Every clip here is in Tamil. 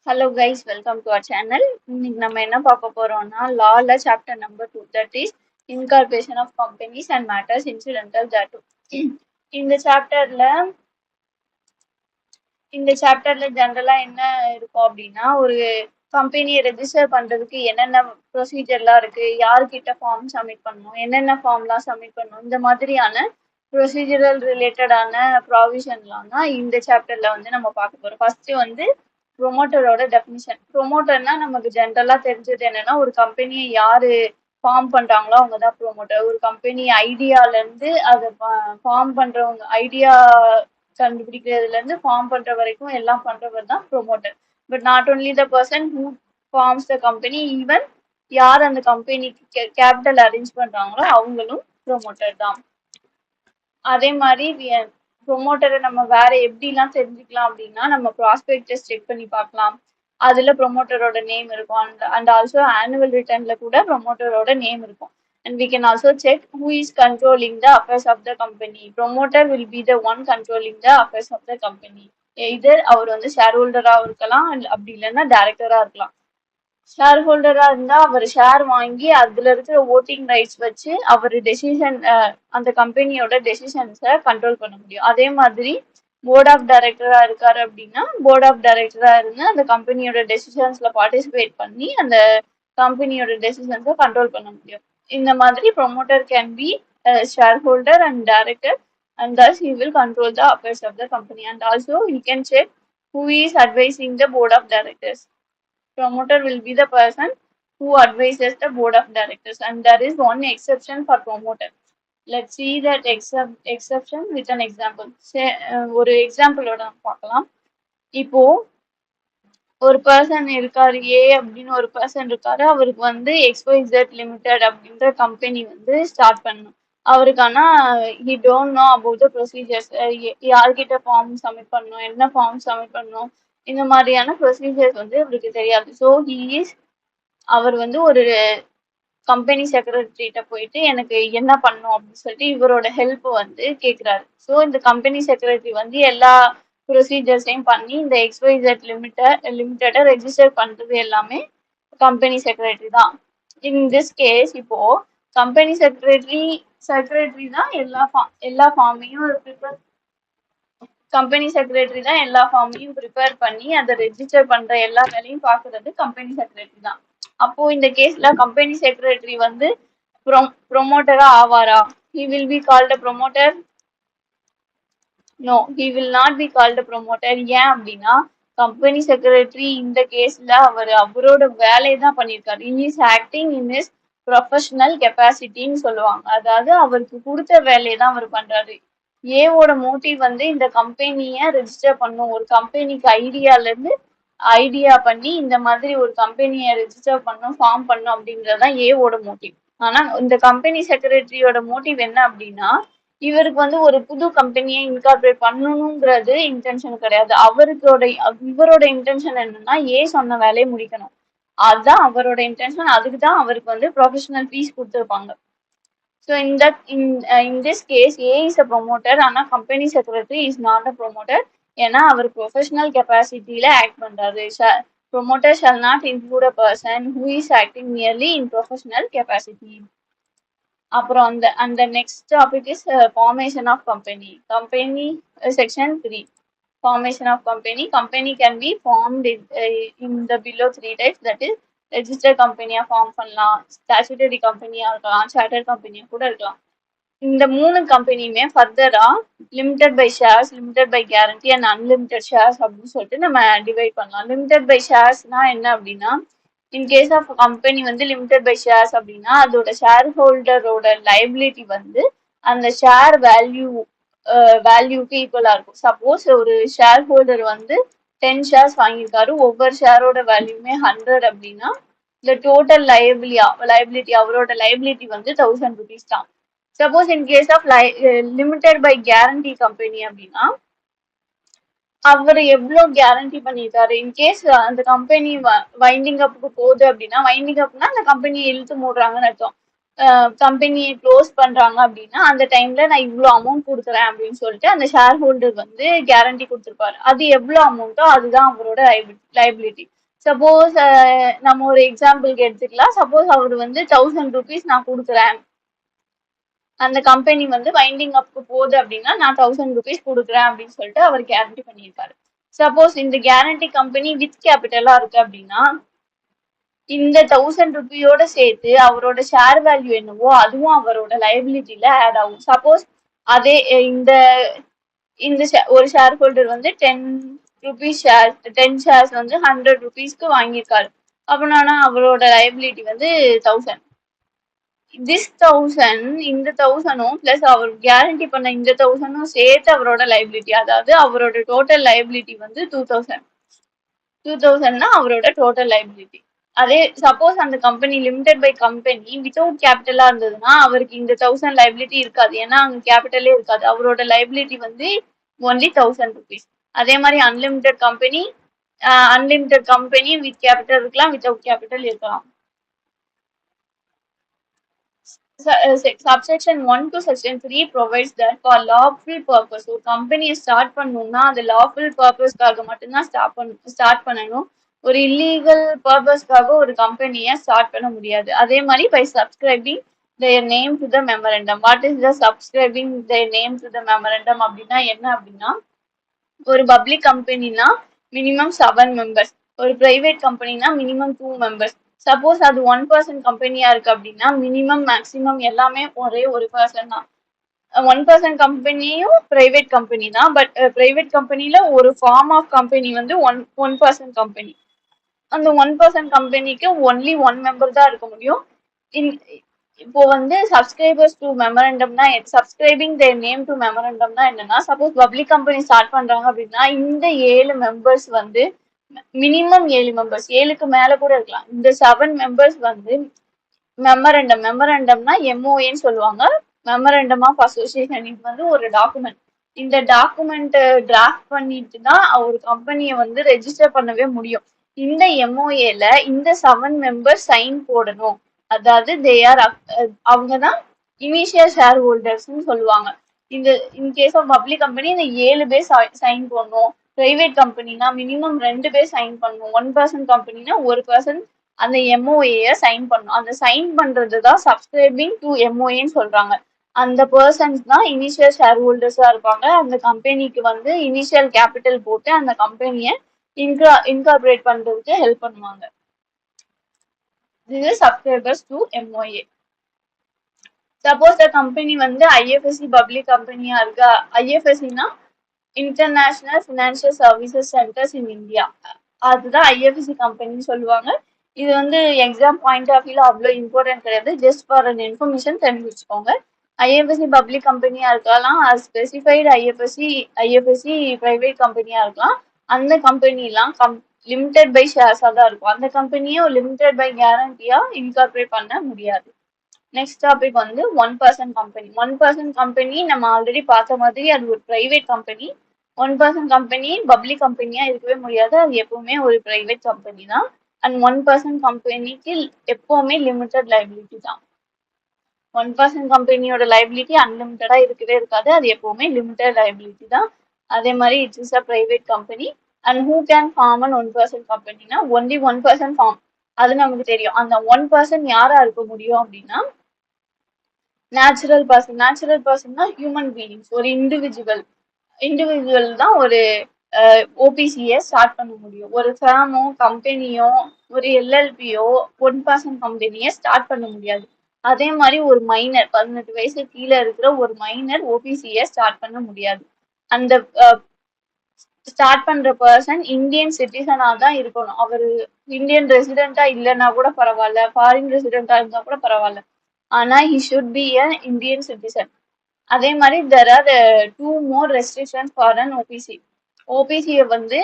Hello guys, welcome to our channel. இன்னைக்கு நம்ம என்ன பார்க்க போறோம்னா லால chapter number 2 that is incorporation of companies and matters incidental thereto. இந்த சாப்டர்ல ஜெனரலா என்ன இருக்கும் அப்படின்னா ஒரு கம்பெனியை ரெஜிஸ்டர் பண்றதுக்கு என்னென்ன ப்ரொசீஜர்லாம் இருக்கு, யார்கிட்ட ஃபார்ம் சப்மிட் பண்ணணும், என்னென்ன ஃபார்ம்லாம் சப்மிட் பண்ணணும், இந்த மாதிரியான ப்ரொசீஜரல் ரிலேட்டடான ப்ராவிஷன்லாம் தான் இந்த சாப்டர்ல வந்து நம்ம பார்க்க போறோம். ஃபர்ஸ்ட் வந்து ப்ரொமோட்டரோட டெஃபினிஷன். ப்ரொமோட்டர்னா நமக்கு ஜென்ரலா தெரிஞ்சது என்னன்னா ஒரு கம்பெனியை யாரு ஃபார்ம் பண்றாங்களோ அவங்க தான் ப்ரொமோட்டர். ஒரு கம்பெனி ஐடியால இருந்து அதை ஃபார்ம் பண்றவங்க, ஐடியா கண்டுபிடிக்கிறதுல இருந்து ஃபார்ம் பண்ற வரைக்கும் எல்லாம் பண்றவர் தான் promoter. But not only the person who forms the company, even யார் அந்த கம்பெனிக்கு கேபிட்டல் அரேஞ்ச் பண்றாங்களோ அவங்களும் ப்ரொமோட்டர் தான். அதே மாதிரி ப்ரொமோட்டரை நம்ம வேற எப்படிலாம் தெரிஞ்சுக்கலாம் அப்படின்னா நம்ம ப்ராஸ்பெக்டஸ் செக் பண்ணி பார்க்கலாம். அதுல ப்ரொமோட்டரோட நேம் இருக்கும். அண்ட் ஆல்சோ ஆனுவல் ரிட்டர்ன்ல கூட ப்ரொமோட்டரோட நேம் இருக்கும். And we can also check who is controlling the affairs of the company. Promoter will be the one controlling the affairs of the company. Either அவர் வந்து ஷேர் ஹோல்டரா இருக்கலாம், அப்படி இல்லைன்னா டைரக்டரா இருக்கலாம். ஷேர் ஹோல்டரா இருந்தா அவர் ஷேர் வாங்கி அதுல இருக்கிற ஓட்டிங் ரைட்ஸ் வச்சு அவர் டெசிஷன், அந்த கம்பெனியோட டெசிஷன்ஸை கண்ட்ரோல் பண்ண முடியும். அதே மாதிரி போர்ட் ஆஃப் டைரக்டரா இருக்காரு அப்படின்னா போர்ட் ஆஃப் டைரக்டரா இருந்து அந்த கம்பெனியோட டெசிஷன்ஸ்ல பார்ட்டிசிபேட் பண்ணி அந்த கம்பெனியோட டெசிஷன்ஸை கண்ட்ரோல் பண்ண முடியும். இந்த மாதிரி promoter can be share holder and director, and thus he will control the affairs of the company. And also he can check who is advising the board of directors. Promoter will be the person who advises the board of directors, and there is one exception for promoter. Let's see that exception with an example. Say ஒரு எக்ஸாம்பிளோட பார்க்கலாம். இப்போ ஒரு பர்சன் இருக்காரு, ஏ அப்படின்னு ஒரு பர்சன் இருக்காரு. அவருக்கு வந்து XYZ லிமிடெட் அப்படின்ற கம்பெனி வந்து ஸ்டார்ட் பண்ணணும். அவருக்கு ஆனா he don't know about the procedures. யார்கிட்ட ஃபார்ம் சப்மிட் பண்ணணும், என்ன ஃபார்ம் சப்மிட் பண்ணணும், இந்த மாதிரியான ப்ரொசீஜர்ஸ் வந்து அவருக்கு தெரியாது. ஸோ அவர் வந்து ஒரு கம்பெனி செக்ரட்டரிட்ட போயிட்டு எனக்கு என்ன பண்ணும் அப்படின்னு சொல்லிட்டு இவரோட ஹெல்ப் வந்து கேட்குறாரு. ஸோ இந்த கம்பெனி செக்ரட்டரி வந்து எல்லா ப்ரொசீஜர்ஸையும் பண்ணி இந்த XYZ லிமிட்டடை ரெஜிஸ்டர் பண்றது எல்லாமே கம்பெனி செக்ரட்டரி தான். இன் திஸ் கேஸ் இப்போ கம்பெனி செக்ரட்டரி தான் எல்லா ஃபார்மையும் ப்ரிப்பேர் கம்பெனி செக்ரட்டரி தான் எல்லா ஃபார்மையும் ப்ரிப்பேர் பண்ணி அதை ரெஜிஸ்டர் பண்ற எல்லா வேலையும் பார்க்கறது கம்பெனி செக்ரட்டரி தான். அப்போ இந்த கேஸ்ல கம்பெனி செக்ரட்டரி வந்து ப்ரொமோட்டரா ஆவாரா? he will be called a promoter? No, he will not be called a promoter. ஏன் அப்படின்னா கம்பெனி செக்ரட்டரி இந்த கேஸ்ல அவரோட வேலையை தான் பண்ணியிருக்காரு. he is acting in his professional கெப்பாசிட்டின்னு சொல்லுவாங்க. அதாவது அவருக்கு கொடுத்த வேலையை தான் அவர் பண்றாரு. ஏவோட மோட்டிவ் வந்து இந்த கம்பெனியை ரெஜிஸ்டர் பண்ணும், ஒரு கம்பெனிக்கு ஐடியா பண்ணி இந்த மாதிரி ஒரு கம்பெனியை ரெஜிஸ்டர் பண்ணும், ஃபார்ம் பண்ணும் அப்படின்றதுதான் ஏவோட மோட்டிவ். ஆனா இந்த கம்பெனி செக்ரட்டரியோட மோட்டிவ் என்ன அப்படின்னா இவருக்கு வந்து ஒரு புது கம்பெனியை இன்கார்பரேட் பண்ணணுங்கிறது இன்டென்ஷன் கிடையாது. இவரோட இன்டென்ஷன் என்னன்னா சொன்ன வேலையை முடிக்கணும், அதுதான் அவரோட இன்டென்ஷன். அதுக்கு தான் அவருக்கு வந்து ப்ரொஃபஷனல் ஃபீஸ் கொடுத்துருப்பாங்க. So in this case, A is a promoter, ஆனா company secretary is not a promoter. ஏன்னா அவர் ப்ரொஃபஷனல் கெப்பாசிட்டியில ஆக்ட் பண்றாரு. Promoter shall not include a person who is acting merely in professional capacity. அப்புறம் அந்த next topic is formation of company. Section 3 formation of company can be formed in the below 3 types, that is register கம்பெனியா ஃபார்ம் பண்ணலாம், ஸ்டாச்சுட்டரி கம்பெனியா இருக்கலாம், சார்ட்டர்ட் கம்பெனியா கூட இருக்கலாம். இந்த 3 கம்பெனியுமே ஃபர்தரா limited by shares, limited by guarantee and unlimited shares அப்படின்னு சொல்லிட்டு நம்ம டிவைட் பண்ணலாம். லிமிடெட் பை ஷேர்ஸ்னா என்ன அப்படின்னா இன் கேஸ் ஆஃப் கம்பெனி வந்து லிமிடெட் பை ஷேர்ஸ் அப்படின்னா அதோட ஷேர் ஹோல்டரோட லைபிலிட்டி வந்து அந்த ஷேர் வேல்யூக்கு ஈக்குவலா இருக்கும். சப்போஸ் ஒரு ஷேர் ஹோல்டர் வந்து 10 ஷேர்ஸ் வாங்கியிருக்காரு, ஒவ்வொரு ஷேரோட வேல்யூமே 100 அப்படின்னா இந்த டோட்டல் லைபிலிட்டி அவரோட லைபிலிட்டி வந்து 1000 rupees தான். Suppose in case of limited by guarantee company அப்படின்னா அவர் எவ்வளோ கேரண்டி பண்ணியிருக்காரு. இன்கேஸ் அந்த கம்பெனி வைண்டிங் அப்புக்கு போகுது அப்படின்னா வைண்டிங் அப்னா அந்த கம்பெனியை இழுத்து மூடுறாங்கன்னு அர்த்தம். கம்பெனியை க்ளோஸ் பண்றாங்க அப்படின்னா அந்த டைம்ல நான் இவ்வளோ அமௌண்ட் கொடுக்குறேன் அப்படின்னு சொல்லிட்டு அந்த ஷேர் ஹோல்டர் வந்து கேரண்டி கொடுத்துருப்பாரு. அது எவ்வளோ அமௌண்ட்டோ அதுதான் அவரோட லைபிலிட்டி. சப்போஸ் நம்ம ஒரு எக்ஸாம்பிளுக்கு எடுத்துக்கலாம். சப்போஸ் அவர் வந்து 1000 rupees நான் கொடுக்குறேன், அந்த கம்பெனி வந்து வைண்டிங் அப்க்கு போகுது அப்படின்னா நான் 1000 rupees கொடுக்குறேன் அப்படின்னு சொல்லிட்டு அவர் கேரண்டி பண்ணியிருப்பாரு. சப்போஸ் இந்த கேரண்டி கம்பெனி வித் கேபிட்டலா இருக்கு அப்படின்னா இந்த 1000 ருபியோட சேர்த்து அவரோட ஷேர் வேல்யூ என்னவோ அதுவும் அவரோட லைபிலிட்டில ஆட் ஆகும். சப்போஸ் அதே இந்த இந்த ஒரு ஷேர் ஹோல்டர் வந்து 10 rupees ஷேர் 10 ஷேர்ஸ் வந்து 100 rupeesக்கு வாங்கியிருக்காரு அப்படின்னா அவரோட லைபிலிட்டி வந்து 1000. திஸ் 1000 இந்த 1000ம் பிளஸ் அவர் கேரண்டி பண்ண இந்த 1000ம் சேர்த்து அவரோட லைபிலிட்டி, அதாவது அவரோட டோட்டல் லைபிலிட்டி வந்து 2000 அவரோட டோட்டல் லைபிலிட்டி. அதே சப்போஸ் அந்த company limited by company without கேபிட்டலா இருந்ததுன்னா அவருக்கு இந்த 1000 லைபிலிட்டி இருக்காது, ஏன்னா அங்க கேபிட்டலே இருக்காது. அவரோட லைபிலிட்டி வந்து ஒன்லி 1000 rupees. அதே மாதிரி அன்லிமிடெட் கம்பெனி வித் கேபிட்டல் இருக்கலாம், வித்தவுட் கேபிட்டல் இருக்கலாம். Subsection 1 to section 3 provides that for lawful purpose ஒரு கம்பெனியை ஸ்டார்ட் பண்ணணும்னா அது lawful purposeக்காக மட்டும்தான் ஸ்டார்ட் பண்ணணும். ஒரு இல்லீகல் பர்பஸ்க்காக ஒரு கம்பெனியை ஸ்டார்ட் பண்ண முடியாது. அதே மாதிரி by subscribing their name to the memorandum. What is the subscribing their name to the memorandum அப்படின்னா என்ன அப்படின்னா, ஒரு பப்ளிக் கம்பெனினா மினிமம் 7 மெம்பர்ஸ், ஒரு பிரைவேட் கம்பெனினா மினிமம் 2 மெம்பர்ஸ். சப்போஸ் அது 1% கம்பெனியா இருக்கு அப்படின்னா மினிமம் மேக்சிமம் எல்லாமே ஒரே ஒரு பர்சன் தான். 1% கம்பெனியும் பிரைவேட் கம்பெனி தான். பட் பிரைவேட் கம்பெனில ஒரு ஃபார்ம் ஆஃப் கம்பெனி வந்து 1% கம்பெனி. அந்த 1% கம்பெனிக்கு ஒன்லி 1 மெம்பர் தான் இருக்க முடியும். இப்போ வந்து சப்ஸ்கிரைபர்ஸ் டு மெமரண்டம்னா சப்ஸ்கிரைபிங் தேர் நேம் டு மெமரண்டம்னா என்னன்னா, சப்போஸ் பப்ளிக் கம்பெனி ஸ்டார்ட் பண்றாங்க அப்படின்னா இந்த 7 மெம்பர்ஸ் வந்து மினிமம் 7 மெம்பர்ஸ், 7க்கு மேல கூட இருக்கலாம். இந்த 7 மெம்பர்ஸ் வந்து மெமரண்டம்னா எம்ஓஏன்னு சொல்லுவாங்க, மெமரண்டம் ஆஃப் அசோசியேஷன். இது வந்து ஒரு டாக்குமெண்ட். இந்த டாக்குமெண்ட் டிராஃப்ட் பண்ணிட்டு தான் ஒரு கம்பெனியை வந்து ரெஜிஸ்டர் பண்ணவே முடியும். இந்த எம்ஓஏல இந்த 7 மெம்பர்ஸ் சைன் போடணும். அதாவது அவங்க தான் இனிஷியல் ஷேர் ஹோல்டர்ஸ்ன்னு சொல்லுவாங்க. இந்த இன்கேஸ் ஆஃப் பப்ளிக் கம்பெனி இந்த 7 பேர் சைன் பண்ணணும். பிரைவேட் கம்பெனினா மினிமம் 2 பேர் சைன் பண்ணணும். 1% கம்பெனினா ஒரு பர்சன் அந்த எம்ஓஏ சைன் பண்ணணும். அந்த சைன் பண்றது தான் சப்ஸ்கிரைபிங் டு எம்ஓஏன்னு சொல்றாங்க. அந்த பர்சன்ஸ் தான் இனிஷியல் ஷேர் ஹோல்டர்ஸா இருப்பாங்க. அந்த கம்பெனிக்கு வந்து இனிஷியல் கேபிட்டல் போட்டு அந்த கம்பெனியை இன்கார்பரேட் பண்றதுக்கு ஹெல்ப் பண்ணுவாங்க. This is subscribers to MOA. Suppose the company வந்து IFSC பப்ளிக் கம்பெனியா இருக்கா. IFSCனா international financial services centres in India, அதுதான் ஐஎஃப்எஸ்சி கம்பெனின்னு சொல்லுவாங்க. இது வந்து எக்ஸாம் பாயிண்ட் ஆஃப் வியூல அவ்வளோ இம்பார்ட்டன்ட் கிடையாது, ஜஸ்ட் ஃபார் அன் இன்ஃபர்மேஷன் தெரிஞ்சு வச்சுக்கோங்க. ஐஎஃப்எஸ்சி பப்ளிக் கம்பெனியா இருக்கலாம், ஸ்பெசிஃபைடு ஐஎஃப்எஸ்சி பிரைவேட் கம்பெனியா இருக்கலாம். அந்த கம்பெனிலாம் லிமிடெட் பை ஷேர்ஸா தான் இருக்கும். அந்த கம்பெனியை லிமிடெட் பை கேரண்டியா இன்கார்பரேட் பண்ண முடியாது. நெக்ஸ்ட் டாபிக் வந்து 1% கம்பெனி. 1% கம்பெனி நம்ம ஆல்ரெடி பார்த்த மாதிரி அது ஒரு பிரைவேட் கம்பெனி. 1% கம்பெனி பப்ளிக் கம்பெனியா இருக்கவே முடியாது, அது எப்பவுமே ஒரு பிரைவேட் கம்பெனி தான். அண்ட் 1% கம்பெனிக்கு எப்பவுமே லிமிடெட் லைபிலிட்டி தான். 1% கம்பெனியோட லைபிலிட்டி அன்லிமிட்டடா இருக்கவே இருக்காது, அது எப்பவுமே லிமிடெட் லைபிலிட்டி தான். அதே மாதிரி it's is a private company. And who can form an 1% கம்பெனினா ஒன்லி 1% ஃபார்ம், அது நமக்கு தெரியும். அந்த 1% யாரா இருக்க முடியும் அப்படின்னா நேச்சுரல் பர்சன்னா ஹியூமன் பீயிங்ஸ், ஒரு இண்டிவிஜுவல் தான் ஒரு ஓபிசியை ஸ்டார்ட் பண்ண முடியும். ஒரு ஃபேமோ கம்பெனியோ ஒரு எல்எல்பியோ 1% கம்பெனியை ஸ்டார்ட் பண்ண முடியாது. அதே மாதிரி ஒரு மைனர் 18 வயசு கீழே இருக்கிற ஒரு மைனர் ஓபிசியை ஸ்டார்ட் பண்ண முடியாது. அந்த ஸ்டார்ட் பண்ற பர்சன் இந்தியன் சிட்டிசனா தான் இருக்கணும். அவரு இந்தியன் ரெசிடென்டா இல்லைன்னா கூட பரவாயில்ல, ஃபாரின் ரெசிடென்டா இருந்தா கூட பரவாயில்ல, ஆனா he should be an Indian citizen. அதே மாதிரி there are 2 more restrictions for an OPC. ஓபிசியை வந்து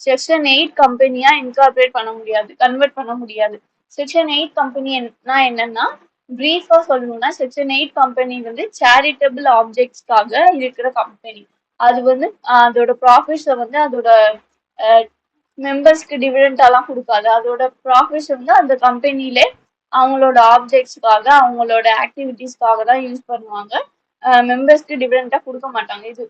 செக்ஷன் 8 கம்பெனியா இன்கார்பரேட் பண்ண முடியாது, கன்வெர்ட் பண்ண முடியாது. செக்ஷன் 8 கம்பெனினா என்னன்னா, பிரீஃபா சொல்லணும்னா செக்ஷன் 8 கம்பெனி வந்து சேரிட்டபிள் ஆப்ஜெக்ட்ஸ்க்காக இருக்கிற கம்பெனி. அது வந்து அதோட ப்ராஃபிட்ஸை வந்து அதோட மெம்பர்ஸ்க்கு டிவிடெண்டாலாம் கொடுக்காது. அதோட ப்ராஃபிட்ஸ் வந்து அந்த கம்பெனிலே அவங்களோட ஆப்ஜெக்ட்ஸ்க்காக அவங்களோட ஆக்டிவிட்டீஸ்க்காக தான் யூஸ் பண்ணுவாங்க. மெம்பர்ஸ்க்கு டிவிடெண்டா கொடுக்க மாட்டாங்க. இது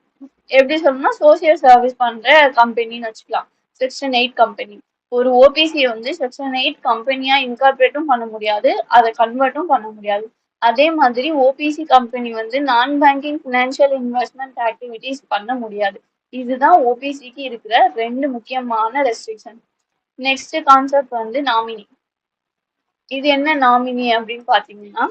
எப்படி சொல்லணும்னா சோசியல் சர்வீஸ் பண்ற கம்பெனின்னு வச்சுக்கலாம். Section 8 company. ஒரு ஓபிசி வந்து செக்ஷன் 8 கம்பெனியா இன்கார்பரேட்டும் பண்ண முடியாது, அதை கன்வெர்ட்டும் பண்ண முடியாது. அதே மாதிரி ஓபிசி கம்பெனி வந்து நான் பேங்கிங் ஃபினான்ஷியல் இன்வெஸ்ட்மெண்ட் ஆக்டிவிட்டிஸ் பண்ண முடியாது. இதுதான் ஓபிசிக்கு இருக்கிற 2 முக்கியமான ரெஸ்ட்ரிக்ஷன். நெக்ஸ்ட் கான்செப்ட் வந்து நாமினி. இது என்ன நாமினி அப்படின்னு பாத்தீங்கன்னா,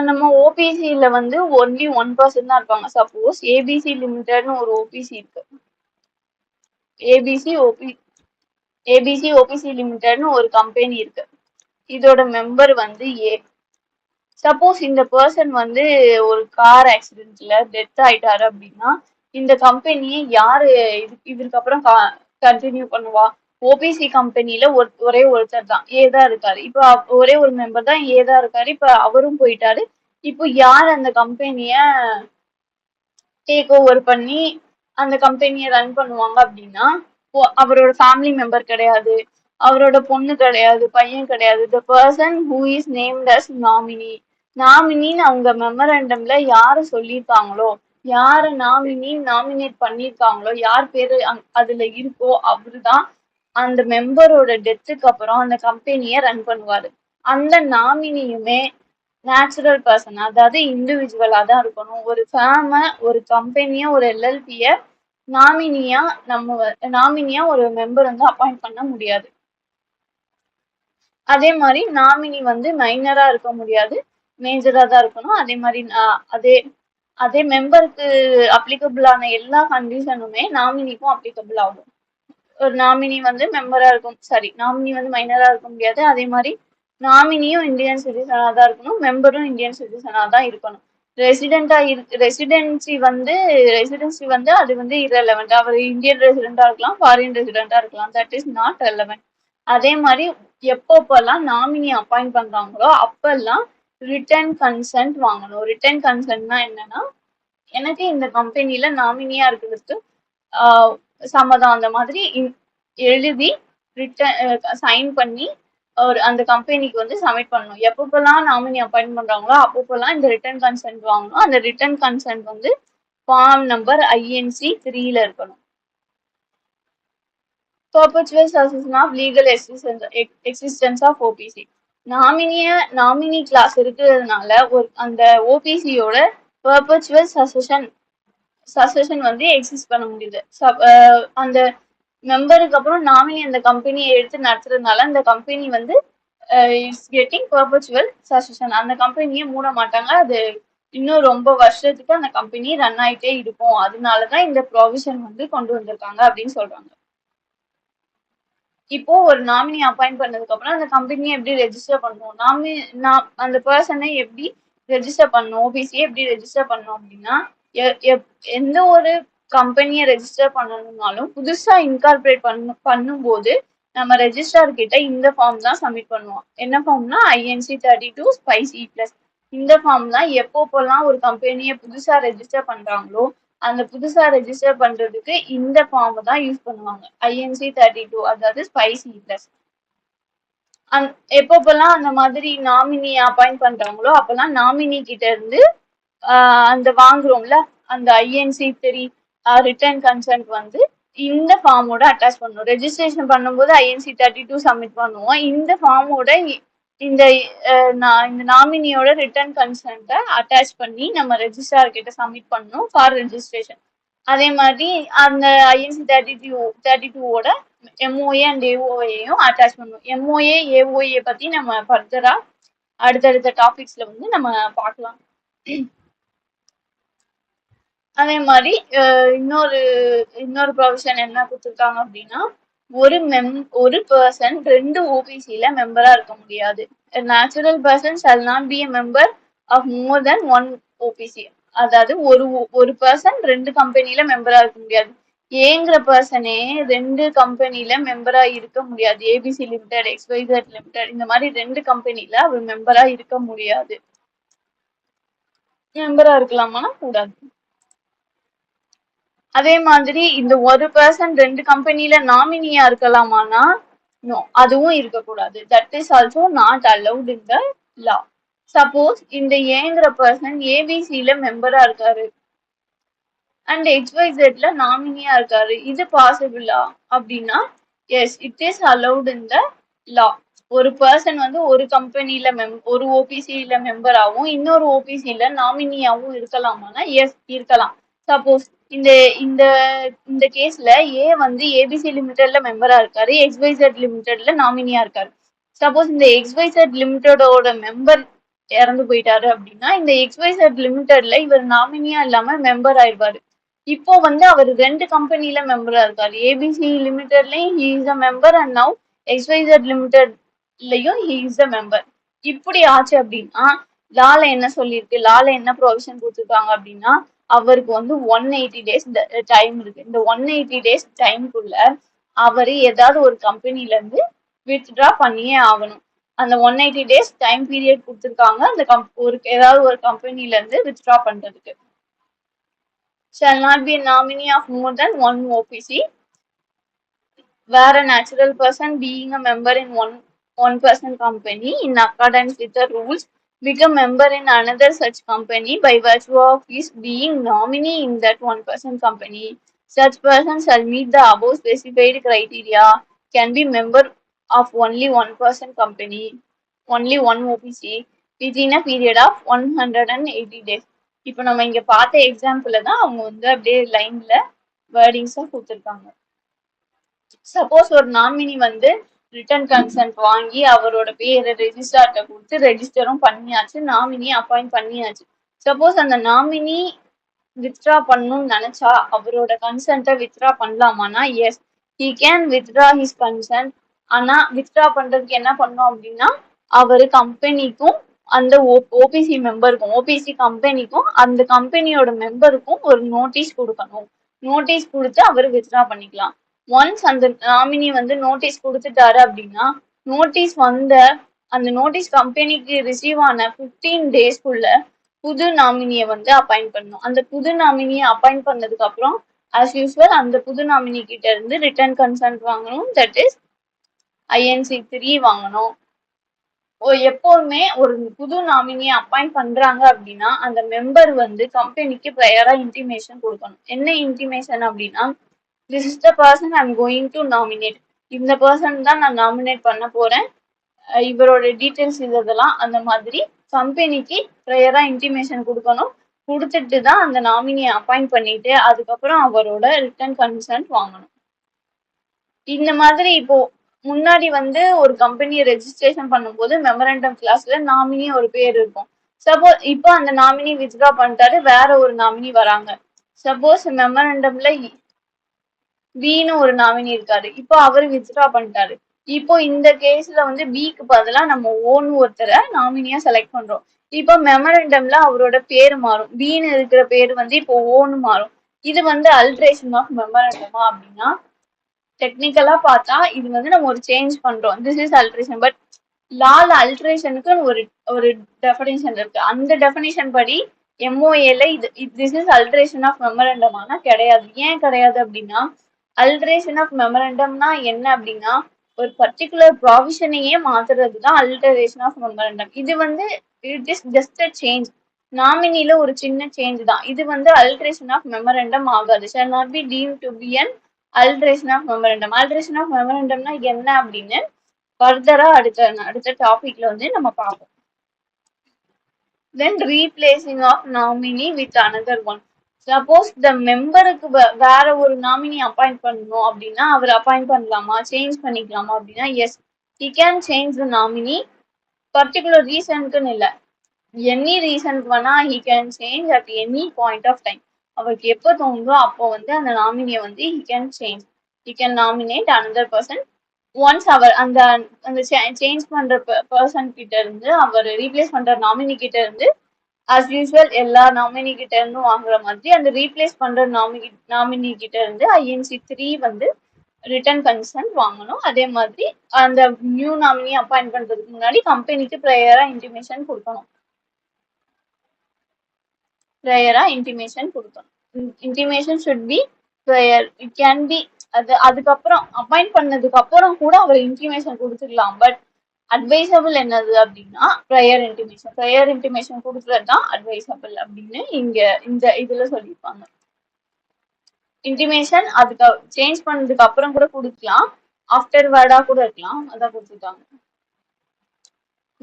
நம்ம ஓபிசியில வந்து ஒன்லி 1% தான் இருப்பாங்க. சப்போஸ் ஏபிசி லிமிடெட்னு ஒரு ஓபிசி இருக்கு. ஏபிசி ஓபிசி லிமிடெட்னு ஒரு கம்பெனி இருக்கு. இதோட மெம்பர் வந்து ஏ. சப்போஸ் இந்த பர்சன் வந்து ஒரு கார் ஆக்சிடென்ட்ல டெத் ஆயிட்டாரு அப்படின்னா இந்த கம்பெனியை யாரு இதுக்கு அப்புறம் கண்டினியூ பண்ணுவா? ஓபிசி கம்பெனில ஒரே ஒருத்தர் தான் ஏ தான் இருக்காரு. இப்போ ஒரே ஒரு மெம்பர் தான் ஏ தான் இருக்காரு. இப்ப அவரும் போயிட்டாரு. இப்போ யார் அந்த கம்பெனிய டேக் ஓவர் பண்ணி அந்த கம்பெனியை ரன் பண்ணுவாங்க அப்படின்னா அவரோட ஃபேமிலி மெம்பர் கிடையாது, அவரோட பொண்ணு கிடையாது, பையன் கிடையாது. The person who is named as nominee. நாமினின்னு அவங்க மெமரண்டம்ல யாரு சொல்லியிருக்காங்களோ, யார நாமினேட் பண்ணியிருக்காங்களோ, யார் பேரு அதுல இருக்கோ அவருதான் அந்த மெம்பரோட டெத்துக்கு அப்புறம் அந்த கம்பெனியை ரன் பண்ணுவாரு. அந்த நாமினியுமே நேச்சுரல் பர்சன், அதாவது இண்டிவிஜுவலா தான் இருக்கணும். ஒரு ஃபேம, ஒரு கம்பெனிய, ஒரு எல்எல்பிய நாமினியா ஒரு மெம்பர் வந்து அப்பாயிண்ட் பண்ண முடியாது. அதே மாதிரி நாமினி வந்து மைனரா இருக்க முடியாது, மேஜரா தான் இருக்கணும். அதே மாதிரி அதே மெம்பருக்கு அப்ளிகபிளான எல்லா கண்டிஷனுமே நாமினிக்கும் அப்ளிகபிள் ஆகும். ஒரு நாமினி வந்து மெம்பரா இருக்கும், நாமினி வந்து மைனரா இருக்க முடியாது. அதே மாதிரி நாமினியும் இந்தியன் சிட்டிசனா தான் இருக்கணும், மெம்பரும் இந்தியன் சிட்டிசனா தான் இருக்கணும். ரெசிடென்சி வந்து அது வந்து இரலவெண்ட். அவர் இந்தியன் ரெசிடென்டா இருக்கலாம், ஃபாரின் ரெசிடென்டா இருக்கலாம், தட் இஸ் நாட் ரெலவெண்ட். அதே மாதிரி எப்பப்பெல்லாம் நாமினி அப்பாயிண்ட் பண்றாங்களோ அப்பெல்லாம் ரிட்டன் கன்சென்ட் வாங்கணும். ரிட்டன் கன்சென்ட்னா என்னன்னா, எனக்கு இந்த கம்பெனில நாமினியா இருக்கிறதுக்கு சம்மதம் அந்த மாதிரி எழுதி சைன் பண்ணி அந்த கம்பெனிக்கு வந்து சப்மிட் பண்ணணும். எப்பப்பெல்லாம் நாமினி அப்பாயிண்ட் பண்றாங்களோ அப்பப்பெல்லாம் இந்த ரிட்டன் கன்சென்ட் வாங்கணும். அந்த ரிட்டன் கன்சென்ட் வந்து ஃபார்ம் நம்பர் INC 3ல இருக்கணும். Perpetual cessation of legal existence of OPC. Nominee clause இருக்கிறதுனால அந்த ஓபிசியோட பெர்பச்சுவல் சசஷன் வந்து எக்ஸிஸ்ட் பண்ண முடியுது. அந்த மெம்பருக்கு அப்புறம் நாமினி அந்த கம்பெனியை எடுத்து நடத்துறதுனால அந்த கம்பெனி வந்து இட்ஸ் கெட்டிங் பெர்பச்சுவல் சசஷன். அந்த கம்பெனியை மூட மாட்டாங்க, அது இன்னும் ரொம்ப வருஷத்துக்கு அந்த கம்பெனி ரன் ஆயிட்டே இருக்கும். அதனாலதான் இந்த ப்ரொவிஷன் வந்து கொண்டு வந்திருக்காங்க அப்படின்னு சொல்றாங்க. இப்போ ஒரு நாமினி அப்பாயிண்ட் பண்ணதுக்கு அப்புறம் அந்த கம்பெனியை எப்படி ரெஜிஸ்டர் பண்ணணும், அந்த பர்சனை எப்படி ரெஜிஸ்டர் பண்ணணும், ஓபிசியை எப்படி ரெஜிஸ்டர் பண்ணணும் அப்படின்னா, எந்த ஒரு கம்பெனியை ரெஜிஸ்டர் பண்ணணும்னாலும் புதுசா இன்கார்பரேட் பண்ணும்போது நம்ம ரெஜிஸ்ட்ரார் கிட்ட இந்த ஃபார்ம் தான் சப்மிட் பண்ணுவோம். என்ன ஃபார்ம்னா INC 32 SPICE+. இந்த ஃபார்ம் தான் எப்போப்பெல்லாம் ஒரு கம்பெனியை புதுசா ரெஜிஸ்டர் பண்றாங்களோ அந்த புதுசா ரெஜிஸ்டர் பண்றதுக்கு இந்த ஃபார்ம் தான் யூஸ் பண்ணுவாங்க, INC 32, அதாவது SPICE+. எப்பப்பெல்லாம் அந்த மாதிரி நாமினி அப்பாயிண்ட் பண்றாங்களோ அப்பெல்லாம் நாமினி கிட்ட இருந்து அந்த வாங்குறோம்ல அந்த INC 3 ரிட்டர்ன் கன்சென்ட் வந்து இந்த ஃபார்மோட அட்டாச் பண்ணணும். ரெஜிஸ்ட்ரேஷன் பண்ணும்போது INC 32 சப்மிட் பண்ணுவோம். இந்த ஃபார்மோட இந்த நாமினியோட ரிட்டர்ன் கன்சென்ட்டை அட்டாச் பண்ணி நம்ம ரெஜிஸ்ட்ரார் கிட்ட சப்மிட் பண்ணணும் ஃபார் ரெஜிஸ்ட்ரேஷன். அதே மாதிரி அந்த INC 32ஓட MOA அண்ட் AOAயும் அட்டாச் பண்ணணும். MOA AOA பத்தி நம்ம ஃபர்தரா அடுத்தடுத்த டாபிக்ஸ்ல வந்து நம்ம பார்க்கலாம். அதே மாதிரி இன்னொரு ப்ரொவிஷன் என்ன கொடுத்துருக்காங்க அப்படின்னா, ஒரு பர்சன் 2 ஓபிசில மெம்பரா இருக்க முடியாது. Natural person shall not B a member of more than 1 OPC. அதாவது ஒரு பர்சன் 2 கம்பெனில மெம்பரா இருக்க முடியாது. ஏங்கிற பர்சனே 2 கம்பெனில மெம்பரா இருக்க முடியாது. ABC லிமிடெட், XYZ லிமிடெட், இந்த மாதிரி 2 கம்பெனில அவர் மெம்பரா இருக்க முடியாது. மெம்பரா இருக்கலாமானா கூடாது. அதே மாதிரி இந்த ஒரு பர்சன் 2 கம்பெனில நாமினியா இருக்கலாமானா நோ, அதுவும் இருக்கக்கூடாது. That is also not allowed in the law. Suppose இந்த ஏங்கிற பர்சன் ஏபிசில மெம்பரா இருக்காரு அண்ட் XYZல நாமினியா இருக்காரு, இது பாசிபிளா அப்படின்னா எஸ், இட் இஸ் அலவுட் இன் த லா. ஒரு பர்சன் வந்து ஒரு கம்பெனில ஒரு ஓபிசில மெம்பராகவும் இன்னொரு ஓபிசில நாமினியாவும் இருக்கலாமானா எஸ், இருக்கலாம். சப்போஸ் இந்த இந்த இந்த கேஸ்ல ஏ வந்து ஏபிசி லிமிடெட்ல மெம்பரா இருக்காரு, XYZ லிமிடெட்ல நாமினியா இருக்காரு. சப்போஸ் இந்த XYZ லிமிடெடோட மெம்பர் இறந்து போயிட்டாரு அப்படின்னா இந்த XYZ லிமிடெட்ல இவர் நாமினியா இல்லாம மெம்பர் ஆயிடுவாரு. இப்போ வந்து அவர் ரெண்டு கம்பெனில மெம்பரா இருக்காரு, ஏபிசி லிமிடெட்லயும் he is a member and now XYZ லிமிடெட்லயும் ஹி இஸ் அ மெம்பர். இப்படி ஆச்சு அப்படின்னா லால என்ன சொல்லியிருக்கு, லால என்ன ப்ரொவிஷன் கொடுத்துருக்காங்க அப்படின்னா அவருக்கு வந்து 180 டேஸ் டைம் இருக்கு. இந்த 180 டேஸ் டைம்குள்ள அவரு ஏதாவது ஒரு கம்பெனில இருந்து வித்ட்ரா பண்ணியே ஆகணும். அந்த 180 டேஸ் டைம் பீரியட் கொடுத்துருக்காங்க அந்த ஏதாவது ஒரு கம்பெனில இருந்து வித்ட்ரா பண்றதுக்கு. Shall not be a nominee of more than one OPC, where a natural person being a member in one person company in accordance with the rules become member in another such company by virtue of his being nominee in that one person company. Such person shall meet the above specified criteria, can be member of only one person company, only one OPC within a period of 180 days. இப்போ நம்ம இங்க பார்த்த எக்ஸாம்பிள் தான் அவங்க வந்து அப்படியே லைன்ல வேர்டிங்ஸா கொடுத்துருக்காங்க. சப்போஸ் ஒரு நாமினி வந்து ரிட்டன் கன்சென்ட் வாங்கி அவரோட பேரை ரெஜிஸ்டர்ட்ட கொடுத்து ரெஜிஸ்டரும் பண்ணியாச்சு, நாமினி அப்பாயிண்ட் பண்ணியாச்சு. சப்போஸ் அந்த நாமினி வித்ட்ரா பண்ணணும்னு நினைச்சா அவரோட கன்சென்ட்டை வித்ட்ரா பண்ணலாமானா yes, he can withdraw his consent. ஆனா வித்ட்ரா பண்றதுக்கு என்ன பண்ணோம் அப்படின்னா அவரு கம்பெனிக்கும் அந்த ஓபிசி மெம்பருக்கும், ஓபிசி கம்பெனிக்கும் அந்த கம்பெனியோட மெம்பருக்கும் ஒரு நோட்டீஸ் கொடுக்கணும். நோட்டீஸ் கொடுத்து அவர் வித்ட்ரா பண்ணிக்கலாம். ஒன்ஸ் அந்த நாமினி வந்து நோட்டீஸ் கொடுத்துட்டாரு அப்படின்னா நோட்டீஸ் அந்த நோட்டீஸ் கம்பெனிக்கு ரிசீவ் ஆன 15 டேஸ்க்குள்ள புது நாமினியை வந்து அப்பாயிண்ட் பண்ணணும். அந்த புது நாமினியை அப்பாயிண்ட் பண்ணதுக்கு அப்புறம் ஆஸ் யூஸ்வல் அந்த புது நாமினி கிட்ட இருந்து ரிட்டர்ன் கன்சென்ட் வாங்கணும், தட் இஸ் INC3 வாங்கணும். எப்பவுமே ஒரு புது நாமினியை அப்பாயிண்ட் பண்றாங்க அப்படின்னா அந்த மெம்பர் வந்து கம்பெனிக்கு ப்ரையரா இன்டிமேஷன் கொடுக்கணும். என்ன இன்டிமேஷன் அப்படின்னா this is the person I am going to nominate, இந்த பர்சன் தான் நான் நாமினேட் பண்ண போறேன், இவரோட டீட்டெயில்ஸ் இதெல்லாம் அந்த மாதிரி கம்பெனிக்கு ப்ரையரா இன்டிமேஷன் கொடுக்கணும். கொடுத்துட்டு தான் அந்த நாமினியை அப்பாயிண்ட் பண்ணிட்டு அதுக்கப்புறம் அவரோட ரிட்டர்ன் கன்சென்ட் வாங்கணும். இந்த மாதிரி இப்போ முன்னாடி வந்து ஒரு கம்பெனியை ரெஜிஸ்ட்ரேஷன் பண்ணும்போது மெமரண்டம் கிளாஸ்ல நாமினி ஒரு பேர் இருக்கும். சப்போஸ் இப்போ அந்த நாமினி வித்ட்ரா பண்ணிட்டாரு, வேற ஒரு நாமினி வராங்க. சப்போஸ் மெமரண்டம்ல பின்னு ஒரு நாமினி இருக்காரு, இப்போ அவரு வித்ட்ரா பண்ணிட்டாரு. இப்போ இந்த கேஸ்ல வந்து பிக்கு பதிலா நம்ம ஓன்னு ஒருத்தரை நாமினியா செலக்ட் பண்றோம். இப்போ மெமரண்டம்ல அவரோட பேரு மாறும், பின்னு இருக்கிற பேரு வந்து இப்போ ஓன்னு மாறும். இது வந்து அல்ட்ரேஷன் ஆஃப் மெமரண்டமா அப்படின்னா டெக்னிக்கலா பார்த்தா இது வந்து நம்ம ஒரு சேஞ்ச் பண்றோம், திஸ் இஸ் அல்ட்ரேஷன். பட் லால அல்ட்ரேஷனுக்கு ஒரு டெஃபினேஷன் இருக்கு. அந்த டெஃபினேஷன் படி MOAல இது this is alteration of memorandum ஆனா கிடையாது. ஏன் கிடையாது அப்படின்னா அல்ட்ரேஷன் ஆஃப் மெமரண்டம்னா என்ன அப்படின்னா ஒரு பர்டிகுலர் ப்ராவிஷனையே மாத்துறது தான் அல்டரேஷன் ஆஃப் மெமரண்டம். இது வந்து it is just a change, நாமினில ஒரு சின்ன சேஞ்ச் தான். இது வந்து அல்ட்ரேஷன் ஆஃப் மெமரண்டம் ஆகாது. Shall not be deem to be an alteration of memorandum. Alteration of மெமரண்டம்னா என்ன அப்படின்னு ஃபர்தரா அடுத்த டாபிக்ல வந்து நம்ம பார்ப்போம். Then replacing of nominee with another one. Suppose the மெம்பருக்கு வேற ஒரு நாமினி அப்பாயிண்ட் பண்ணணும் அப்படின்னா அவர் அப்பாயிண்ட் பண்ணலாமா, சேஞ்ச் பண்ணிக்கலாமா அப்படின்னா yes, he can change the nominee. Particular ரீசனுக்குன்னு இல்லை, எனி ரீசனுக்கு வேணா he can change at any point of time. அவருக்கு எப்போ தோணுதோ அப்போ வந்து அந்த நாமினியை வந்து he can change, he can nominate another person. Once அவர் அந்த சேஞ்ச் பண்ற பர்சன் கிட்ட இருந்து அவர் ரீப்ளேஸ் பண்ற நாமினி கிட்ட இருந்து ஆஸ் யூஸ்வல் எல்லா நாமினி கிட்ட இருந்தும் வாங்குற மாதிரி அந்த ரீப்ளேஸ் பண்ற நாமினி கிட்ட இருந்து INC3 வந்து ரிட்டர்ன் கன்சென்ட் வாங்கணும். அதே மாதிரி அந்த நியூ நாமினி அப்பாயிண்ட் பண்றதுக்கு முன்னாடி கம்பெனிக்கு ப்ரையரா இன்டிமேஷன் கொடுக்கணும். Intimation should be prior. It can be அதுக்கப்புறம் அப்பாயிண்ட் பண்ணதுக்கு அப்புறம் கூட அவர் இன்டிமேஷன் கொடுத்துக்கலாம். பட் அட்வைசபிள் என்னது அப்படின்னா ப்ரையர் இன்டிமேஷன் கொடுக்கறது தான் அட்வைசபிள் அப்படின்னு இங்க இந்த இதுல சொல்லியிருப்பாங்க. இன்டிமேஷன் அதுக்கு சேஞ்ச் பண்ணதுக்கு அப்புறம் கூட கொடுக்கலாம், ஆஃப்டர் வேர்டா கூட இருக்கலாம், அதான் கொடுத்துருக்காங்க.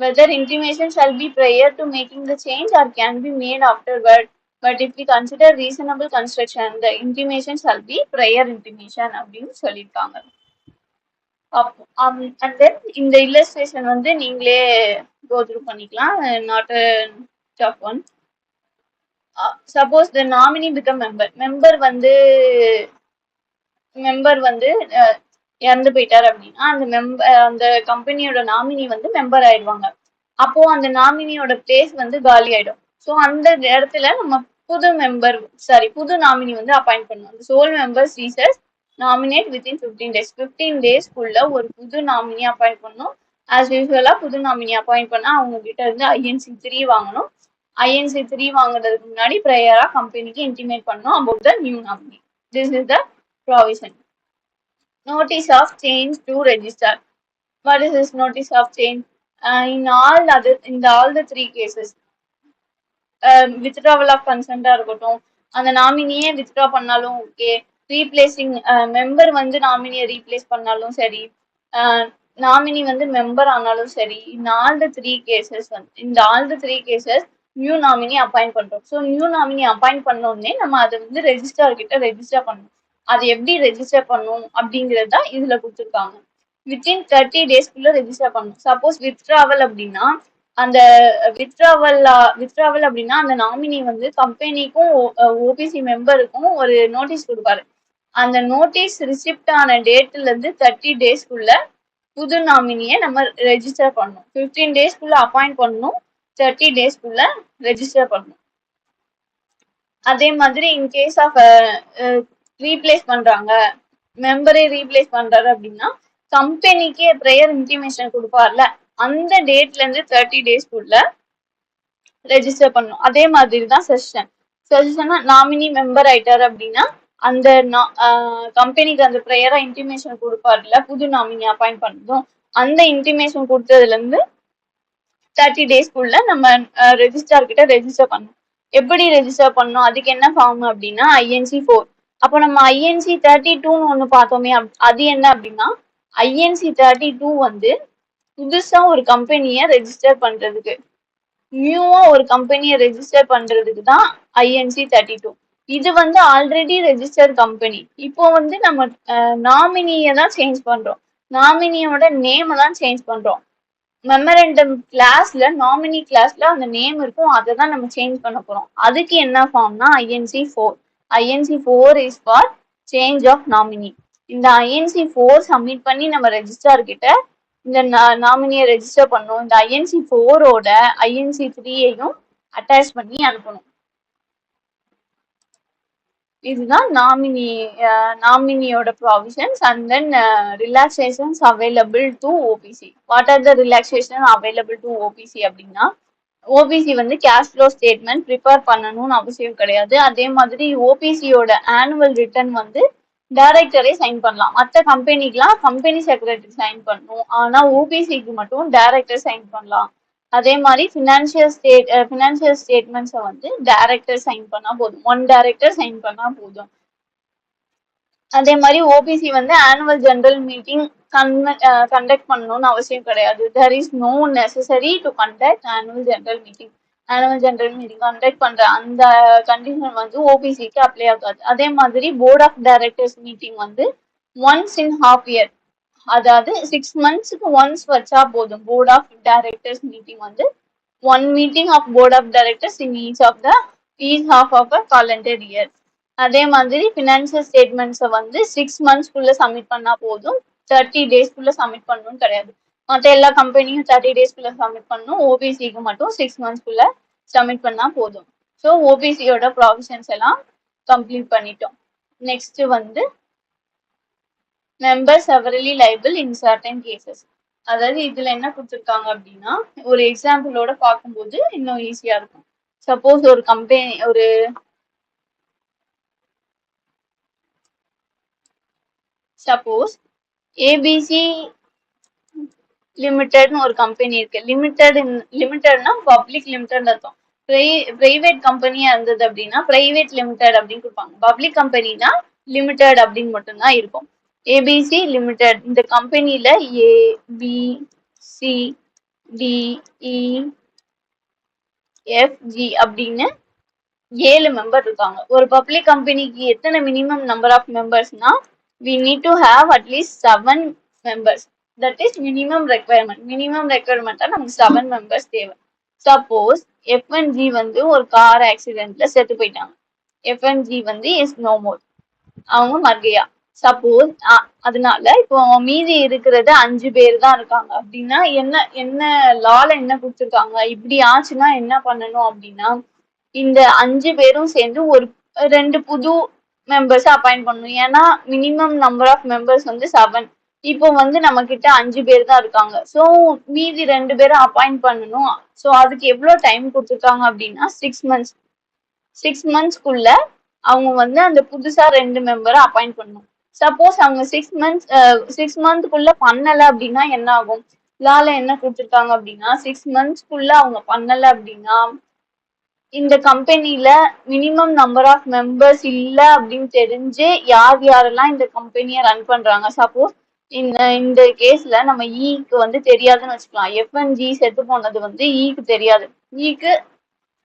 Whether intimation shall be prior to making the change or can be made afterward, but if we consider reasonable construction, the intimation shall be prior intimation அப்படின்னு சொல்லியிருக்காங்க. And then இந்த illustration வந்து நீங்களே go through பண்ணிக்கலாம், not a tough one. Suppose the nominee become member வந்து இறந்து போயிட்டாரு அப்படின்னா அந்த கம்பெனியோட நாமினி வந்து மெம்பர் ஆயிடுவாங்க. அப்போ அந்த நாமினியோட பிளேஸ் வந்து காலி ஆயிடும். ஸோ அந்த இடத்துல நம்ம புது நாமினி வந்து அப்பாயிண்ட் பண்ணுவோம். Sole member ceases nominate within 15 days. 15 daysக்குள்ள ஒரு புது நாமினி அப்பாயிண்ட் பண்ணணும். ஆஸ் யூஸ்வலா புது நாமினி அப்பாயிண்ட் பண்ணா அவங்க கிட்ட இருந்து INC 3 வாங்கணும். INC 3 வாங்குறதுக்கு முன்னாடி ப்ரையரா கம்பெனிக்கு இன்டிமேட் பண்ணணும் about the new nominee. This is the provision. Notice of change to register. What is this notice of change? In all the three cases, withdrawal of consent இருக்கட்டும், அந்த நாமினியே வித்ட்ரா பண்ணாலும் ஓகே, ரீப்ளேசிங் மெம்பர் வந்து நாமினியை ரீப்ளேஸ் பண்ணாலும் சரி, நாமினி வந்து மெம்பர் ஆனாலும் சரி, இந்த all the three cases new nominee appoint பண்றோம். ஸோ நியூ நாமினி அப்பாயிண்ட் பண்ணோடனே நம்ம அதை வந்து ரெஜிஸ்ட்ரார் கிட்ட ரெஜிஸ்டர் பண்ணணும். அது எப்படி ரெஜிஸ்டர் பண்ணும் அப்படிங்கிறது தான் இதுல கொடுத்துருக்காங்க. வித்தின் 30 daysக்குள்ள ரெஜிஸ்டர் பண்ணணும். சப்போஸ் வித்ட்ராவல் அப்படின்னா அந்த வித்ட்ராவல் அப்படின்னா அந்த நாமினி வந்து கம்பெனிக்கும் OPC மெம்பருக்கும் ஒரு நோட்டீஸ் கொடுப்பாரு. அந்த நோட்டீஸ் ரிசிப்ட் ஆன டேட்ல இருந்து 30 daysக்குள்ள புது நாமினியை நம்ம ரெஜிஸ்டர் பண்ணணும். 15 daysக்குள்ள அப்பாயிண்ட் பண்ணணும், 30 daysக்குள்ள ரெஜிஸ்டர் பண்ணணும். அதே மாதிரி இன் கேஸ் ஆஃப் ரீப்ளேஸ் பண்றாங்க, மெம்பரே ரீப்ளேஸ் பண்றாரு அப்படின்னா கம்பெனிக்கே ப்ரையர் இன்டிமேஷன் கொடுப்பார்ல, அந்த டேட்ல இருந்து 30 daysக்குள்ள ரெஜிஸ்டர் பண்ணணும். அதே மாதிரி தான் செஷன் நாமினி மெம்பர் ஆயிட்டாரு அப்படின்னா அந்த கம்பெனிக்கு அந்த ப்ரையரா இன்டிமேஷன் கொடுப்பார்ல புது நாமினி அப்பாயிண்ட் பண்ணதும், அந்த இன்டிமேஷன் கொடுத்ததுல இருந்து 30 daysக்குள்ள நம்ம ரெஜிஸ்ட்ரார் கிட்ட ரெஜிஸ்டர் பண்ணணும். எப்படி ரெஜிஸ்டர் பண்ணணும், அதுக்கு என்ன ஃபார்ம் அப்படின்னா INC 4. அப்போ நம்ம INC 32ன்னு ஒன்று பார்த்தோமே, அது என்ன அப்படின்னா INC 32 வந்து புதுசா ஒரு கம்பெனியை ரெஜிஸ்டர் பண்றதுக்கு, நியூவா ஒரு கம்பெனியை ரெஜிஸ்டர் பண்றதுக்கு தான் INC 32. இது வந்து ஆல்ரெடி ரெஜிஸ்டர் கம்பெனி. இப்போ வந்து நம்ம நாமினியை தான் சேஞ்ச் பண்றோம், நாமினியோட நேமை தான் சேஞ்ச் பண்றோம். மெமரண்டம் கிளாஸ்ல நாமினி கிளாஸ்ல அந்த நேம் இருக்கும், அதை தான் நம்ம சேஞ்ச் பண்ண போறோம். அதுக்கு என்ன ஃபார்ம்னா INC 4. INC 4 is for change of nominee. இந்த INC 4 சப்மிட் பண்ணி நம்ம ரெஜிஸ்ட்ரார் கிட்ட இந்த நாமினியை ரெஜிஸ்டர் பண்ணணும். இந்த INC 4ஓட INC 3ஐயும் அட்டாச் பண்ணி அனுப்பணும். இதுதான் நாமினியோட provisions. And then relaxations available to OPC. What are the relaxation available to OPC அப்படின்னா, OPC வந்து கேஷ் ஃப்ளோ ஸ்டேட்மெண்ட் ப்ரிப்பேர் பண்ணணும்னு அவசியம் கிடையாது. அதே மாதிரி OPCயோட ஆனுவல் ரிட்டர்ன் வந்து டைரக்டரே சைன் பண்ணலாம். மற்ற கம்பெனிக்கெலாம் கம்பெனி செக்ரட்டரி சைன் பண்ணணும், ஆனால் OPCக்கு மட்டும் டைரக்டர் சைன் பண்ணலாம். அதே மாதிரி ஃபினான்ஷியல் ஸ்டேட்மெண்ட்ஸை வந்து டைரக்டர் சைன் பண்ணா போதும், ஒன் டைரக்டர் சைன் பண்ணா போதும். அதே மாதிரி OPC வந்து ஆனுவல் ஜெனரல் மீட்டிங் கண்டக்ட் பண்ணணும்னு அவசியம் கிடையாது. there is no necessary to conduct annual general meeting. Annual general meeting conduct பண்ற அந்த கண்டிஷன் வந்து OPCக்கு அப்ளை ஆகாது. அதே மாதிரி போர்ட் ஆஃப் டைரக்டர்ஸ் மீட்டிங் வந்து ஒன்ஸ் இன் half year, அதாவது 6 monthsக்கு ஒன்ஸ் வச்சா போதும். போர்ட் ஆஃப் டைரக்டர்ஸ் மீட்டிங் வந்து 1 meeting of board of directors in each half of a calendar year. அதே மாதிரி ஃபினான்ஷியல் ஸ்டேட்மெண்ட்ஸை வந்து 6 monthsக்குள்ள சப்மிட் பண்ணா போதும், 30 daysக்குள்ள சப்மிட் பண்ணணும்னு கிடையாது. மற்ற எல்லா கம்பெனியும் 30 daysக்குள்ள சப்மிட் பண்ணணும், OPCக்கு மட்டும் 6 monthsக்குள்ள சப்மிட் பண்ணா போதும். ஸோ OPCயோட ப்ராவிஷன்ஸ் எல்லாம் கம்ப்ளீட் பண்ணிட்டோம். நெக்ஸ்ட் வந்து member severally liable in certain cases. அதாவது இதுல என்ன கொடுத்துருக்காங்க அப்படின்னா, ஒரு எக்ஸாம்பிளோட பார்க்கும்போது இன்னும் ஈஸியா இருக்கும். சப்போஸ் ஒரு கம்பெனி சப்போஸ் ஏபிசி லிமிடெட்னு ஒரு கம்பெனி இருக்கு. லிமிடெட்னா பப்ளிக் லிமிடெட் அர்த்தம். பிரைவேட் கம்பெனியா இருந்தது அப்படின்னா பிரைவேட் லிமிடெட் அப்படின்னு கொடுப்பாங்க. பப்ளிக் கம்பெனினா லிமிடெட் அப்படின்னு மட்டும்தான் இருக்கும். ஏபிசி லிமிடெட் இந்த கம்பெனில A B C D E F G அப்படின்னு 7 மெம்பர் இருக்காங்க. ஒரு பப்ளிக் கம்பெனிக்கு எத்தனை மினிமம் நம்பர் ஆஃப் மெம்பர்ஸ்னா we need to have at least 7 members. That is minimum requirement. Minimum requirement நமக்கு 7 members தேவை. சப்போஸ் எஃப்என்ஜி வந்து ஒரு கார் ஆக்சிடென்ட்ல செத்து போயிட்டாங்க. எஃப்என்ஜி வந்து இஸ் நோ மோர், அவங்க மர்கையா. சப்போஸ் அதனால இப்போ மீதி இருக்கிறது 5 பேர் தான் இருக்காங்க அப்படின்னா என்ன என்ன லால என்ன கொடுத்துருக்காங்க, இப்படி ஆச்சுன்னா என்ன பண்ணணும் அப்படின்னா இந்த 5 பேரும் சேர்ந்து ஒரு 2 புது மெம்பர்ஸ் அப்பாயிண்ட் பண்ணணும். ஏன்னா மினிமம் நம்பர் ஆஃப் மெம்பர்ஸ் வந்து 7. இப்போ வந்து நம்ம கிட்ட 5 பேர் தான் இருக்காங்க. ஸோ மீதி 2 பேரை அப்பாயிண்ட் பண்ணணும். ஸோ அதுக்கு எவ்வளோ டைம் கொடுத்துருக்காங்க அப்படின்னா 6 months. 6 monthsக்குள்ள அவங்க வந்து அந்த புதுசா 2 மெம்பரை அப்பாயிண்ட் பண்ணணும். சப்போஸ் அவங்க 6 monthக்குள்ள பண்ணல அப்படின்னா என்ன ஆகும்? லால என்ன கொடுத்துருக்காங்க அப்படின்னா 6 monthsக்குள்ள அவங்க பண்ணல அப்படின்னா இந்த கம்பெனில மினிமம் நம்பர் ஆஃப் மெம்பர்ஸ் இல்ல அப்படின்னு தெரிஞ்சு யாரெல்லாம் இந்த கம்பெனியை ரன் பண்றாங்க. சப்போஸ் இந்த கேஸ்ல நம்ம ஈக்கு வந்து தெரியாதுன்னு வச்சுக்கலாம். எஃப்என்ஜி செத்து போனது வந்து ஈக்கு தெரியாது. ஈக்கு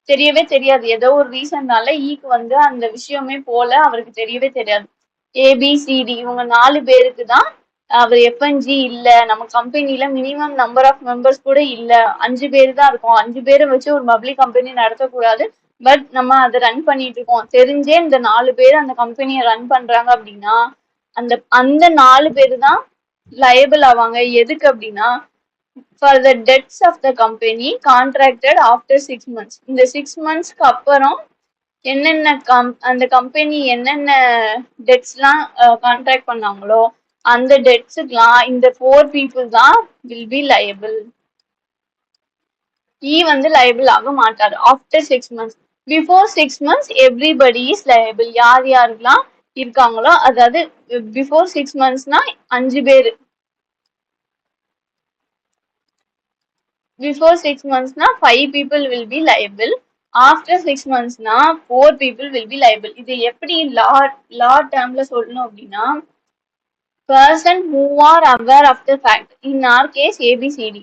தெரியவே தெரியாது. ஏதோ ஒரு ரீசன்னால ஈக்கு வந்து அந்த விஷயமே போல அவருக்கு தெரியவே தெரியாது. ஏபிசிடி இவங்க 4 பேருக்கு தான் அவர் எஃப்என்ஜி இல்ல, நம்ம கம்பெனில மினிமம் நம்பர் ஆஃப் மெம்பர்ஸ் கூட இல்ல, 5 பேர் தான் இருக்கும், 5 பேரை வச்சு ஒரு பப்ளிக் கம்பெனி நடத்தக்கூடாது, பட் நம்ம அதை ரன் பண்ணிட்டு இருக்கோம் தெரிஞ்சே இந்த 4 பேர் அந்த கம்பெனியை ரன் பண்றாங்க அப்படின்னா அந்த அந்த 4 பேர் தான் லயபிள் ஆவாங்க. எதுக்கு அப்படின்னா for the debts of the company contracted after 6 months. இந்த 6 monthsக்கு அப்புறம் என்னென்ன அந்த கம்பெனி என்னென்ன டெட்ஸ்லாம் கான்ட்ராக்ட் பண்ணாங்களோ அந்த டெட்ஸுக்குலாம் இந்த 4 people தான் will be liable. வந்து liable ஆக மாட்டாரு after 6 months. Before 6 months everybody is liable. யாரெல்லாம் இருக்காங்களோ, அதாவது before 6 monthsனா 5 பேர், before 6 monthsனா 5 people will be liable. After 6 monthsனா 4 people will be liable. இது எப்படி law termல சொல்லணும் அப்படின்னா person who are aware of the fact, in our case ABCD,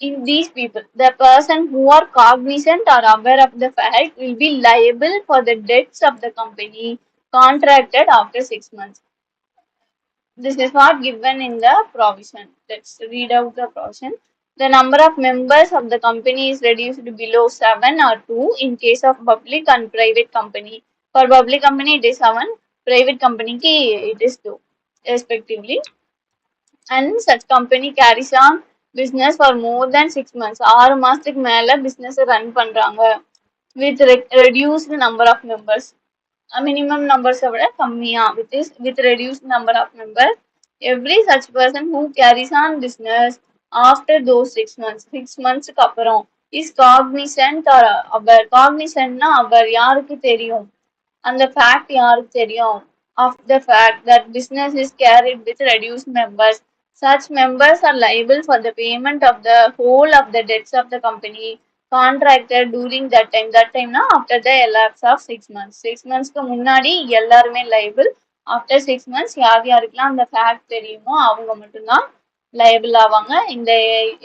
in these people the person who are cognizant or aware of the fact will be liable for the debts of the company contracted after 6 months. This is not given in the provision. Let's read out the provision. The number of members of the company is reduced to below 7 or 2 in case of public and private company. For public company it is 7, private company it is 2 respectively. And such company carries on business for more than 6 months. 6 மாசத்துக்கு மேல business ரன் பண்றாங்க with reduced number of members. Minimum numbers விட கம்மியா with reduced number of members. Every such person who carries on business after those 6 months, 6 monthsக்கு அப்புறம் is cognizant or aware. Cognizantனா அவர் யாருக்கு தெரியும், அந்த fact யாருக்கு தெரியும், of the fact that business is carried with reduced members. Such members are liable for the payment of the whole of the debts of the company contracted during that time. That time na after the elapse of 6 months. 6 monthsக்கு முன்னாடி எல்லாருமே liable. After 6 months யாருக்கெல்லாம் அந்த fact தெரியுமோ அவங்க மட்டும்தான் liable ஆவாங்க. இந்த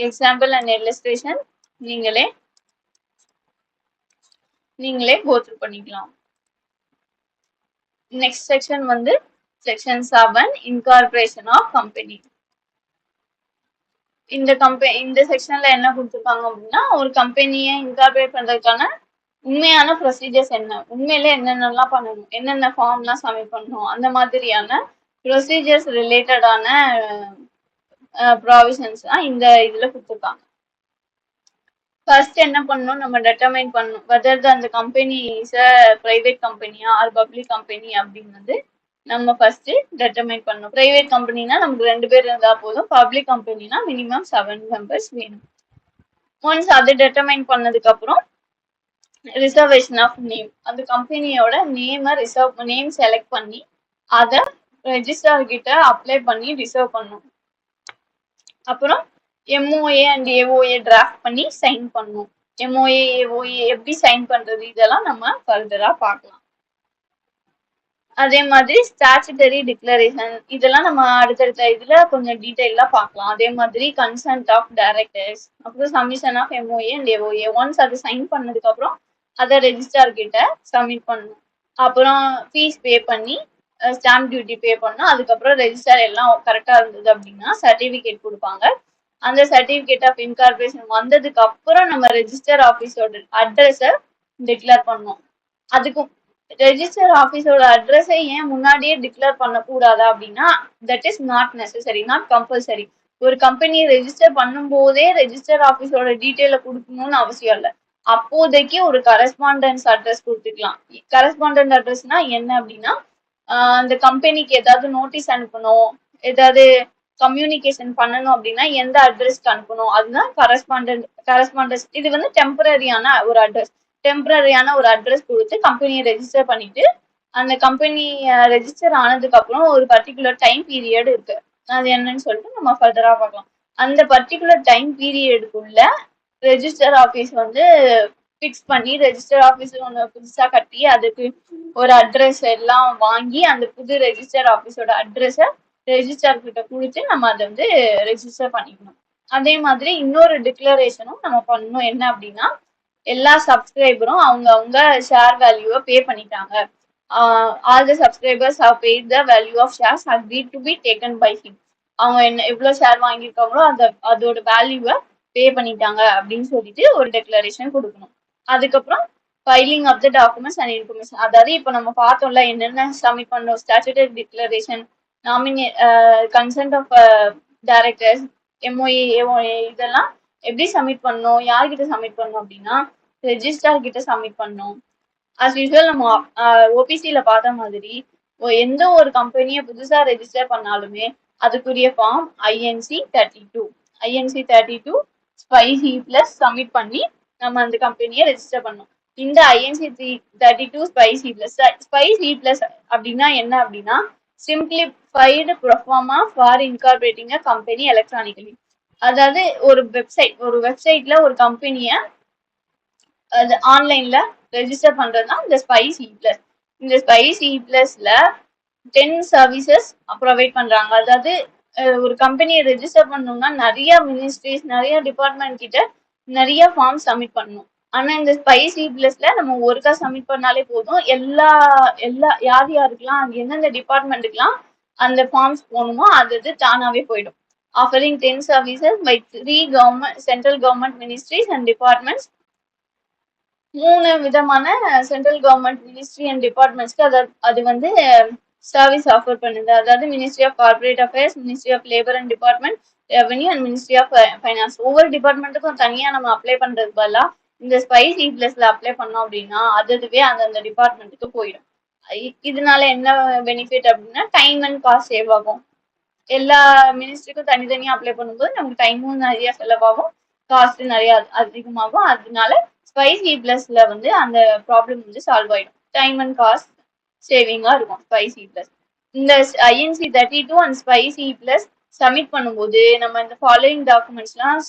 example and illustration நீங்களே go through பண்ணிக்கலாம். Next section வந்து section 7 incorporation of company. இந்த செக்ஷன்ல என்ன கொடுத்துருக்காங்க அப்படின்னா ஒரு கம்பெனியை இன்கார்பரேட் பண்றதுக்கான உண்மையான ப்ரொசீஜர்ஸ் என்ன, உண்மையில என்னென்னலாம் பண்ணணும், என்னென்ன ஃபார்ம்லாம் சப்மிட் பண்ணணும், அந்த மாதிரியான ப்ரொசீஜர்ஸ் ரிலேட்டடான ப்ராவிஷன்ஸ் தான் இந்த இதுல கொடுத்துருக்காங்க. ஃபர்ஸ்ட் என்ன பண்ணணும், நம்ம டெட்டர்மைன் பண்ணணும் வெதர் அந்த கம்பெனி இஸ் அ பிரைவேட் கம்பெனியா ஆர் பப்ளிக் கம்பெனி அப்படின்னு நம்ம ஃபர்ஸ்ட் டெட்டர்மைன் பண்ணணும். பிரைவேட் கம்பெனினா நமக்கு 2 பேர் இருந்தா போதும், பப்ளிக் கம்பெனினா மினிமம் 7 மெம்பர்ஸ் வேணும். ஒன்ஸ் அதை டெட்டர்மைன் பண்ணதுக்கு அப்புறம் ரிசர்வேஷன் ஆஃப் நேம், அந்த கம்பெனியோட நேம் செலக்ட் பண்ணி அதை ரெஜிஸ்ட்ரார் கிட்ட அப்ளை பண்ணி ரிசர்வ் பண்ணும். அப்புறம் MOA அண்ட் AOA டிராஃப்ட் பண்ணி சைன் பண்ணும். MOA AOA எப்படி சைன் பண்றது இதெல்லாம் நம்ம ஃபர்தரா பார்க்கலாம். அதே மாதிரி ஸ்டாச்சுட்டரி டிக்ளரேஷன் இதெல்லாம் நம்ம அடுத்தடுத்த இதுல கொஞ்சம் டீடைலா பார்க்கலாம். அதே மாதிரி கன்சென்ட் ஆஃப் டைரக்டர்ஸ், அப்புறம் submission of MOA and AOA. Once அது சைன் பண்ணதுக்கு அப்புறம் அதை ரெஜிஸ்ட்ரார் கிட்ட சப்மிட் பண்ணணும். அப்புறம் ஃபீஸ் பே பண்ணி ஸ்டாம்ப் டியூட்டி பே பண்ணணும். அதுக்கப்புறம் ரெஜிஸ்டர் எல்லாம் கரெக்டா இருந்தது அப்படின்னா சர்டிபிகேட் கொடுப்பாங்க. அந்த சர்டிபிகேட் ஆஃப் இன்கார்பரேஷன் வந்ததுக்கு அப்புறம் நம்ம ரெஜிஸ்டர் ஆஃபீஸோட அட்ரஸை டிக்ளேர் பண்ணணும். அதுக்கும் ரெஜிஸ்டர் ஆஃபீஸோட அட்ரஸை ஏன் முன்னாடியே டிக்ளேர் பண்ணக்கூடாதா அப்படின்னா that is not necessary, not compulsory. ஒரு கம்பெனியை ரெஜிஸ்டர் பண்ணும்போதே ரெஜிஸ்டர் ஆஃபீஸோட டீட்டெயில கொடுக்கணும்னு அவசியம் இல்லை. அப்போதைக்கு ஒரு கரஸ்பாண்டன்ஸ் அட்ரஸ் கொடுத்துக்கலாம். கரஸ்பாண்டன்ட் அட்ரஸ்னா என்ன அப்படின்னா அந்த கம்பெனிக்கு ஏதாவது நோட்டீஸ் அனுப்பணும், ஏதாவது கம்யூனிகேஷன் பண்ணணும் அப்படின்னா எந்த அட்ரஸ்க்கு அனுப்பணும், அதுதான் கரஸ்பாண்டன்ஸ். இது வந்து டெம்பரரியான ஒரு அட்ரஸ் கொடுத்து கம்பெனியை ரெஜிஸ்டர் பண்ணிட்டு அந்த கம்பெனி ரெஜிஸ்டர் ஆனதுக்கு அப்புறம் ஒரு பர்டிகுலர் டைம் பீரியட் இருக்கு. அது என்னன்னு சொல்லிட்டு நம்ம ஃபர்தரா பார்க்கலாம். அந்த பர்டிகுலர் டைம் பீரியடுக்குள்ள ரெஜிஸ்டர் ஆஃபீஸ் வந்து ஃபிக்ஸ் பண்ணி ரெஜிஸ்டர் ஆஃபீஸ் ஒன்று புதுசாக கட்டி அதுக்கு ஒரு அட்ரஸ் எல்லாம் வாங்கி அந்த புது ரெஜிஸ்டர் ஆஃபீஸோட அட்ரஸை ரெஜிஸ்டர் கிட்ட கொடுத்து நம்ம அதை வந்து ரெஜிஸ்டர் பண்ணிக்கணும். அதே மாதிரி இன்னொரு டிக்ளரேஷனும் நம்ம பண்ணணும். என்ன அப்படின்னா எல்லா சப்ஸ்கிரைபரும் அவங்க ஷேர் வேல்யூவை பே பண்ணிட்டாங்க. All the subscribers have paid the value of shares agreed to be taken by him. அவங்க என்ன எவ்வளோ ஷேர் வாங்கியிருக்காங்களோ அதோட வேல்யூவை பே பண்ணிட்டாங்க அப்படின்னு சொல்லிட்டு ஒரு டெக்ளரேஷன் கொடுக்கணும். அதுக்கப்புறம் filing of the documents and information. அதாவது இப்போ நம்ம பார்த்தோம்ல என்னென்ன சப்மிட் பண்ணோம், statutory declaration, consent of directors, MOA AOA இதெல்லாம் எப்படி சப்மிட் பண்ணணும், யார்கிட்ட சப்மிட் பண்ணணும் அப்படின்னா ரெஜிஸ்ட்ரார் கிட்ட சப்மிட் பண்ணணும். அஸ் யூஸ்வல் நம்ம OPCல பார்த்த மாதிரி எந்த ஒரு கம்பெனியை புதுசா ரெஜிஸ்டர் பண்ணாலுமே அதுக்குரிய form INC32 spicy plus submit பண்ணி நம்ம அந்த கம்பெனியை ரெஜிஸ்டர் பண்ணணும். இந்த INC32 ஸ்பைசி பிளஸ் அப்படின்னா என்ன அப்படின்னா simplified proforma for incorporating a company electronically. அதாவது ஒரு வெப்சைட்ல ஒரு கம்பெனியை அது ஆன்லைன்ல ரெஜிஸ்டர் பண்றதுதான் இந்த ஸ்பைசி பிளஸ். இந்த ஸ்பைசி பிளஸ்ல 10 சர்வீசஸ் ப்ரொவைட் பண்றாங்க. அதாவது ஒரு கம்பெனியை ரெஜிஸ்டர் பண்ணணும்னா நிறைய மினிஸ்ட்ரிஸ், நிறைய டிபார்ட்மெண்ட் கிட்ட நிறைய ஃபார்ம் சப்மிட் பண்ணணும். ஆனா இந்த ஸ்பைசி பிளஸ்ல நம்ம ஒருக்கா சப்மிட் பண்ணாலே போதும். எல்லா யாருக்கெல்லாம் எந்தெந்த டிபார்ட்மெண்ட்டுக்கெல்லாம் அந்த ஃபார்ம்ஸ் போகணுமோ அது தானாவே போயிடும். Offering 10 services by 3 central government ministries and departments. 3 விதமான சென்ட்ரல் கவர்மெண்ட் மினிஸ்ட்ரி அண்ட் டிபார்ட்மெண்ட்ஸ்க்கு அது வந்து சர்வீஸ் ஆஃபர் பண்ணுது. அதாவது ministry of corporate affairs, ministry of labour and department, revenue and ministry of finance. ஒவ்வொரு டிபார்ட்மெண்ட்டுக்கும் தனியா நம்ம அப்ளை பண்றது பதிலாக இந்த ஸ்பைசி பிளஸ்ல அப்ளை பண்ணோம் அப்படின்னா அதுவே அந்த டிபார்ட்மெண்ட்டுக்கு போயிடும். இதனால என்ன பெனிஃபிட் அப்படின்னா டைம் அண்ட் காஸ்ட் சேவ் ஆகும். எல்லா மினிஸ்ட்ரிக்கும் தனித்தனியா அப்ளை பண்ணும்போது நமக்கு டைமும் நிறைய செலவாகும், காஸ்ட் நிறைய அதிகமாகும். அதனால ஸ்பைசி பிளஸ்ல வந்து அந்த ப்ராப்ளம் வந்து சால்வ் ஆயிடும். டைம் அண்ட் காஸ்ட் சேவிங்கா இருக்கும் ஸ்பைசி பிளஸ். இந்த INC32 and spicy plus submit பண்ணும்போது நம்ம இந்த ஃபாலோயிங் டாக்குமெண்ட்ஸ்லாம்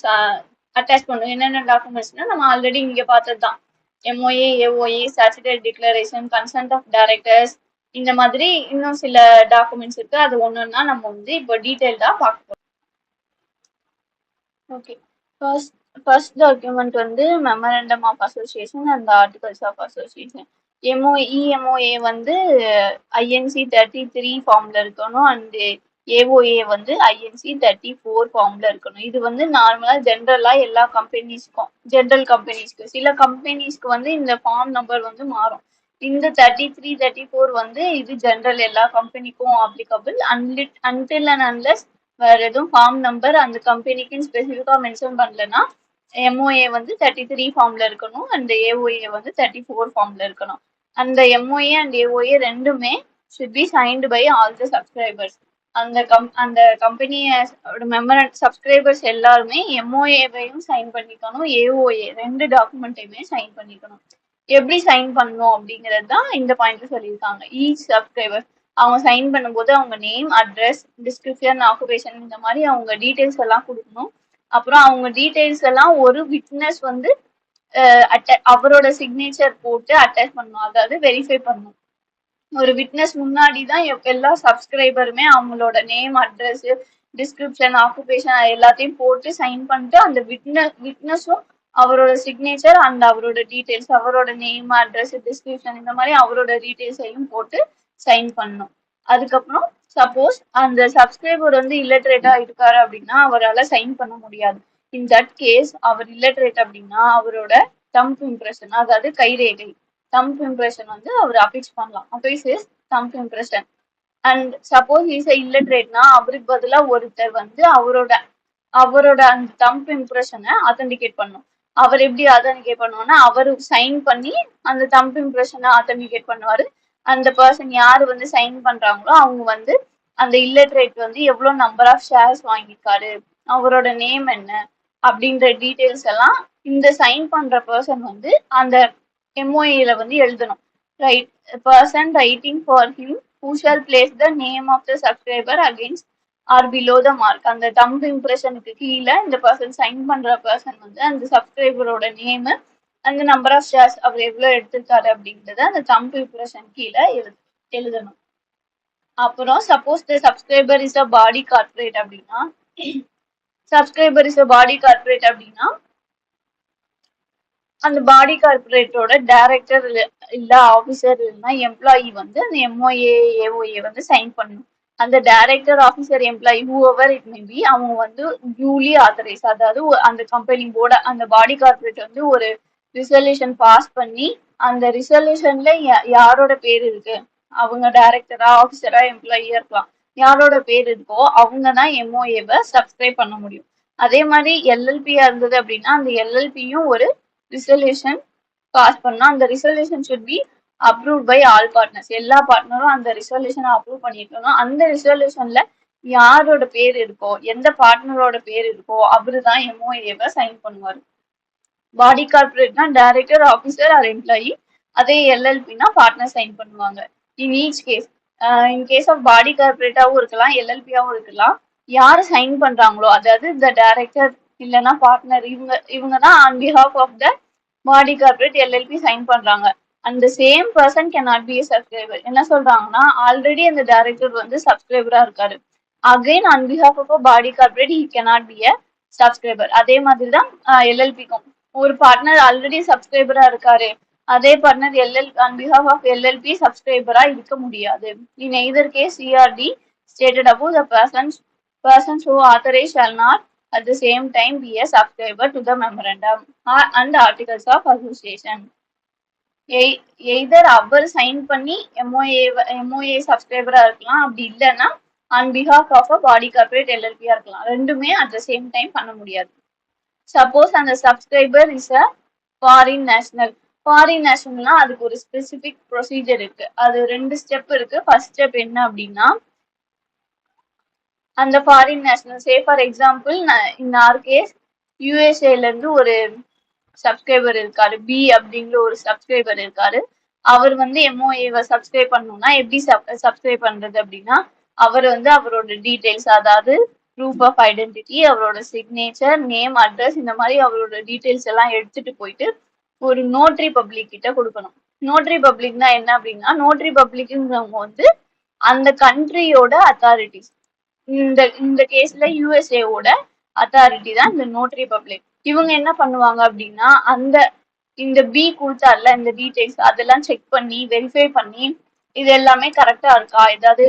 அட்டாச் பண்ணுவோம். என்னென்ன டாக்குமெண்ட்ஸ்னா நம்ம ஆல்ரெடி இங்க பார்த்தது தான். MOA AOA, statutory declaration, consent of directors, இந்த மாதிரி இன்னும் சில டாக்குமெண்ட்ஸ் இருக்கு. அது ஒன்னொன்னா நம்ம வந்து இப்போ டீடைல்டா பார்க்க. ஓகே, ஃபர்ஸ்ட் டாக்குமெண்ட் வந்து memorandum of association and articles of association. EMOA வந்து INC33 ஃபார்ம்ல இருக்கணும் அண்ட் AOA வந்து INC34 ஃபார்ம்ல இருக்கணும். இது வந்து நார்மலா ஜென்ரலா எல்லா கம்பெனிஸ்க்கும், ஜென்ரல் கம்பெனிஸ்க்கு. சில கம்பெனிஸ்க்கு வந்து இந்த ஃபார்ம் நம்பர் வந்து மாறும். இந்த 33, 34 வந்து இது ஜென்ரல் எல்லா கம்பெனிக்கும் அப்ளிகபிள். அன்டில் அண்ட் அன்லெஸ் வேற எதுவும் ஃபார்ம் நம்பர் அந்த கம்பெனிக்குன்னு ஸ்பெசிஃபிக்கா மென்ஷன் பண்ணலன்னா MOA வந்து 33 ஃபார்ம்ல இருக்கணும் அண்ட் AOA வந்து 34 ஃபார்ம்ல இருக்கணும். அந்த MOA அண்ட் AOA ரெண்டுமே should be signed by all the subscribers. அந்த கம்பெனியோட சப்ஸ்கிரைபர்ஸ் எல்லாருமே MOA-வையும் சைன் பண்ணிக்கணும், AOA ரெண்டு டாக்குமெண்ட்டையுமே சைன் பண்ணிக்கணும். எப்படி சைன் பண்ணணும் அப்படிங்கிறது தான் இந்த பாயிண்ட்ல சொல்லியிருக்காங்க. ஈச் சப்ஸ்கிரைபர் அவங்க சைன் பண்ணும்போது அவங்க நேம், அட்ரஸ், டிஸ்கிரிப்ஷன், ஆக்குபேஷன் இந்த மாதிரி அவங்க டீடைல்ஸ் எல்லாம் கொடுக்கணும். அப்புறம் அவங்க டீடைல்ஸ் எல்லாம் ஒரு விட்னஸ் வந்து அவரோட சிக்னேச்சர் போட்டு அட்டாச் பண்ணணும், அதாவது வெரிஃபை பண்ணணும். ஒரு விட்னஸ் முன்னாடி தான் எல்லா சப்ஸ்கிரைபருமே அவங்களோட நேம், அட்ரஸ், டிஸ்கிரிப்ஷன், ஆக்குபேஷன் எல்லாத்தையும் போட்டு சைன் பண்ணிட்டு அந்த விட்னஸும் அவரோட சிக்னேச்சர் அண்ட் அவரோட டீடைல்ஸ், அவரோட நேம், அட்ரஸ், டிஸ்கிரிப்ஷன் இந்த மாதிரி அவரோட டீடைல்ஸையும் போட்டு சைன் பண்ணணும். அதுக்கப்புறம் சப்போஸ் அந்த சப்ஸ்கிரைபர் வந்து இல்லட்ரேட்டா இருக்காரு அப்படின்னா அவரால் சைன் பண்ண முடியாது. இன் தட் கேஸ் அவர் இல்லட்ரேட் அப்படின்னா அவரோட தம்ப் இம்ப்ரெஷன், அதாவது கைரேகை தம்ப் இம்ப்ரெஷன் வந்து அவர் அஃபிக்ஸ் பண்ணலாம். Affix is thumb impression. And suppose is இல்லட்ரேட்னா அவருக்கு பதிலாக ஒருத்தர் வந்து அவரோட அந்த தம்ப் இம்ப்ரெஷனை அத்தன்டிகேட் பண்ணும். அவர் எப்படி அத்தன்டிகேட் பண்ணுவார்னா அவர் சைன் பண்ணி அந்த தம்ப் இம்ப்ரெஷனை அத்தன்டிகேட் பண்ணுவாரு. அந்த பர்சன் யாரு வந்து சைன் பண்றாங்களோ அவங்க வந்து அந்த இல்லட்ரேட் வந்து எவ்வளவு நம்பர் ஆஃப் ஷேர்ஸ் வாங்கியிருக்காரு, அவரோட நேம் என்ன அப்படின்ற டீடைல்ஸ் எல்லாம் இந்த சைன் பண்ற பர்சன் வந்து அந்த எம்ஓஏல வந்து எழுதணும். Right person writing for him who shall place the name of the subscriber against or below the mark. அந்த தம்ப் இம்ப்ரெஷனுக்கு கீழே இந்த பர்சன் சைன் பண்ற பர்சன் வந்து அந்த சப்ஸ்கிரைபரோட நேம், அந்த நம்பர் ஆஃப் ஷேர்ஸ் அவர் எவ்வளவு எடுத்திருக்காரு அப்படின்றத அந்த தம்ப் இம்ப்ரெஷன் கீழே எழுதணும். அப்புறம் suppose the subscriber is a body corporate அப்படின்னா அந்த பாடி கார்பரேட்டோட டைரக்டர் இல்ல ஆபீசர் இல்லைன்னா எம்ப்ளாயி வந்து அந்த எம்ஓஏ ஏஓஏ வந்து சைன் பண்ணணும். அந்த director, officer, employee whoever it may be அவங்க வந்து டியூலி ஆத்தரைஸ், அதாவது அந்த கம்பெனி போர்ட அந்த பாடி கார்பரேட் வந்து ஒரு ரிசல்யூஷன் பாஸ் பண்ணி அந்த ரிசல்யூஷன்ல யாரோட பேர் இருக்கு, அவங்க டைரக்டரா, ஆபீசரா, எம்ப்ளாயியா இருக்கலாம், யாரோட பேர் இருக்கோ அவங்க தான் எம்ஓஏவை சப்ஸ்கிரைப் பண்ண முடியும். அதே மாதிரி எல்எல்பியா இருந்தது அப்படின்னா அந்த எல்எல்பியும் ஒரு ரிசல்யூஷன் பாஸ் பண்ணா அந்த resolution should be approved by all partners. எல்லா பார்ட்னரும் அந்த ரிசல்யூஷனை அப்ரூவ் பண்ணிருக்கணும். அந்த ரிசல்யூஷன்ல யாரோட பேர் இருக்கோ, எந்த பார்ட்னரோட பேர் இருக்கோ அவரு தான் எம்ஓஏவை சைன் பண்ணுவாரு. பாடி கார்பரேட்னா டைரக்டர், ஆபீசர் ஆர் எம்ப்ளாயி. அதே எல்எல்பினா பார்ட்னர் சைன் பண்ணுவாங்க. In each case, in case of body கார்பரேட்டாவும் இருக்கலாம், எல்எல்பியாவும் இருக்கலாம். யாரு சைன் பண்றாங்களோ, அதாவது இந்த டைரக்டர் இல்லைன்னா பார்ட்னர் இவங்க தான் on behalf of the body corporate LLP sign பண்றாங்க. அந்த same person cannot be a subscriber. என்ன சொல்றாங்கன்னா ஆல்ரெடி அந்த டைரக்டர் வந்து சப்ஸ்கிரைபரா இருக்காரு, again on behalf of body corporate he cannot be a subscriber. அதே மாதிரி தான் எல்எல்பிக்கும் ஒரு பார்ட்னர் ஆல்ரெடி சப்ஸ்கிரைபரா இருக்காரு, அதே partner on behalf of LLP சப்ஸ்கிரைபரா இருக்க முடியாது. இன் எய்தர் கேஸ் சிஆர்டி stated above, the persons who authorize shall not at the same time be a subscriber to the memorandum and articles of association. Either அவர் சைன் பண்ணி எம்ஓஏ சப்ஸ்கிரைபரா இருக்கலாம், அப்படி இல்லைன்னா on behalf of a body corporate எல்எல்பியா இருக்கலாம். ரெண்டுமே அட் த சேம் டைம் பண்ண முடியாது. சப்போஸ் அந்த subscriber is a foreign national. Foreign நேஷனல்னா அதுக்கு ஒரு ஸ்பெசிபிக் ப்ரொசீஜர் இருக்கு, அது 2 ஸ்டெப் இருக்கு. ஃபர்ஸ்ட் ஸ்டெப் என்ன அப்படின்னா அந்த foreign national, say for example in our case யூஎஸ்ஏல இருந்து ஒரு சப்ஸ்கிரைபர் இருக்காரு, பி அப்படிங்கிற ஒரு சப்ஸ்கிரைபர் இருக்காரு. அவர் வந்து எம்ஓஏவை சப்ஸ்கிரைப் பண்ணணும்னா எப்படி சப்ஸ்கிரைப் பண்றது அப்படின்னா அவர் வந்து அவரோட டீடைல்ஸ், அதாவது ப்ரூஃப் ஆஃப் ஐடென்டிட்டி, அவரோட சிக்னேச்சர், நேம், அட்ரஸ் இந்த மாதிரி அவரோட டீடைல்ஸ் எல்லாம் எடுத்துட்டு போயிட்டு ஒரு நோட்ரி பப்ளிக் கிட்ட கொடுக்கணும். நோட்ரி பப்ளிக்னா என்ன அப்படின்னா நோட்ரி பப்ளிக்ங்கிறவங்க வந்து அந்த கண்ட்ரியோட அத்தாரிட்டிஸ். இந்த கேஸ்ல யூஎஸ்ஏவோட அத்தாரிட்டி தான் இந்த நோட்ரி பப்ளிக். இவங்க என்ன பண்ணுவாங்க அப்படின்னா இந்த பி கொடுத்தாருல இந்த டீடைல்ஸ் அதெல்லாம் செக் பண்ணி வெரிஃபை பண்ணி இது எல்லாமே கரெக்டா இருக்கா, ஏதாவது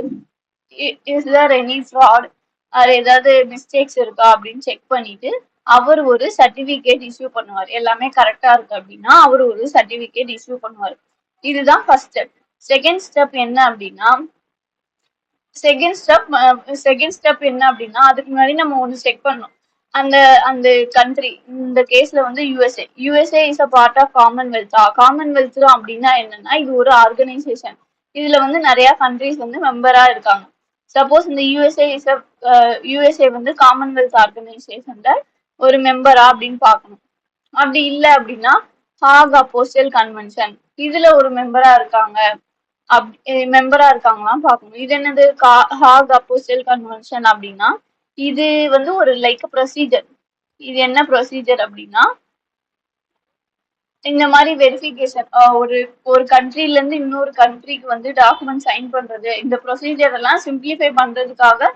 இஸ் தேர் எனி ஃப்ராட் அது ஏதாவது மிஸ்டேக்ஸ் இருக்கா அப்படின்னு செக் பண்ணிட்டு அவர் ஒரு சர்டிபிகேட் இஷ்யூ பண்ணுவார். எல்லாமே கரெக்டா இருக்கு அப்படின்னா அவர் ஒரு சர்டிபிகேட் இஷ்யூ பண்ணுவார். இதுதான் ஃபர்ஸ்ட் ஸ்டெப். செகண்ட் ஸ்டெப் என்ன அப்படின்னா அதுக்கு முன்னாடி நம்ம ஒன்று செக் பண்ணணும். அந்த கண்ட்ரி, இந்த கேஸ்ல வந்து USA is a part of காமன்வெல்த்தா. காமன்வெல்த் அப்படின்னா என்னன்னா இது ஒரு ஆர்கனைசேஷன், இதுல வந்து நிறைய கண்ட்ரிஸ் வந்து மெம்பரா இருக்காங்க. சப்போஸ் இந்த யூஎஸ்ஏ வந்து காமன்வெல்த் ஆர்கனைசேஷன்ல ஒரு மெம்பரா அப்படின்னு பார்க்கணும். அப்படி இல்லை அப்படின்னா ஹாக் அப்போஸ்டல் கன்வென்ஷன் இதுல ஒரு மெம்பரா இருக்காங்க, மெம்பரா இருக்காங்களாம் பார்க்கணும். இது என்னது ஹாக் அப்போஸ்டல் கன்வென்ஷன் அப்படின்னா இது வந்து ஒரு லைக் ப்ரொசீஜர். இது என்ன ப்ரொசீஜர் அப்படின்னா இந்த மாதிரி வெரிஃபிகேஷன் ஒரு ஒரு கண்ட்ரில இருந்து இன்னொரு கண்ட்ரிக்கு வந்து டாக்குமெண்ட் சைன் பண்றது இந்த ப்ரொசீஜர் எல்லாம் சிம்பிளிஃபை பண்றதுக்காக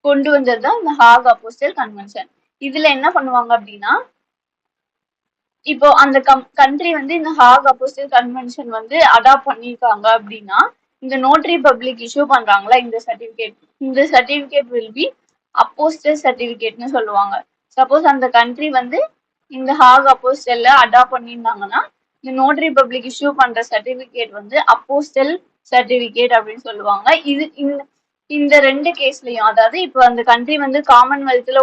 கொண்டு வந்தது தான் இந்த ஹாக் அப்போஸ்டல் கன்வென்ஷன். இதுல என்ன பண்ணுவாங்க அப்படின்னா இப்போ அந்த கண்ட்ரி வந்து இந்த ஹாக் அப்போஸ்டல் கன்வென்ஷன் வந்து அடாப்ட் பண்ணிருக்காங்க அப்படின்னா இந்த நோட்டரி பப்ளிக் இஷ்யூ பண்றாங்களா இந்த சர்டிபிகேட் வில் பி அப்போஸ்டல் சர்டிபிகேட்னு சொல்லுவாங்க. சப்போஸ் அந்த கண்ட்ரி வந்து இந்த ஹாக் அப்போஸ்டல்ல அடாப்ட் பண்ணியிருந்தாங்கன்னா இந்த நோட்டரி பப்ளிக் இஷ்யூ பண்ற சர்டிபிகேட் வந்து அப்போஸ்டல் சர்டிபிகேட் அப்படின்னு சொல்லுவாங்க. இது இந்த ரெண்டு கேஸ்லயும் அதாவது இப்போ அந்த கண்ட்ரி வந்து காமன்வெல்த்ல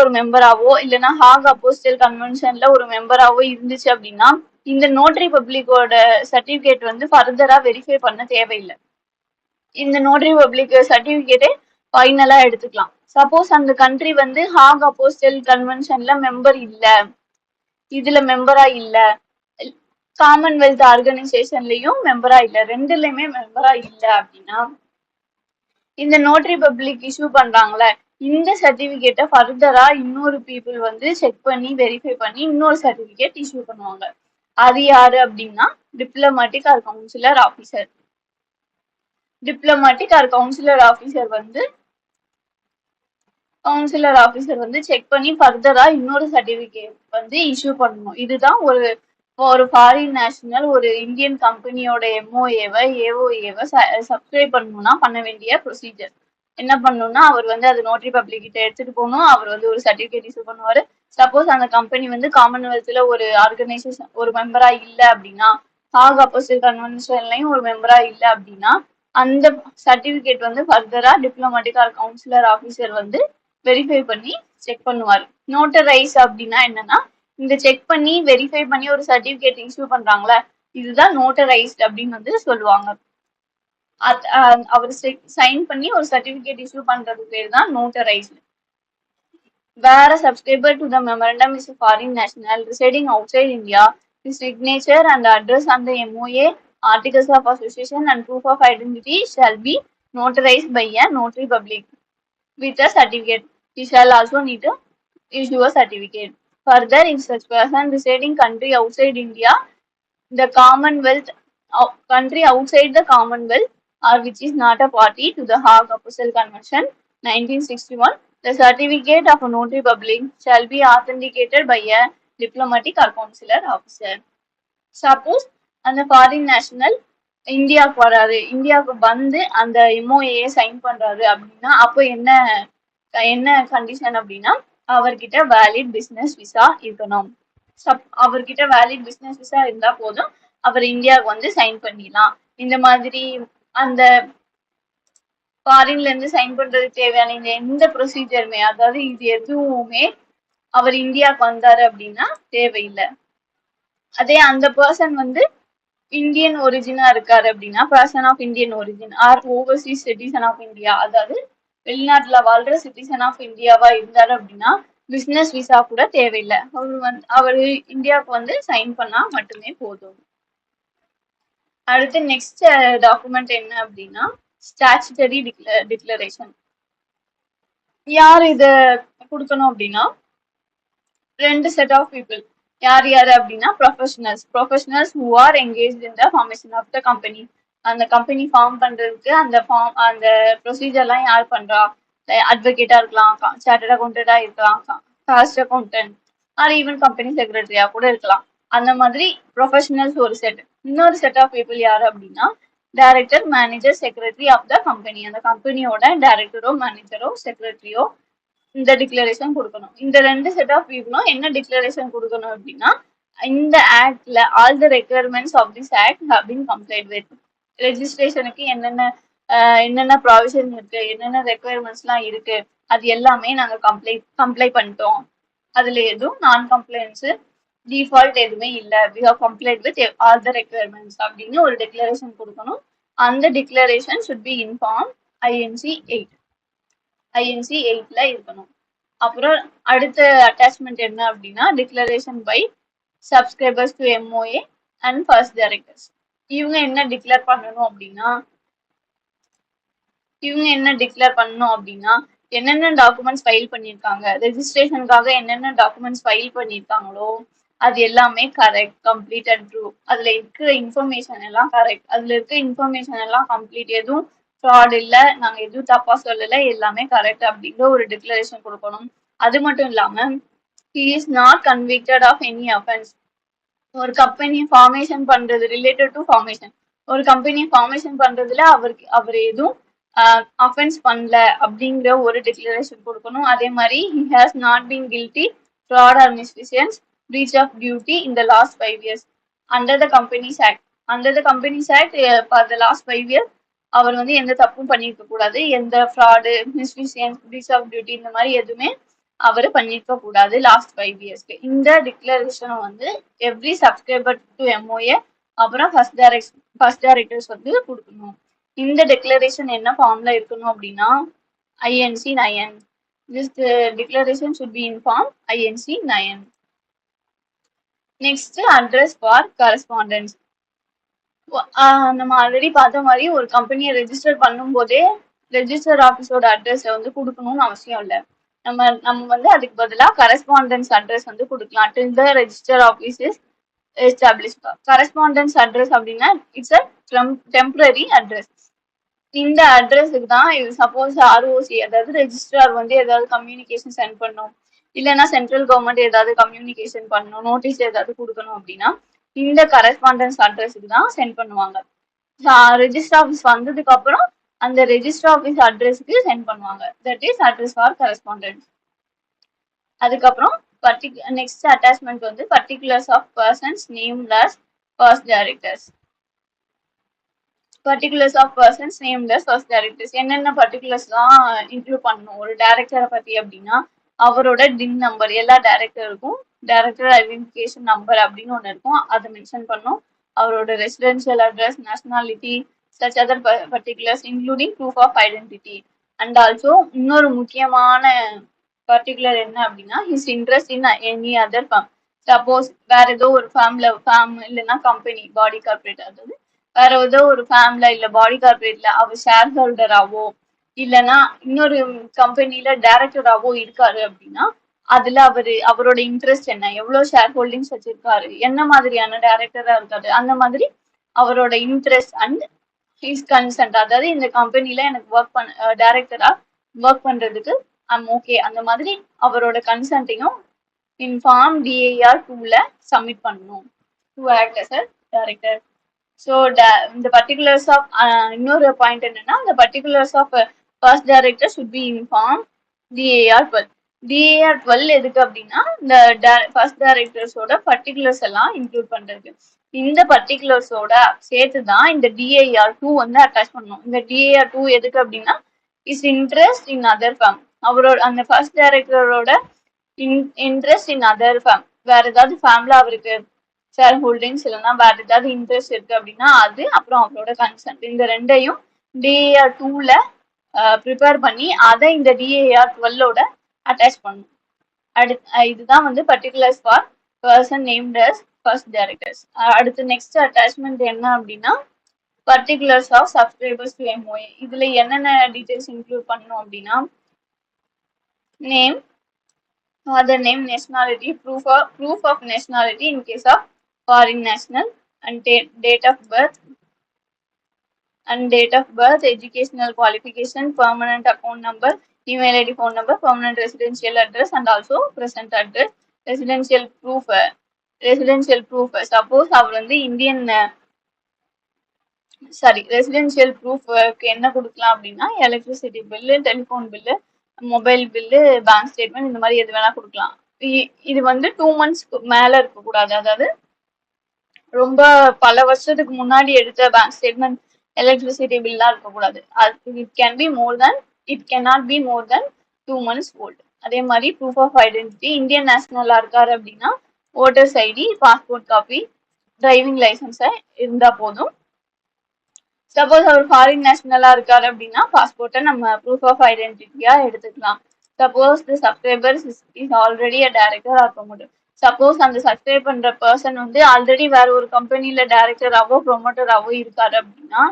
ஒரு மெம்பராவோ இல்லைன்னா ஹாக் அப்போஸ்டல் கன்வென்ஷன்ல ஒரு மெம்பராவோ இருந்துச்சு அப்படின்னா இந்த நோட்டரி பப்ளிக்கோட சர்டிபிகேட் வந்து ஃபர்தரா வெரிஃபை பண்ண தேவையில்லை. இந்த நோட்டரி பப்ளிக் சர்டிபிகேட்டே ஃபைனலா எடுத்துக்கலாம். சப்போஸ் அந்த கண்ட்ரி வந்து ஹாக் அப்போஸ்டல் கன்வென்ஷன்ல மெம்பரா இல்ல காமன்வெல்த் ஆர்கனைசேஷன்லயும் மெம்பரா இல்ல ரெண்டுலயுமே மெம்பரா இல்ல அப்படின்னா இந்த நோட்டரி பப்ளிக் இஷ்யூ பண்றாங்களே இந்த சர்டிபிகேட்டை ஃபர்தரா இன்னொரு பீப்புள் வந்து செக் பண்ணி வெரிஃபை பண்ணி இன்னொரு சர்டிபிகேட் இஷ்யூ பண்ணுவாங்க. அது யாரு அப்படின்னா diplomatic or councillor officer. Diplomatic or councillor officer வந்து செக் பண்ணி ஃபர்தரா இன்னொரு சர்டிபிகேட் வந்து இஷ்யூ பண்ணணும். இதுதான் ஒரு ஃபாரின் நேஷனல் ஒரு இந்தியன் கம்பெனியோட எம்ஓஏவை ஏஓஏவை சப்ஸ்கிரைப் பண்ணணும்னா பண்ண வேண்டிய ப்ரொசீஜர். என்ன பண்ணணும்னா அவர் வந்து அது நோட்டரி பப்ளிக் கிட்ட எடுத்துட்டு போகணும். அவர் வந்து ஒரு சர்டிபிகேட் இஷ்யூ பண்ணுவாரு. சப்போஸ் அந்த கம்பெனி வந்து காமன்வெல்த்ல ஒரு ஆர்கனைசேஷன் ஒரு மெம்பரா இல்ல அப்படின்னா ஹாக் அப்போஸ்டல் கன்வென்ஷன்லயும் ஒரு மெம்பரா இல்ல அப்படின்னா அந்த சர்டிபிகேட் வந்து ஃபர்தரா டிப்ளமேட்டிக் ஆர் கவுன்சிலர் ஆபீசர் வந்து வெரிஃபை பண்ணி செக் பண்ணுவாரு. நோட்டரைஸ் அப்படின்னா என்னன்னா இந்த செக் பண்ணி வெரிஃபை பண்ணி ஒரு சர்டிபிகேட் இஷ்யூ பண்றாங்களே இதுதான் நோட்டரைஸ்ட் அப்படின்னு வந்து சொல்லுவாங்க. அவர் சைன் பண்ணி ஒரு சர்டிபிகேட் இஷ்யூ பண்றது பேர் தான் நோட்டரைஸ்ட். Where a subscriber to the memorandum is a foreign national residing outside India, his signature and address on the MOA, articles of association and proof of identity shall be notarized by a notary public with a certificate. He shall also need to issue a certificate. Further, if such person residing country outside India, the Commonwealth, country outside the Commonwealth, or which is not a party to the Hague Apostolic Convention 1961, the certificate of a notary public shall be authenticated by a diplomatic or consular officer. Suppose அந்த ஃபாரின் நேஷனல் இந்தியாவுக்கு வராரு, இந்தியாவுக்கு வந்து அந்த எம்ஓஏ சைன் பண்றாரு அப்படின்னா அப்போ என்ன கண்டிஷன் அப்படின்னா அவர்கிட்ட வேலிட் பிசினஸ் விசா இருக்கணும். அவர்கிட்ட வேலிட் பிசினஸ் விசா இருந்தா போதும் அவர் இந்தியாவுக்கு வந்து சைன் பண்ணிடலாம். இந்த மாதிரி அந்த ஃபாரின்ல இருந்து சைன் பண்றதுக்கு தேவையான இந்த எந்த ப்ரொசீஜருமே அதாவது இது எதுவுமே அவர் இந்தியாவுக்கு வந்தாரு அப்படின்னா தேவையில்லை. அதே அந்த பர்சன் வந்து இந்தியன் ஒரிஜினா இருக்காரு அப்படின்னா person of Indian origin or overseas citizen of India அதாவது வெளிநாட்டுல வாழ்ற சிட்டிசன் ஆஃப் இந்தியாவா இருந்தாரு அப்படின்னா பிசினஸ் விசா கூட தேவையில்லை. அவர் இந்தியாவுக்கு வந்து சைன் பண்ணா மட்டுமே போதும். அடுத்து நெக்ஸ்ட் டாக்குமெண்ட் என்ன அப்படின்னா ஸ்டாச்சுட்டரி டிக்ளரேஷன். யார் இத கொடுக்கணும் அப்படின்னா ரெண்டு செட் ஆஃப் பீப்புள். யார் அப்படின்னா professionals who are engage in the formation of the company. அந்த கம்பெனி ஃபார்ம் பண்றதுக்கு அந்த ப்ரொசீஜர்லாம் யார் பண்றா? அட்வொகேட்டா இருக்கலாம், சார்ட்டர்ட் அக்கௌண்டண்டா இருக்கலாம், cost accountant or even company செக்ரட்டரியா கூட இருக்கலாம். அந்த மாதிரி ப்ரொஃபஷனல்ஸ் ஒரு செட். இன்னொரு செட் ஆஃப் பீப்புள் யாரு அப்படின்னா director, manager, secretary of the company. அந்த கம்பெனியோட டைரக்டரோ மேனேஜரோ செக்ரட்டரியோ இந்த டிக்ளரேஷன் கொடுக்கணும். இந்த ரெண்டு செட் ஆஃப் பீப்புளும் என்ன டிக்ளரேஷன் கொடுக்கணும் அப்படின்னா இந்த ஆக்ட்ல all the requirements of this act have been complied with. ரெஜிஸ்ட்ரேஷனுக்கு என்னென்ன ப்ராவிஷன் இருக்கு, என்னென்ன ரெக்யர்மெண்ட்ஸ்லாம் இருக்கு அது எல்லாமே நாங்க கம்ப்ளை பண்ணிட்டோம். அதுல எதுவும் நான் கம்ப்ளைண்ட்ஸ் டிஃபால்ட் எதுவுமே இல்லை, we have complied with all the requirements அப்படின்னு ஒரு டிக்ளரேஷன் கொடுக்கணும். அந்த declaration should be in form INC 8ல இருக்கணும். அப்புறம் அடுத்த அட்டாச்மெண்ட் என்ன அப்படின்னா declaration by subscribers to MOA and first directors. இவங்க என்ன டிக்ளேர் பண்ணணும் அப்படின்னா என்னென்ன டாக்குமெண்ட்ஸ் ஃபைல் பண்ணியிருக்காங்க, ரெஜிஸ்ட்ரேஷனுக்காக என்னென்ன டாக்குமெண்ட்ஸ் ஃபைல் பண்ணியிருக்காங்களோ அது எல்லாமே கரெக்ட், கம்ப்ளீட் அண்ட் ட்ரூ. அதுல இருக்கிற இன்ஃபர்மேஷன் எல்லாம் கரெக்ட், அதுல இருக்க இன்ஃபர்மேஷன் எல்லாம் கம்ப்ளீட், எதுவும் ஃப்ராட் இல்ல, நாங்க எதுவும் தப்பா சொல்லல, எல்லாமே கரெக்ட் அப்படிங்கிற ஒரு டிக்ளரேஷன் கொடுக்கணும். அது மட்டும் இல்லாம he is not convicted of any offense. ஒரு கம்பெனி ஃபார்மேஷன் பண்றது ரிலேட்டட் டு ஃபார்மேஷன், ஒரு கம்பெனி ஃபார்மேஷன் பண்றதுல அவர் எதுவும் அஃபென்ஸ் பண்ணல அப்படிங்கிற ஒரு டிக்ளரேஷன் கொடுக்கணும். அதே மாதிரி he has not been guilty fraud or misfeasance breach of duty in the last 5 years under the companies act. under the companies act for the last 5 years அவர் வந்து எந்த தப்பும் பண்ணிருக்க கூடாது, எந்த ஃப்ராடு, மிஸ்ஃபிசியன்ஸ், பிரீச் ஆஃப் டியூட்டி இந்த மாதிரி எதுவுமே அவர் பண்ணிருக்க கூடாது லாஸ்ட் 5 இயர்ஸ்க்கு. இந்த டிக்ளரேஷன் வந்து எவ்ரி சப்ஸ்கிரைபர் டு எம்ஓஏ அப்புறம் ஃபர்ஸ்ட் டைரக்டர்ஸ் வந்து கொடுக்கணும். இந்த டிக்ளரேஷன் என்ன ஃபார்ம்ல இருக்கணும் அப்படின்னா INC 9. This declaration should be in form INC 9. Next address for correspondence. நம்ம ஆல்ரெடி பார்த்த மாதிரி ஒரு கம்பெனியை ரெஜிஸ்டர் பண்ணும் போதே ரெஜிஸ்டர் ஆஃபீஸோட அட்ரஸ் வந்து கொடுக்கணும்னு அவசியம் இல்லை. நம்ம வந்து அதுக்கு பதிலாக கரஸ்பாண்டன்ஸ் அட்ரஸ் வந்து கொடுக்கலாம். till the register office is established. Correspondence address அப்படின்னா இட்ஸ் அ டெம்பரரி அட்ரஸ். இந்த அட்ரஸுக்கு தான் இது சப்போஸ் ஆர்ஓசி அதாவது ரெஜிஸ்ட்ரார் வந்து ஏதாவது கம்யூனிகேஷன் சென்ட் பண்ணும், இல்லைன்னா சென்ட்ரல் கவர்மெண்ட் ஏதாவது கம்யூனிகேஷன் பண்ணணும், நோட்டீஸ் ஏதாவது கொடுக்கணும் அப்படின்னா இந்த கரஸ்பாண்டன்ஸ் அட்ரஸுக்கு தான் சென்ட் பண்ணுவாங்க. ரெஜிஸ்டர் ஆஃபீஸ் வந்ததுக்கு அப்புறம் அந்த ரெஜிஸ்டர் ஆஃபீஸ் அட்ரஸ்க்கு சென்ட் பண்ணுவாங்க. That is address for correspondence. அதுக்கப்புறம் நெக்ஸ்ட் அட்டாச்மெண்ட் வந்து particulars of persons named as first directors. Particulars of persons named as first directors என்னென்ன பர்டிகுலர்ஸ் தான் இன்க்ளூட் பண்ணணும் ஒரு டைரக்டரை பத்தி அப்படின்னா அவரோட டின் நம்பர், எல்லா டைரக்டருக்கும் டைரக்டர் ஐடென்டிஃபிகேஷன் நம்பர் அப்படின்னு ஒன்று இருக்கும், அதை மென்ஷன் பண்ணும். அவரோட residential address, nationality, such other particulars including proof of identity. And also இன்னொரு முக்கியமான பர்டிகுலர் என்ன அப்படின்னா his interest in any other firm. Suppose வேற ஏதோ ஒரு ஃபேம் இல்லைன்னா கம்பெனி பாடி கார்பரேட், அதாவது வேற ஏதோ ஒரு ஃபேம்ல இல்ல பாடி கார்பரேட்ல அவர் ஷேர் ஹோல்டராவோ இல்லைன்னா இன்னொரு கம்பெனில டைரக்டராவோ இருக்காரு அப்படின்னா அதுல அவரோட இன்ட்ரெஸ்ட் என்ன, எவ்வளவு ஷேர் ஹோல்டிங்ஸ் வச்சிருக்காரு, என்ன மாதிரியான டைரக்டரா இருக்காரு, அந்த மாதிரி அவரோட இன்ட்ரெஸ்ட் அண்ட் ஹிஸ் கன்சென்ட், அதாவது இந்த கம்பெனில எனக்கு டைரக்டரா ஒர்க் பண்றதுக்கு ஓகே, அந்த மாதிரி அவரோட கன்சென்ட்டையும் இன்ஃபார்ம் டிஏஆர் 2ல சப்மிட் பண்ணணும் to act as a director. So இந்த பர்டிகுலர்ஸ் ஆஃப் இன்னொரு பாயிண்ட் என்னன்னா இந்த particulars of first director should be informed DAR 12. DAR 12 எதுக்கு அப்படின்னா இந்த ஃபர்ஸ்ட் டைரக்டர்ஸோட பர்டிகுலர்ஸ் எல்லாம் இன்க்ளூட் பண்றது. இந்த பர்டிகுலர்ஸோட சேர்த்து தான் இந்த DAR 2 வந்து அட்டாச் பண்ணணும். இந்த DAR 2 எதுக்கு அப்படின்னா is interest in other firm, அவரோட அந்த ஃபர்ஸ்ட் டைரக்டரோட இன்ட்ரெஸ்ட் இன் அதர் ஃபேம், வேற ஏதாவது ஃபேம்ல அவருக்கு ஷேர் ஹோல்டிங்ஸ் இல்லைன்னா வேற ஏதாவது இன்ட்ரெஸ்ட் இருக்கு அப்படின்னா அது, அப்புறம் அவரோட கன்சென்ட், இந்த ரெண்டையும் DAR 2ல ப்ரிப்பேர் பண்ணி அதை இந்த DAR 12ஓட அட்டாச் பண்ணணும். இதுதான் வந்து particulars for person named as first directors. அடுத்து நெக்ஸ்ட் அட்டாச்மெண்ட் என்ன அப்படின்னா particulars of subscribers to MOA. இதுல என்னென்ன டீடைல்ஸ் இன்க்ளூட் பண்ணணும் அப்படின்னா name, father name, nationality, proof of nationality in case of foreign national, and date of birth, educational qualification, permanent account number, email ID, phone number, permanent residential address, and also present address. residential proof suppose அவர் வந்து இந்தியன் ரெசிடென்ஷியல் ப்ரூஃப் என்ன கொடுக்கலாம் அப்படின்னா electricity bill, telephone bill, mobile bill, bank statement, இந்த மாதிரி எது வேணா கொடுக்கலாம். இது வந்து 2 monthsக்கு மேல இருக்கக்கூடாது, அதாவது ரொம்ப பல வருஷத்துக்கு முன்னாடி எடுத்த பேங்க் ஸ்டேட்மெண்ட், எலக்ட்ரிசிட்டி பில்லாம் இருக்கக்கூடாது. It cannot be more than 2 months old. அதே மாதிரி ப்ரூஃப் ஆஃப் ஐடென்டிட்டி, இந்தியன் நேஷனலா இருக்காரு அப்படின்னா voters ID, passport copy, driving licence இருந்தா போதும். சப்போஸ் அவர் ஃபாரின் நேஷனலா இருக்காரு அப்படின்னா பாஸ்போர்ட்டை நம்ம ப்ரூஃப் ஆஃப் ஐடென்டிட்டியா எடுத்துக்கலாம். Suppose the subscriber is already a director or promoter. Suppose அந்த சப்ஸ்கிரைப் பண்ற பர்சன் வந்து ஆல்ரெடி வேற ஒரு கம்பெனில டைரக்டராவோ ப்ரொமோட்டராவோ இருக்காரு அப்படின்னா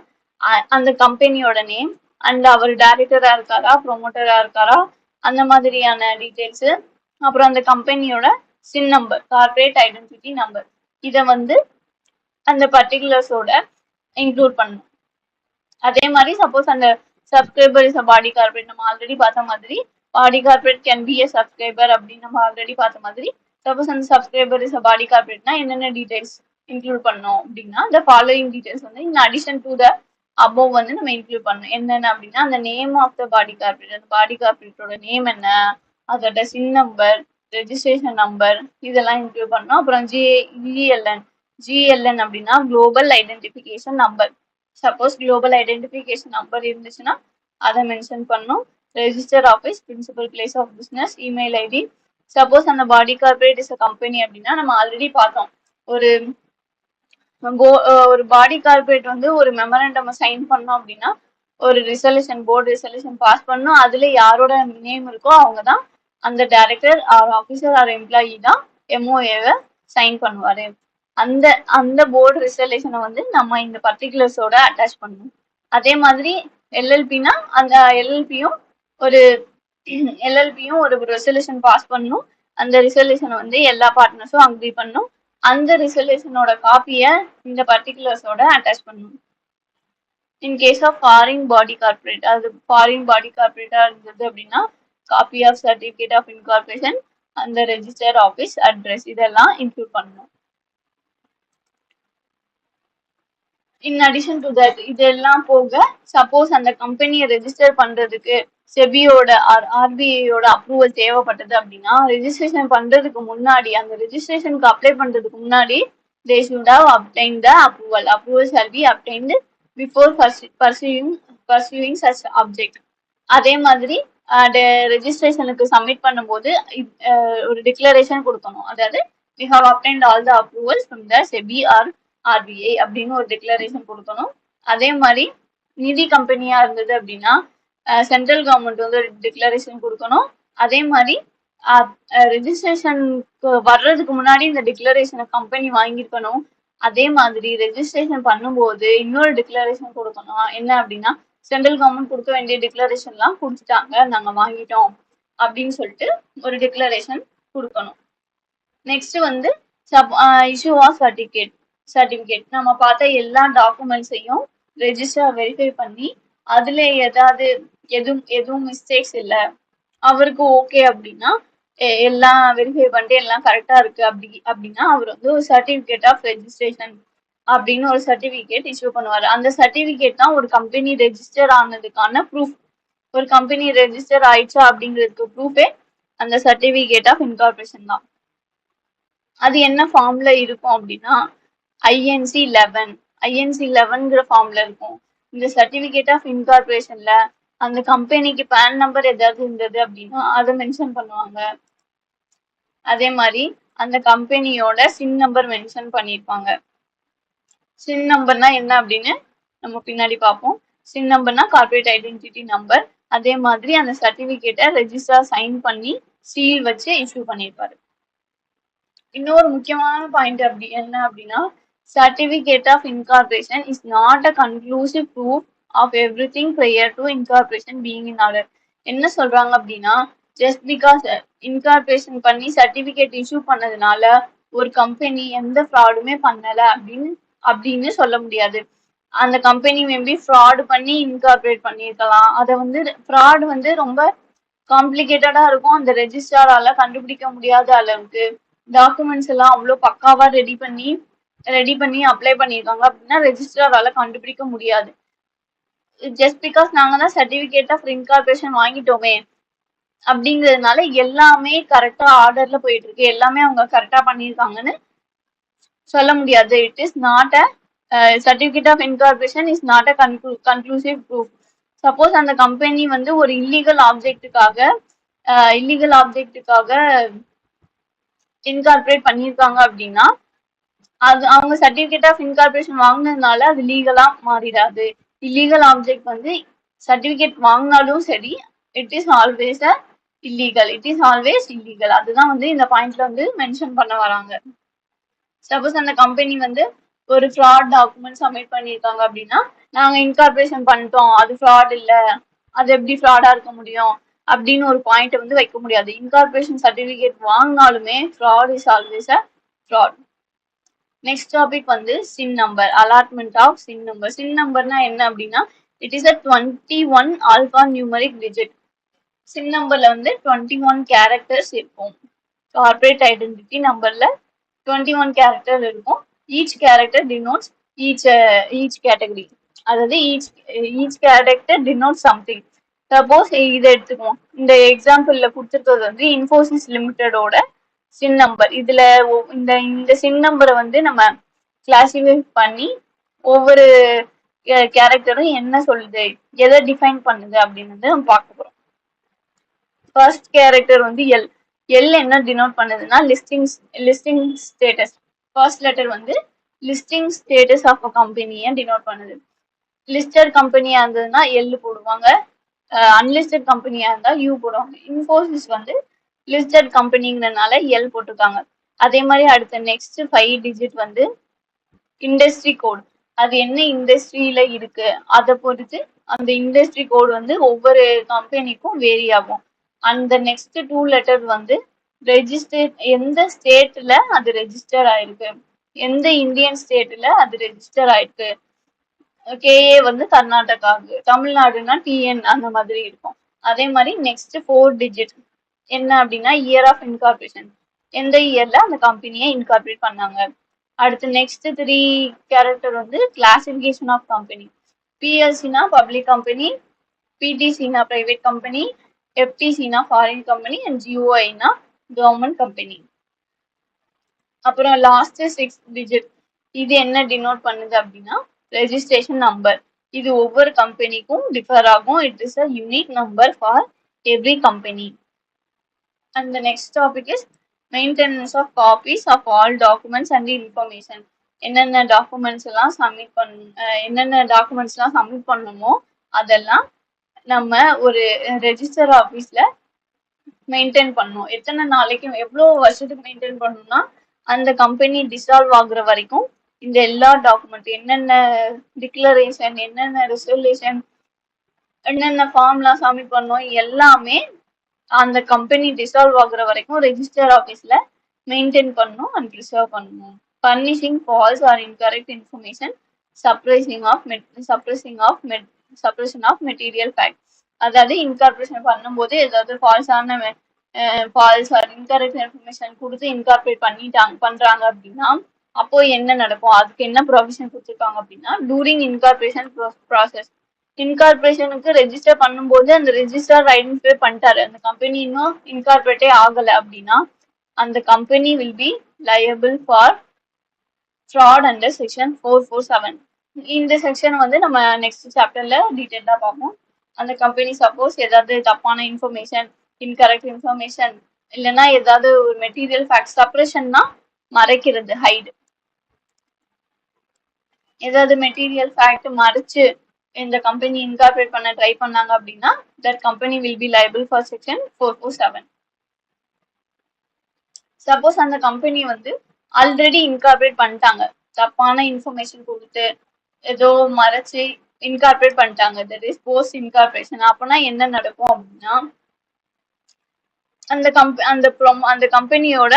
அந்த கம்பெனியோட நேம் அண்ட் அவர் டைரக்டரா இருக்காரா ப்ரொமோட்டரா இருக்காரா அந்த மாதிரியான டீடைல்ஸ், அப்புறம் அந்த கம்பெனியோட சின் நம்பர், கார்பரேட் ஐடென்டிட்டி நம்பர், இதை வந்து அந்த பர்டிகுலர்ஸோட இன்க்ளூட் பண்ணணும். அதே மாதிரி சப்போஸ் அந்த subscriber is a body corporate, நம்ம ஆல்ரெடி பார்த்த மாதிரி body corporate can be a subscriber அப்படின்னு நம்ம ஆல்ரெடி பார்த்த மாதிரி, சப்போஸ் அந்த சப்ஸ்கிரைபர் இஸ் அ பாடி கார்பரேட்னா என்னென்ன டீடைல்ஸ் இன்க்ளூட் பண்ணோம் அப்படின்னா இந்த ஃபாலோயிங் டீடைல்ஸ் வந்து in addition to the above வந்து நம்ம இன்க்ளூட் பண்ணணும். என்னென்ன அப்படின்னா அந்த name of the body corporate, அந்த பாடி கார்பரேட்டோட நேம் என்ன, அதோட சின் நம்பர், ரெஜிஸ்ட்ரேஷன் நம்பர், இதெல்லாம் இன்க்ளூட் பண்ணணும். அப்புறம் ஜிஎல்என் அப்படின்னா global identification number. Suppose global identification number இருந்துச்சுன்னா அதை மென்ஷன் பண்ணும். Register office, principal place of business, email ID. Suppose அந்த body corporate is a company அப்படின்னா நம்ம ஆல்ரெடி பார்த்தோம், ஒரு ஒரு பாடி கார்பரேட் வந்து ஒரு மெமரண்டம் சைன் பண்ணோம் அப்படின்னா ஒரு ரிசல்யூஷன், போர்டு ரிசல்யூஷன் பாஸ் பண்ணணும். அதுல யாரோட நேம் இருக்கோ அவங்க தான் அந்த director or officer or employee தான் எம்ஓஏவை சைன் பண்ணுவாரு. அந்த அந்த போர்டு ரிசல்யூஷனை வந்து நம்ம இந்த பர்டிகுலர்ஸோட அட்டாச் பண்ணணும். அதே மாதிரி எல்எல்பினா அந்த எல்எல்பியும் ஒரு ரெசல்யூஷன் பாஸ் பண்ணணும். அந்த ரிசல்யூஷனை வந்து எல்லா பார்ட்னர்ஸும் அக்ரி பண்ணணும். அந்த ரிசல்யூஷனோட காப்பியை இந்த பர்டிகுலர்ஸோட அட்டாச் பண்ணணும். In case of foreign body corporate, அது ஃபாரின் பாடி கார்பரேட்டா இருந்தது அப்படின்னா copy of certificate of incorporation, அந்த ரெஜிஸ்டர் ஆஃபீஸ் அட்ரஸ், இதெல்லாம் இன்க்ளூட் பண்ணணும். இன் அடிஷன் டு தட், இதெல்லாம் போக சப்போஸ் அந்த கம்பெனியை ரெஜிஸ்டர் பண்றதுக்கு செபியோட ஆர்பிஐயோட அப்ரூவல் தேவைப்பட்டது அப்படின்னா ரெஜிஸ்ட்ரேஷன் பண்றதுக்கு முன்னாடி, அந்த ரெஜிஸ்ட்ரேஷனுக்கு அப்ளை பண்றதுக்கு முன்னாடி they should have obtained the approval. Approval shall be obtained before pursuing such object. அதே மாதிரி ரெஜிஸ்ட்ரேஷனுக்கு சப்மிட் பண்ணும்போது ஒரு டிக்ளரேஷன் கொடுக்கணும். அதாவது we have obtained all the approvals from the SEBI or RBI அப்படின்னு ஒரு டிக்ளரேஷன் கொடுக்கணும். அதே மாதிரி நிதி கம்பெனியா இருந்தது அப்படின்னா சென்ட்ரல் கவர்மெண்ட் வந்து ஒரு டிக்ளரேஷன் கொடுக்கணும். அதே மாதிரி ரெஜிஸ்ட்ரேஷனுக்கு வர்றதுக்கு முன்னாடி இந்த டிக்ளரேஷனை கம்பெனி வாங்கியிருக்கணும். அதே மாதிரி ரெஜிஸ்ட்ரேஷன் பண்ணும்போது இன்னொரு டிக்ளரேஷன் கொடுக்கணும். என்ன அப்படின்னா சென்ட்ரல் கவர்மெண்ட் கொடுக்க வேண்டிய டிக்ளரேஷன்லாம் கொடுத்துட்டாங்க, நாங்க வாங்கிட்டோம் அப்படின்னு சொல்லிட்டு ஒரு டிக்ளரேஷன் கொடுக்கணும். நெக்ஸ்ட் வந்து இஷ்யூ ஆஃப் சர்டிஃபிகேட் நம்ம பார்த்த எல்லா டாக்குமெண்ட்ஸையும் ரெஜிஸ்டர் வெரிஃபை பண்ணி அதுல எதுவும் மிஸ்டேக்ஸ் இல்லை, அவருக்கு ஓகே அப்படின்னா எல்லாம் வெரிஃபை பண்ணிட்டு எல்லாம் கரெக்டா இருக்கு அப்படின்னா அவர் வந்து ஒரு சர்டிஃபிகேட் ஆஃப் ரெஜிஸ்ட்ரேஷன் அப்படின்னு ஒரு சர்டிஃபிகேட் இஷ்யூ பண்ணுவாரு. அந்த சர்டிஃபிகேட் தான் ஒரு கம்பெனி ரெஜிஸ்டர் ஆனதுக்கான ப்ரூஃப். ஒரு கம்பெனி ரெஜிஸ்டர் ஆயிடுச்சா அப்படிங்கிறதுக்கு ப்ரூஃபே அந்த சர்டிஃபிகேட் ஆஃப் இன்கார்பரேஷன் தான். அது என்ன ஃபார்ம்ல இருக்கும் அப்படின்னா ஐஎன்சி 11 ஃபார்ம்ல இருக்கும். இந்த சர்டிஃபிகேட் ஆஃப் இன்கார்பரேஷன்ல அந்த கம்பெனிக்கு பேன் நம்பர் ஏதாவது இருந்தது அப்படின்னா அதை மென்ஷன் பண்ணுவாங்க. அதே மாதிரி அந்த கம்பெனியோட சின் நம்பர் மென்ஷன் பண்ணியிருப்பாங்க. சின் நம்பர்னா என்ன அப்படின்னு நம்ம பின்னாடி பார்ப்போம். சின் நம்பர்னா கார்பரேட் ஐடென்டிட்டி நம்பர். அதே மாதிரி அந்த சர்டிஃபிகேட்டை ரெஜிஸ்டர் சைன் பண்ணி சீல் வச்சு இஷ்யூ பண்ணியிருப்பாரு. இன்னொரு முக்கியமான பாயிண்ட் என்ன அப்படின்னா certificate of incorporation is not a conclusive proof of everything prior to incorporation being in order. என்ன சொல்றாங்க அப்படின்னா ஜஸ்ட் பிகாஸ் இன்கார்பரேஷன் பண்ணி சர்டிஃபிகேட் இஷ்யூ பண்ணதுனால ஒரு கம்பெனி எந்த ஃப்ராடுமே பண்ணல அப்படின்னு சொல்ல முடியாது. அந்த கம்பெனி மேபி ஃப்ராடு பண்ணி இன்கார்பரேட் பண்ணியிருக்கலாம். அதை வந்து ஃப்ராடு வந்து ரொம்ப காம்ப்ளிகேட்டடா இருக்கும், அந்த ரெஜிஸ்ட்ராரால கண்டுபிடிக்க முடியாத அளவுக்கு டாக்குமெண்ட்ஸ் எல்லாம் அவ்வளோ பக்காவா ரெடி பண்ணி அப்ளை பண்ணியிருக்காங்க அப்படின்னா ரெஜிஸ்ட்ராரால கண்டுபிடிக்க முடியாது. ஜஸ்ட் பிகாஸ் நாங்க தான் சர்டிஃபிகேட் ஆஃப் இன்கார்பரேஷன் வாங்கிட்டோமே அப்படிங்கிறதுனால எல்லாமே கரெக்டா ஆர்டர்ல போயிட்டு இருக்கு, எல்லாமே அவங்க கரெக்டா பண்ணியிருக்காங்கன்னு சொல்ல முடியாது. It is not a certificate of incorporation is not a conclusive proof. Suppose அந்த கம்பெனி வந்து ஒரு இல்லீகல் ஆப்ஜெக்டுக்காக இன்கார்பரேட் பண்ணியிருக்காங்க அப்படின்னா அது அவங்க சர்டிஃபிகேட் ஆஃப் இன்கார்பரேஷன் வாங்கினதுனால அது லீகலா மாறிடாது. இல்லீகல் ஆப்ஜெக்ட் வந்து சர்டிஃபிகேட் வாங்கினாலும் சரி it is always a illegal. It is always illegal. அதுதான் வந்து இந்த பாயிண்ட்ல வந்து மென்ஷன் பண்ண வராங்க. சப்போஸ் அந்த கம்பெனி வந்து ஒரு ஃப்ராட் டாக்குமெண்ட் சப்மிட் பண்ணியிருக்காங்க அப்படின்னா, நாங்க இன்கார்பரேஷன் பண்ணிட்டோம், அது ஃப்ராட் இல்ல, அது எப்படி ஃப்ராடா இருக்க முடியும் அப்படின்னு ஒரு பாயிண்ட் வந்து வைக்க முடியாது. இன்கார்பரேஷன் சர்டிபிகேட் வாங்கினாலுமே fraud is always a fraud. Next topic வந்து CIN number, allotment of CIN number. CIN நம்பர்னா என்ன அப்படின்னா, இட் இஸ் அ 21 ஆல்பா நியூமரிக் டிஜிட். சின் நம்பர்ல வந்து 21 கேரக்டர்ஸ் இருக்கும். கார்பரேட் ஐடென்டிட்டி நம்பர்ல 21 கேரக்டர் இருக்கும். Each character denotes each category. அதாவது each character denote something. Suppose இதை எடுத்துக்குவோம். இந்த எக்ஸாம்பிள்ல கொடுத்துருக்கிறது வந்து இன்ஃபோசிஸ் லிமிடெடோட சின் நம்பர். இதுல இந்த இந்த சின் நம்பரை வந்து நம்ம கிளாசிஃபை பண்ணி ஒவ்வொரு கேரக்டரும் என்ன சொல்லுது, எதை டிஃபைன் பண்ணுது அப்படின்னு வந்து நம்ம பார்க்க போறோம். ஃபர்ஸ்ட் கேரக்டர் வந்து எல். எல் என்ன டினோட் பண்ணுதுன்னா லிஸ்டிங் ஸ்டேட்டஸ். ஃபர்ஸ்ட் லெட்டர் வந்து லிஸ்டிங் ஸ்டேட்டஸ் ஆஃப் அ கம்பெனியை டினோட் பண்ணுது. லிஸ்டட் கம்பெனியா இருந்ததுன்னா எல் போடுவாங்க, அன்லிஸ்டட் கம்பெனியா இருந்தா யூ போடுவாங்க. இன்ஃபோசிஸ் வந்து லிஸ்டட் கம்பெனிங்கிறதுனால எல் போட்டிருக்காங்க. அதே மாதிரி அடுத்த நெக்ஸ்ட் 5 டிஜிட் வந்து இண்டஸ்ட்ரி கோட். அது என்ன இண்டஸ்ட்ரியில இருக்கு அதை பொறுத்து அந்த இண்டஸ்ட்ரி கோட் வந்து ஒவ்வொரு கம்பெனிக்கும் வேரி ஆகும். அந்த நெக்ஸ்ட் 2 லெட்டர் வந்து ரெஜிஸ்டர், எந்த ஸ்டேட்ல அது ரெஜிஸ்டர் ஆயிருக்கு, எந்த இந்தியன் ஸ்டேட்ல அது ரெஜிஸ்டர் ஆயிருக்கு. கேஏ வந்து கர்நாடகாவுக்கு, தமிழ்நாடுனா டிஎன் அந்த மாதிரி இருக்கும். அதே மாதிரி நெக்ஸ்ட் 4 டிஜிட் என்ன அப்படின்னா இயர் ஆஃப் இன்கார்பரேஷன், எந்த இயர்ல அந்த கம்பெனியை இன்கார்பரேட் பண்ணாங்க. அடுத்து நெக்ஸ்ட் 3 கேரக்டர் வந்து கிளாசிபிகேஷன் ஆஃப் கம்பெனி. பிஎல்சினா பப்ளிக் கம்பெனி, பிடிசினா பிரைவேட் கம்பெனி, எஃப்டிசினா ஃபாரின் கம்பெனி அண்ட் ஜிஓஐனா கவர்மெண்ட் கம்பெனி. அப்புறம் லாஸ்ட் 6 டிஜிட் இது என்ன டினோட் பண்ணுது அப்படின்னா ரெஜிஸ்ட்ரேஷன் நம்பர். இது ஒவ்வொரு கம்பெனிக்கும் டிஃபர் ஆகும். It is a unique number for every company. And the next topic is maintenance of copies of all documents and information. என்னென்ன டாக்குமெண்ட்ஸ் எல்லாம் சப்மிட் பண்ணணுமோ அதெல்லாம் நம்ம ஒரு ரெஜிஸ்டர் ஆஃபீஸ்ல மெயின்டைன் பண்ணணும். எத்தனை நாளைக்கு, எவ்வளோ வருஷத்துக்கு மெயின்டைன் பண்ணணும்னா அந்த கம்பெனி டிசால்வ் ஆகுற வரைக்கும் இந்த எல்லா டாக்குமெண்ட், என்னென்ன டிக்ளரேஷன், என்னென்ன ரெசல்யூஷன், என்னென்ன ஃபார்ம்லாம் சப்மிட் பண்ணணும் எல்லாமே அந்த கம்பெனி டிசால்வ் ஆகுற வரைக்கும் ரெஜிஸ்டர் ஆஃபீஸ்ல மெயின்டைன் பண்ணணும் அண்ட் ப்ரிசர்வ் பண்ணணும். Furnishing false or incorrect information, suppression of material fact. அதாவது இன்கார்பரேஷன் பண்ணும்போது ஏதாவது ஃபால்ஸ் ஆர் இன்கரெக்ட் இன்ஃபர்மேஷன் கொடுத்து இன்கார்பரேட் பண்றாங்க அப்படின்னா அப்போ என்ன நடக்கும், அதுக்கு என்ன ப்ரொவிஷன் கொடுத்துருக்காங்க அப்படின்னா டூரிங் இன்கார்பரேஷன் ப்ராசஸ். இன்கார்பரேஷனுக்கு ரெஜிஸ்டர் பண்ணும்போது அந்த ரெஜிஸ்டர் ஐடென்டிஃபை பண்ணிட்டாரு, அந்த கம்பெனி இன்னும் இன்கார்பரேட்டே ஆகலை அப்படின்னா அந்த company will be liable for fraud under section 447. இந்த செக்ஷன் வந்து நம்ம நெக்ஸ்ட் சாப்டர்ல டீட்டெயிலாக பார்ப்போம். அந்த கம்பெனி சப்போஸ் ஏதாவது தப்பான இன்ஃபர்மேஷன், இன்கரெக்ட் இன்ஃபர்மேஷன், இல்லைன்னா ஏதாவது ஒரு மெட்டீரியல் ஃபேக்ட், சப்ரேஷன்னா மறைக்கிறது, ஹைடு, ஏதாவது மெட்டீரியல் ஃபேக்ட் மறைச்சு இந்த கம்பெனி இன்கார்பரேட் பண்ண ட்ரை பண்ணாங்க அப்படின்னா that company will B liable for section 447. Suppose அந்த கம்பெனி வந்து ஆல்ரெடி இன்கார்பரேட் பண்ணிட்டாங்க, தப்பான இன்ஃபர்மேஷன் கொடுத்து ஏதோ மறைச்சு இன்கார்பரேட் பண்ணிட்டாங்க, தட் இஸ் போஸ்ட் இன்கார்பரேஷன். அப்போனா என்ன நடக்கும் அப்படின்னா அந்த கம்பெனியோட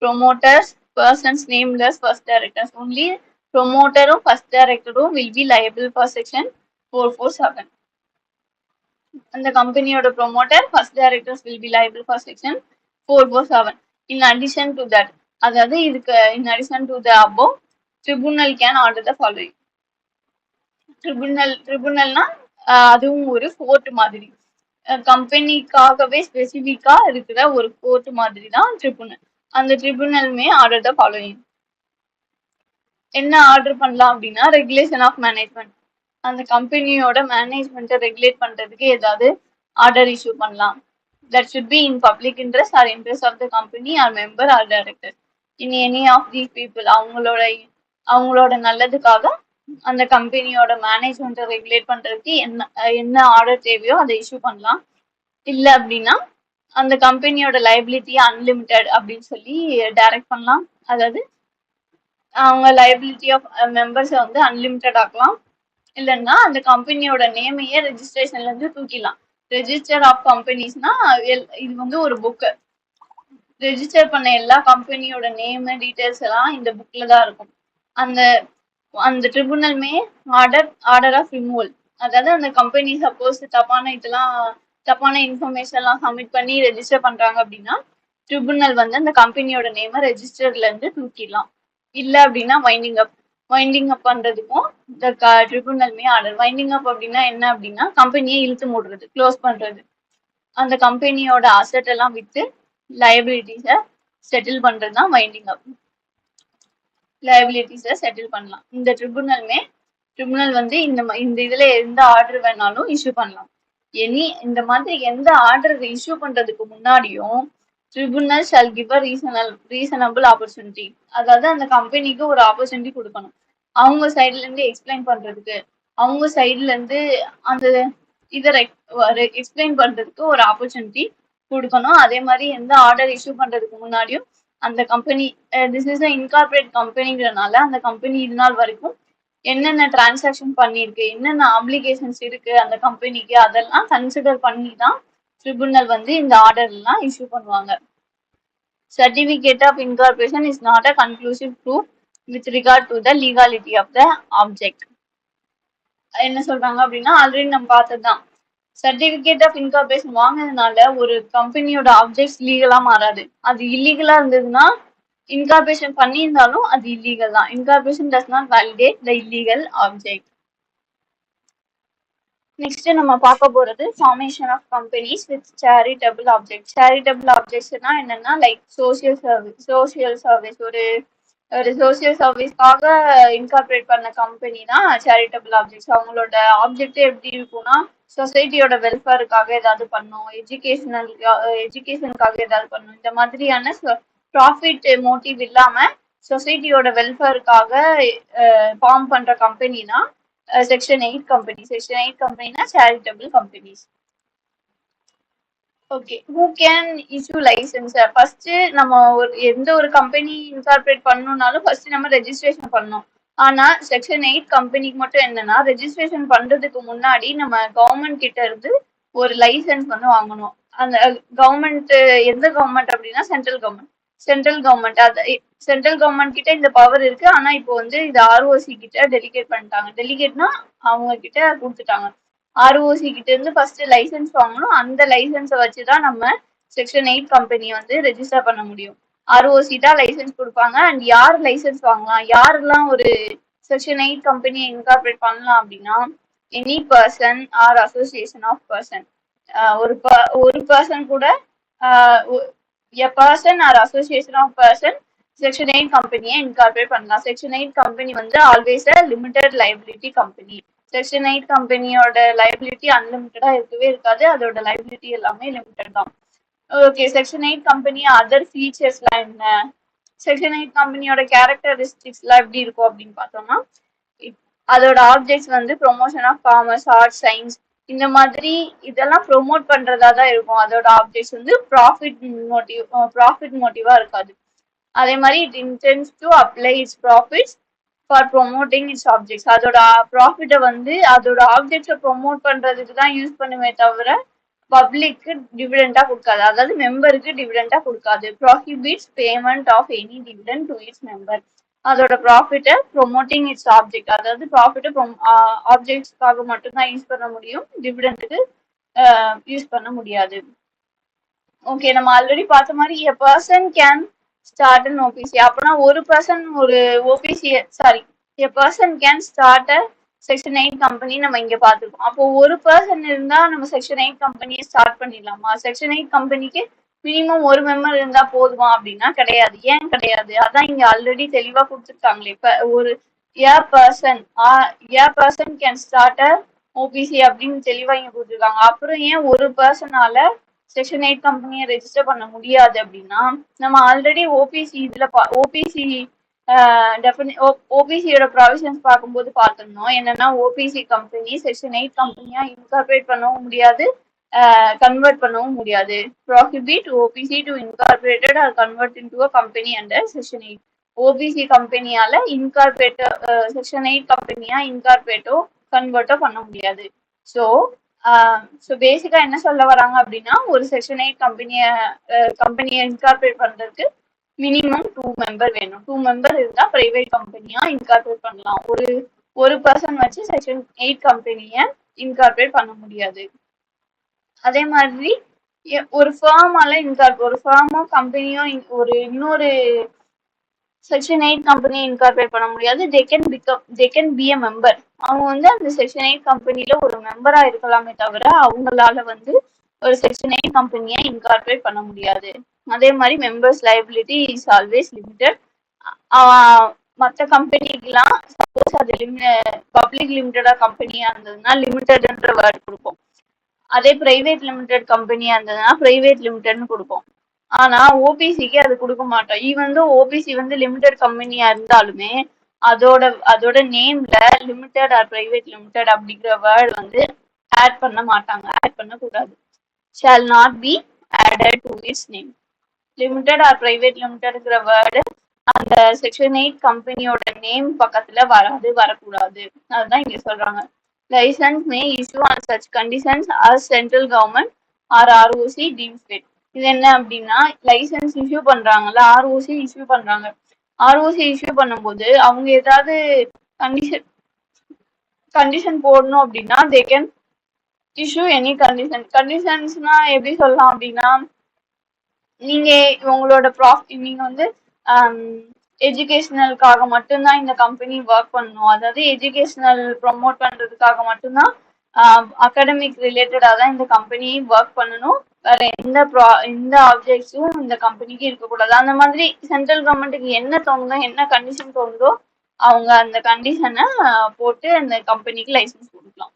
promoters, persons named as first directors, only ப்ரொமோட்டரும் ஃபர்ஸ்ட் டைரக்டரும் will be liable for section 447. அந்த கம்பெனியோட ப்ரொமோட்டர், first directors will be liable for section 447. In addition to that, அதாவது இதுக்கு in addition to the above, tribunal can order the following. ட்ரிபுனல்னா அதுவும் ஒரு கோர்ட் மாதிரி, கம்பெனிக்காகவே ஸ்பெசிஃபிக்கா இருக்கிற ஒரு கோர்ட் மாதிரி தான் ட்ரிபுனல். அந்த ட்ரிபுனலுமே ஆர்டர் த ஃபாலோயிங். என்ன ஆர்டர் பண்ணலாம் அப்படின்னா ரெகுலேஷன் ஆஃப் மேனேஜ்மெண்ட், அந்த கம்பெனியோட மேனேஜ்மெண்ட்டை ரெகுலேட் பண்றதுக்கு ஏதாவது ஆர்டர் இஷ்யூ பண்ணலாம். That should be in public interest or interest of the company or member or director in any of these people. அவங்களோட நல்லதுக்காக அந்த கம்பெனியோட மேனேஜ்மெண்ட்டை ரெகுலேட் பண்றதுக்கு என்ன ஆர்டர் தேவையோ அதை இஷ்யூ பண்ணலாம். இல்லை அப்படின்னா அந்த கம்பெனியோட லைபிலிட்டி அன்லிமிட்டெட் அப்படின்னு சொல்லி டைரக்ட் பண்ணலாம். அதாவது அவங்க லைபிலிட்டி ஆஃப் மெம்பர்ஸை வந்து அன்லிமிட்டெட் ஆக்கலாம். இல்லைன்னா அந்த கம்பெனியோட நேமையே ரெஜிஸ்ட்ரேஷன்ல இருந்து தூக்கிடலாம். ரெஜிஸ்டர் ஆஃப் கம்பெனிஸ்னா இது வந்து ஒரு புக்கு. ரெஜிஸ்டர் பண்ண எல்லா கம்பெனியோட நேம் டீடைல்ஸ் எல்லாம் இந்த புக்ல தான் இருக்கும். அந்த அந்த ட்ரிபுனல்மே ஆர்டர் ஆஃப் ரிமூவல், அதாவது அந்த கம்பெனி சப்போஸ் தப்பான இன்ஃபர்மேஷன் எல்லாம் சப்மிட் பண்ணி ரெஜிஸ்டர் பண்றாங்க அப்படின்னா ட்ரிபுனல் வந்து அந்த கம்பெனியோட நேமை ரெஜிஸ்டர்ல இருந்து தூக்கிடலாம். இல்ல அப்படின்னா வைண்டிங் அப் பண்றதுக்கும் இந்த ட்ரிபுனல்மே ஆர்டர். வைண்டிங் அப் அப்படின்னா என்ன அப்படின்னா கம்பெனியை இழுத்து மூடுறது, க்ளோஸ் பண்றது. அந்த கம்பெனியோட அசெட் எல்லாம் வித்து லயபிலிட்டிஸை செட்டில் பண்றது தான் வைண்டிங் அப். லயபிலிட்டிஸை செட்டில் பண்ணலாம். இந்த ட்ரிபுனல் வந்து இந்த இதுல எந்த ஆர்டர் வேணாலும் இஷ்யூ பண்ணலாம். இந்த மாதிரி எந்த ஆர்டர் இஷ்யூ பண்றதுக்கு முன்னாடியும் tribunal shall give a reasonable opportunity, அதாவது அந்த கம்பெனிக்கு ஒரு ஆப்பர்ச்சுனிட்டி கொடுக்கணும். அவங்க சைட்ல இருந்து எக்ஸ்பிளைன் பண்றதுக்கு, அவங்க சைட்ல இருந்து அந்த இதை எக்ஸ்பிளைன் பண்றதுக்கு ஒரு ஆப்பர்ச்சுனிட்டி கொடுக்கணும். அதே மாதிரி எந்த ஆர்டர் இஷ்யூ பண்றதுக்கு முன்னாடியும் அந்த கம்பெனி திஸ் இஸ் இன்கார்பரேட் கம்பெனிங்கிறனால அந்த கம்பெனி இது நாள் வரைக்கும் என்னென்ன டிரான்சாக்ஷன் பண்ணிருக்கு, என்னென்ன ஆப்ளிகேஷன்ஸ் இருக்கு அந்த கம்பெனிக்கு, அதெல்லாம் கன்சிடர் பண்ணி தான் ட்ரிபுனல் வந்து இந்த ஆர்டர் எல்லாம் இஷ்யூ பண்ணுவாங்க. Certificate of incorporation is not a conclusive proof with regard to the legality of the object. என்ன சொல்றாங்க அப்படின்னா ஆல்ரெடி நம்ம பார்த்ததுதான், சர்டிபிகேட் ஆஃப் இன்கார்பரேஷன் வாங்கினதுனால ஒரு கம்பெனியோட ஆப்ஜெக்ட்ஸ் லீகலா மாறாது. அது இல்லீகலா இருந்ததுன்னா இன்கார்பரேஷன் பண்ணியிருந்தாலும் அது இல்லீகல் தான். Incorporation does not validate the illegal object. Next நம்ம பார்க்க போறது formation of companies with charitable object. Charitable ஆப்ஜெக்ட்ஸ்னா என்னன்னா லைக் சோசியல் சர்வீஸ் ஒரு சோசியல் சர்வீஸ்க்காக இன்கார்பரேட் பண்ண கம்பெனி தான் சேரிட்டபிள் ஆப்ஜெக்ட்ஸ். அவங்களோட ஆப்ஜெக்ட் எப்படி இருக்கும்னா சொசைட்டியோட வெல்ஃபேருக்காக ஏதாவது பண்ணும், எஜுகேஷனுக்காக ஏதாவது பண்ணும். இந்த மாதிரியான ப்ராஃபிட் மோட்டிவ் இல்லாம சொசைட்டியோட வெல்ஃபேருக்காக ஃபார்ம் பண்ற கம்பெனி தான் செக்ஷன் 8 கம்பெனி. செக்ஷன் 8 கம்பெனினா charitable companies. Okay, who can issue licence? First நம்ம எந்த ஒரு கம்பெனி இன்கார்பரேட் பண்ணணும்னாலும் ஃபர்ஸ்ட் நம்ம ரெஜிஸ்ட்ரேஷன் பண்ணணும். ஆனா செக்ஷன் 8 கம்பெனிக்கு மட்டும் என்னன்னா ரெஜிஸ்ட்ரேஷன் பண்றதுக்கு முன்னாடி நம்ம கவர்மெண்ட் கிட்ட இருந்து ஒரு லைசன்ஸ் வந்து வாங்கணும். அந்த கவர்மெண்ட் எந்த கவர்மெண்ட் அப்படின்னா சென்ட்ரல் கவர்மெண்ட் சென்ட்ரல் கவர்மெண்ட் கிட்ட இந்த பவர் இருக்கு. ஆனா இப்போ வந்து இது ஆர்ஓசி கிட்ட டெலிகேட் பண்ணிட்டாங்க. டெலிகேட்னா அவங்க கிட்ட கொடுத்துட்டாங்க. ஆர்ஓசி கிட்ட இருந்து ஃபர்ஸ்ட் லைசன்ஸ் வாங்கணும். அந்த லைசன்ஸை வச்சுதான் நம்ம செக்ஷன் 8 கம்பெனி வந்து ரெஜிஸ்டர் பண்ண முடியும். ஆர்ஓசி தான் லைசன்ஸ் கொடுப்பாங்க. அண்ட் யார் லைசன்ஸ் வாங்கலாம், யாரெல்லாம் ஒரு செக்ஷன் 8 கம்பெனியை இன்கார்பரேட் பண்ணலாம் அப்படின்னா any person or association of person. ஒரு பர்சன் கூட a person or association of person section 8 கம்பெனியை இன்கார்பரேட் பண்ணலாம். செக்ஷன் 8 கம்பெனி வந்து always a limited liability company. Section 8 கம்பெனியோட லைபிலிட்டி அன்லிமிட்டடா இருக்கவே இருக்காது. அதோட லைபிலிட்டி எல்லாமே லிமிடெட் தான். ஓகே, செக்ஷன் 8 கம்பெனி அதர் ஃபீச்சர்ஸ்லாம் என்ன, செக்ஷன் 8 கம்பெனியோட கேரக்டரிஸ்டிக்ஸ்லாம் எப்படி இருக்கும் அப்படின்னு பார்த்தோம்னா அதோட ஆப்ஜெக்ட்ஸ் வந்து promotion of commerce, arts, science, இந்த மாதிரி இதெல்லாம் ப்ரொமோட் பண்றதா தான் இருக்கும். அதோட ஆப்ஜெக்ட்ஸ் வந்து ப்ராஃபிட் மோட்டிவா இருக்காது. அதே மாதிரி it intense to apply it's profits for promoting it's objects. அதோட ப்ராஃபிட்டை வந்து அதோட ஆப்ஜெக்ட்ஸை ப்ரொமோட் பண்றதுக்கு தான் யூஸ் பண்ணுமே தவிர பப்ளிக்கு டிவிடெண்டா கொடுக்காது, அதாவது மெம்பருக்கு டிவிடெண்டா கொடுக்காது. Prohibits payment of any dividend to its member. அதோட ப்ராஃபிட்டை ப்ரொமோட்டிங் இட்ஸ் ஆப்ஜெக்ட், அதாவது ப்ராஃபிட்டை ஆப்ஜெக்ட்ஸ்க்காக மட்டும்தான் யூஸ் பண்ண முடியும், டிவிடெண்டுக்கு யூஸ் பண்ண முடியாது. ஓகே, நம்ம ஆல்ரெடி பார்த்த மாதிரி a person can start an OPC. அப்பனா ஒரு பர்சன் ஒரு OBC a person can start a section 8 company நம்ம இங்க பார்த்துருக்கோம். அப்போ ஒரு பர்சன் இருந்தா நம்ம செக்ஷன் 8 கம்பெனியை ஸ்டார்ட் பண்ணிடலாமா? செக்ஷன் 8 கம்பெனிக்கு மினிமம் ஒரு மெம்பர் இருந்தா போதுமா அப்படின்னா கிடையாது. ஏன் கிடையாது? அதான் இங்க ஆல்ரெடி தெளிவா கொடுத்துருக்காங்களே. இப்ப ஒரு a person can start a OPC அப்படின்னு தெளிவா இங்க கொடுத்துருக்காங்க. அப்புறம் ஏன் ஒரு பர்சனால செக்ஷன் 8 கம்பெனியை ரெஜிஸ்டர் பண்ண முடியாது அப்படின்னா நம்ம ஆல்ரெடி ஓபிசியோட ப்ரொவிஷன்ஸ் பார்க்கும்போது பார்த்துருந்தோம். என்னன்னா ஓபிசி கம்பெனி செக்ஷன் 8 கம்பெனியா இன்கார்பரேட் பண்ணவும் முடியாது, கன்வெர்ட் பண்ணவும் முடியாது. Prohibit OPC to incorporated or convert into a company under section 8. OPC கம்பெனியால இன்கார்பரேட்டோ செக்ஷன் 8 கம்பெனியா இன்கார்பரேட்டோ கன்வெர்ட்டோ பண்ண முடியாது. ஸோ பேசிக்கா என்ன சொல்ல வராங்க அப்படின்னா, ஒரு செக்ஷன் 8 கம்பெனியை இன்கார்பரேட் பண்றதுக்கு மினிமம் 2 மெம்பர் வேணும். 2 மெம்பர் இருந்தா பிரைவேட் கம்பெனியா இன்கார்பரேட் பண்ணலாம். ஒரு பர்சன் வச்சு செக்ஷன் 8 கம்பெனியை இன்கார்பரேட் பண்ண முடியாது. அதே மாதிரி ஒரு ஃபர்மால ஒரு ஃபர்மோ கம்பெனியோ ஒரு இன்னொரு செக்ஷன் 8 கம்பெனி இன்கார்பரேட் பண்ண முடியாது. They can be a member. அவங்க வந்து அந்த செக்ஷன் 8 கம்பெனில ஒரு மெம்பரா இருக்கலாமே தவிர அவங்களால வந்து ஒரு செக்ஷன் 8 கம்பெனியை இன்கார்பரேட் பண்ண முடியாது. அதே மாதிரி members liability is always limited. மற்ற கம்பெனிக்கெல்லாம் சப்போஸ் அது பப்ளிக் லிமிடெடா கம்பெனியா இருந்ததுன்னா லிமிடெட்ன்ற வேர்டு கொடுப்போம். அதே பிரைவேட் லிமிடெட் கம்பெனியா இருந்ததுன்னா பிரைவேட் லிமிடெட்னு கொடுப்போம். ஆனா ஓபிசிக்கு அது கொடுக்க மாட்டோம். ஈவன் ஓபிசி வந்து லிமிடெட் கம்பெனியா இருந்தாலுமே அதோட நேம்ல லிமிடெட் ஆர் பிரைவேட் லிமிடெட் அப்படிங்கிற வேர்டு வந்து ஆட் பண்ண மாட்டாங்க. ஆட் பண்ண கூடாது. Shall not be added to its name. Limited or private லிமிடெட்ங்கிற வேர்டு அந்த செக்ஷன் 8 கம்பெனியோட நேம் பக்கத்துல வரக்கூடாது. அதுதான் இங்க சொல்றாங்க. Licence may issue on such conditions as central government or ROC deems fit. இது என்ன அப்படின்னா, லைசன்ஸ் இஷ்யூ பண்றாங்கல்ல, ஆர்ஓசி இஷ்யூ பண்றாங்க. ஆர்ஓசி இஷ்யூ பண்ணும்போது அவங்க ஏதாவது கண்டிஷன் போடணும் அப்படின்னா தே கேன் இஷ்யூ எனி கண்டிஷன்ஸ்னா எப்படி சொல்லலாம் அப்படின்னா, நீங்க உங்களோட நீங்க வந்து எஜுகேஷனலுக்காக மட்டும்தான் இந்த கம்பெனி ஒர்க் பண்ணணும். அதாவது எஜுகேஷனல் ப்ரொமோட் பண்றதுக்காக மட்டும்தான் அகாடமிக் ரிலேட்டடா தான் இந்த கம்பெனி ஒர்க் பண்ணணும். வேற எந்த ஆப்ஜெக்ட்ஸும் இந்த கம்பெனிக்கு இருக்கக்கூடாது. அந்த மாதிரி சென்ட்ரல் கவர்மெண்ட்டுக்கு என்ன தோணுதோ, என்ன கண்டிஷன் தோணுதோ அவங்க அந்த கண்டிஷனை போட்டு அந்த கம்பெனிக்கு லைசன்ஸ் கொடுக்கலாம்.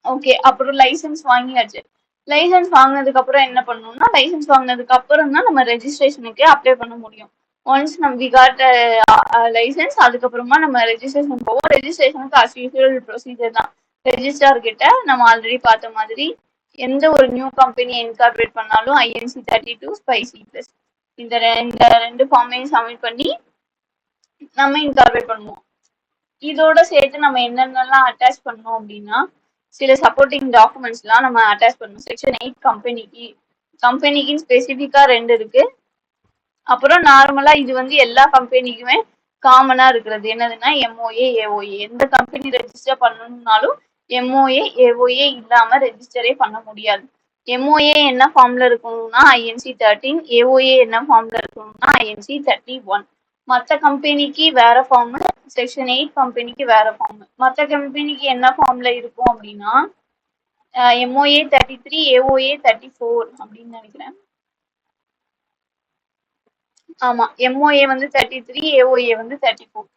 ஓகே, அப்புறம் லைசன்ஸ் வாங்கியாச்சு. லைசன்ஸ் வாங்கினதுக்கு அப்புறம் என்ன பண்ணணும்னா, லைசன்ஸ் வாங்கினதுக்கு அப்புறம் தான் நம்ம ரெஜிஸ்ட்ரேஷனுக்கு அப்ளை பண்ண முடியும். ஒன்ஸ் நம்ம காட் லைசன்ஸ், அதுக்கப்புறமா நம்ம ரெஜிஸ்ட்ரேஷன் போவோம். ரெஜிஸ்ட்ரேஷனுக்கு அஸ் யூசுவல் ப்ரொசீஜர் தான். ரெஜிஸ்ட்ரார் கிட்ட நம்ம ஆல்ரெடி பார்த்த மாதிரி எந்த ஒரு நியூ கம்பெனியை இன்கார்பரேட் பண்ணாலும் ஐஎன்சி 32 ஸ்பைசி பிளஸ் இந்த ரெண்டு ஃபார்மையும் சப்மிட் பண்ணி நம்ம இன்கார்பரேட் பண்ணுவோம். இதோட சேர்த்து நம்ம என்னென்னலாம் அட்டாச் பண்ணோம் அப்படின்னா, சில சப்போர்ட்டிங் டாக்குமெண்ட்ஸ்லாம் நம்ம அட்டாச் பண்ணணும். செக்ஷன் 8 கம்பெனிக்கு ஸ்பெசிஃபிக்கா 2 இருக்கு. அப்புறம் நார்மலா இது வந்து எல்லா கம்பெனிக்குமே காமனா இருக்கிறது என்னதுன்னா எம்ஓஏ ஏஓஏ. எந்த கம்பெனி ரெஜிஸ்டர் பண்ணணும்னாலும் எம்ஓஏ ஏஓஏ இல்லாம ரெஜிஸ்டரே பண்ண முடியாது. எம்ஓஏ என்ன ஃபார்ம்ல இருக்கணும்னா ஐஎன்சி 13, ஏஓஏ என்ன ஃபார்ம்ல இருக்கணும்னா ஐஎன்சி 31. மற்ற கம்பெனிக்கு வேற ஃபார்ம், செக்ஷன் 8 கம்பெனிக்கு வேற ஃபார்ம். மற்ற கம்பெனிக்கு என்ன ஃபார்ம்ல இருக்கும் அப்படின்னா எம்ஓஏ 33, ஏஓஏ 34 அப்படின்னு நினைக்கிறேன். ஆமா, எம்ஓஏ வந்து 33, ஏஓஏ வந்து 34.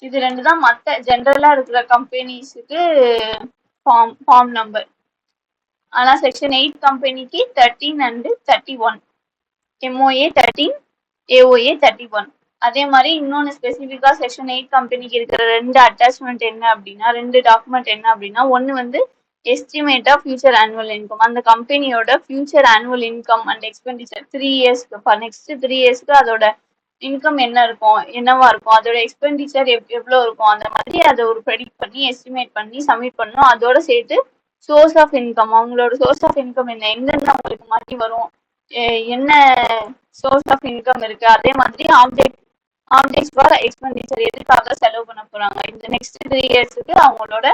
இது 2 தான் மற்ற ஜென்ரலா இருக்கிற கம்பெனிஸுக்கு ஃபார்ம் நம்பர். ஆனா செக்ஷன் 8 கம்பெனிக்கு 13 அண்ட் 31. MOA 13, AOA 31. அதே மாதிரி இன்னொன்னு ஸ்பெசிஃபிக்கா செக்ஷன் 8 கம்பெனிக்கு இருக்கிற 2 அட்டாச்மெண்ட் என்ன அப்படின்னா, 2 டாக்குமெண்ட் என்ன அப்படின்னா, ஒன்னு வந்து estimate of future annual income. அந்த கம்பெனியோட future annual income and expenditure 3 இயர்ஸ்க்கு, நெக்ஸ்ட் 3 இயர்ஸ்க்கு அதோட இன்கம் என்னவா இருக்கும், அதோட எக்ஸ்பெண்டிச்சர் எவ்வளவு இருக்கும், அந்த மாதிரி அதை ஒரு ப்ரெடிக்ட் பண்ணி எஸ்டிமேட் பண்ணி சப்மிட் பண்ணணும். அதோட சேர்த்து சோர்ஸ் ஆஃப் இன்கம், அவங்களோட சோர்ஸ் ஆஃப் இன்கம் எங்கெங்க அவங்களுக்கு மணி வரும், என்ன சோர்ஸ் ஆஃப் இன்கம் இருக்கு, அதே மாதிரி ஆப்ஜெக்ட்ஸ் ஃபார் எக்ஸ்பெண்டிச்சர் எதுக்காக செலவு பண்ண போறாங்க இந்த நெக்ஸ்ட் 3 இயர்ஸ்க்கு, அவங்களோட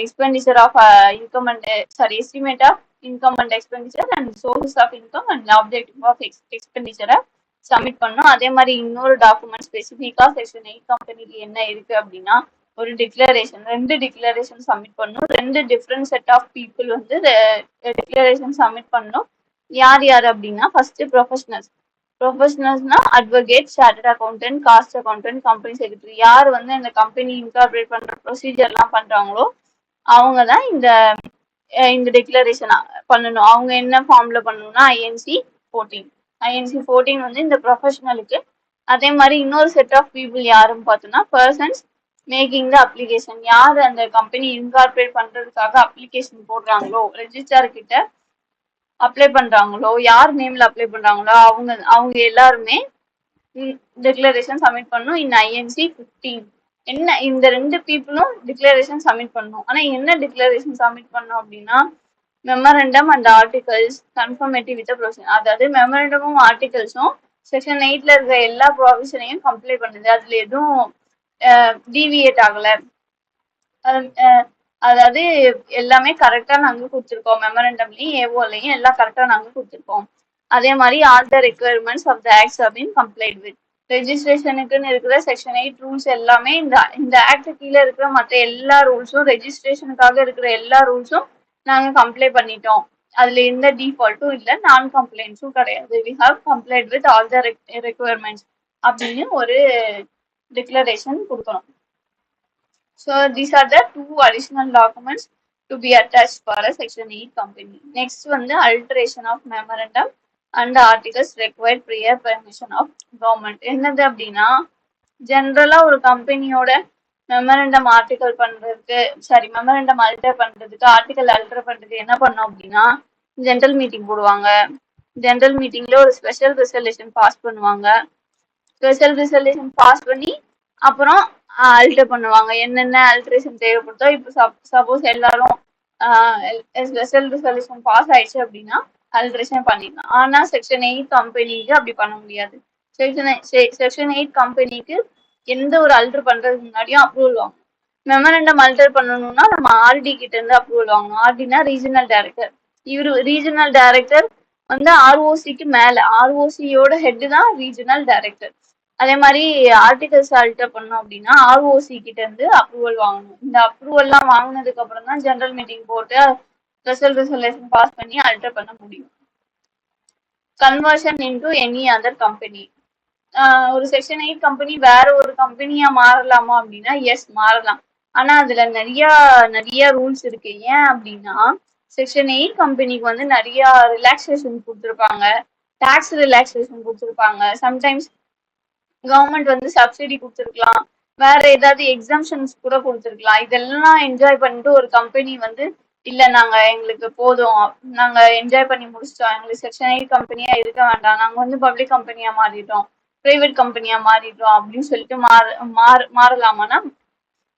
expenditure of income and estimate of income and expenditure and sources of income and objective of எக்ஸ்பெண்டிச்சரை சப்மிட் பண்ணும். அதே மாதிரி இன்னொரு டாக்குமெண்ட் ஸ்பெசிஃபிக்கா செக்ஷன் 8 கம்பெனிக்கு என்ன இருக்கு அப்படின்னா, ஒரு டிக்ளரேஷன், 2 டிக்ளரேஷன் சப்மிட் பண்ணும். 2 டிஃப்ரெண்ட் செட் ஆஃப் பீப்புள் வந்து டிக்ளரேஷன் சப்மிட் பண்ணும். யார் அப்படின்னா, ஃபர்ஸ்ட் ப்ரொஃபஷனல்ஸ்னா advocate, chartered accountant, cost accountant, company secretary. யார் வந்து இந்த கம்பெனி இன்கார்பரேட் பண்ற ப்ரொசீஜர்லாம் பண்றாங்களோ அவங்க தான் இந்த டிக்ளரேஷன் பண்ணணும். அவங்க என்ன ஃபார்ம்ல பண்ணணும்னா ஐஎன்சி 14 வந்து இந்த ப்ரொஃபஷனலுக்கு. அதே மாதிரி இன்னொரு செட் ஆஃப் பீப்புள் யாருன்னு பார்த்தோம்னா, பர்சன்ஸ் மேக்கிங் த அப்ளிகேஷன், யார் அந்த கம்பெனி இன்கார்பரேட் பண்றதுக்காக அப்ளிகேஷன் போடுறாங்களோ, ரெஜிஸ்ட்ரார் கிட்ட அப்ளை பண்றாங்களோ, யார் நேம்ல அப்ளை பண்றாங்களோ அவங்க எல்லாருமே டிக்ளரேஷன் சப்மிட் பண்ணும் இன் INC 15. என்ன இந்த 2 பீப்புளும் டிக்ளரேஷன் சப்மிட் பண்ணும். ஆனா என்ன டிக்ளரேஷன் சப்மிட் பண்ணும் அப்படின்னா, memorandum and articles confirmative with provision. அதாவது மெமரண்டமும் ஆர்டிகல்ஸும் செக்ஷன் 8ல இருக்கிற எல்லா ப்ரொவிஷனையும் கம்ப்ளீட் பண்ணுது. அதுல எதுவும் டீவியேட் ஆகல. அதாவது எல்லாமே கரெக்டா நாங்க கொடுத்துருக்கோம். மெமரண்டம்லயும் ஏஓலையும் எல்லாம் கரெக்டா நாங்க கொடுத்துருக்கோம். அதே மாதிரி all the requirements of the acts have been complied with. ரெஜிஸ்ட்ரேஷனுக்குன்னு இருக்கிற செக்ஷன் 8 ரூல்ஸ் எல்லாமே இந்த ஆக்ட் கீழே இருக்கிற மற்ற எல்லா ரூல்ஸும், ரெஜிஸ்ட்ரேஷனுக்காக இருக்கிற எல்லா ரூல்ஸும் நாங்க கம்ப்ளை பண்ணிட்டோம். அதுல எந்த டிஃபால்ட்டும் இல்லை, நான் கம்ப்ளைண்ட்ஸும் கிடையாது. We have complaint with all the requirements அப்படின்னு ஒரு டிக்ளரேஷன் கொடுக்கணும். So these are the 2 additional documents to be attached for a section 8 company. Next வந்து alteration of memorandum and articles required prior permission of government. என்னது அப்படின்னா, ஜென்ரலா ஒரு கம்பெனியோட மெமரண்டம் ஆர்டிகல் பண்றதுக்கு மெமரண்டம் அல்டர் பண்றதுக்கு, ஆர்டிகல் அல்டர் பண்றதுக்கு என்ன பண்ணோம் அப்படின்னா, ஜெனரல் மீட்டிங் போடுவாங்க. ஜெனரல் மீட்டிங்ல ஒரு ஸ்பெஷல் ரெசல்யூஷன் பாஸ் பண்ணுவாங்க. ஸ்பெஷல் ரெசல்யூஷன் பாஸ் பண்ணி அப்புறம் அல்டர் பண்ணுவாங்க. என்னென்ன அல்ட்ரேஷன் தேவைப்படுதோ, இப்போ சப்போஸ் எல்லாரும் ஸ்பெஷல் ரெசல்யூஷன் பாஸ் ஆயிடுச்சு அப்படின்னா அல்ட்ரேஷன் பண்ணிடலாம். ஆனா செக்ஷன் 8 கம்பெனிக்கு அப்படி பண்ண முடியாது. செக்ஷன் 8 கம்பெனிக்கு எந்த ஒரு அல்டர் பண்றதுக்கு முன்னாடியும் அப்ரூவல் வாங்கணும். மெமரண்டம் அல்டர் பண்ணணும்னா நம்ம ஆர்டி கிட்ட இருந்து அப்ரூவல் வாங்கணும். ஆர்டினா ரீஜனல் டைரக்டர். இவரு ரீஜனல் டைரக்டர் வந்து ஆர்ஓசிக்கு மேல, ஆர்ஓசியோட ஹெட் தான் ரீஜனல் டைரக்டர். அதே மாதிரி ஆர்டிகல்ஸ் அல்டர் பண்ணோம் அப்படின்னா ஆர்ஓசி கிட்ட இருந்து அப்ரூவல் வாங்கணும். இந்த அப்ரூவல்லாம் வாங்கினதுக்கு அப்புறம் தான் ஜெனரல் மீட்டிங் போட்டு ஸ்பெஷல் ரெசல்யூஷன் பாஸ் பண்ணி அல்டர் பண்ண முடியும். Conversion into any other company. ஒரு செக்ஷன் 8 கம்பெனி வேற ஒரு கம்பெனியா மாறலாமா அப்படின்னா எஸ், மாறலாம். ஆனா அதுல நிறைய ரூல்ஸ் இருக்கு. ஏன் அப்படின்னா, செக்ஷன் 8 கம்பெனிக்கு வந்து நிறைய ரிலாக்ஸேஷன் கொடுத்துருப்பாங்க, டாக்ஸ் ரிலாக்ஸேஷன் கொடுத்துருப்பாங்க. சம்டைம்ஸ் கவர்மெண்ட் வந்து சப்சிடி கொடுத்துருக்கலாம், வேற ஏதாவது எக்ஸாம்ஷன்ஸ் கூட கொடுத்துருக்கலாம். இதெல்லாம் என்ஜாய் பண்ணிட்டு ஒரு கம்பெனி வந்து இல்ல, நாங்க எங்களுக்கு போதும், நாங்க என்ஜாய் பண்ணி முடிச்சிட்டோம், எங்களுக்கு செக்ஷன் 8 கம்பெனியா இருக்க வேண்டாம், நாங்க வந்து பப்ளிக் கம்பெனியா மாறிட்டோம், பிரைவேட் கம்பெனியா மாறிட்டோம் அப்படின்னு சொல்லிட்டு மாறலாமான்னா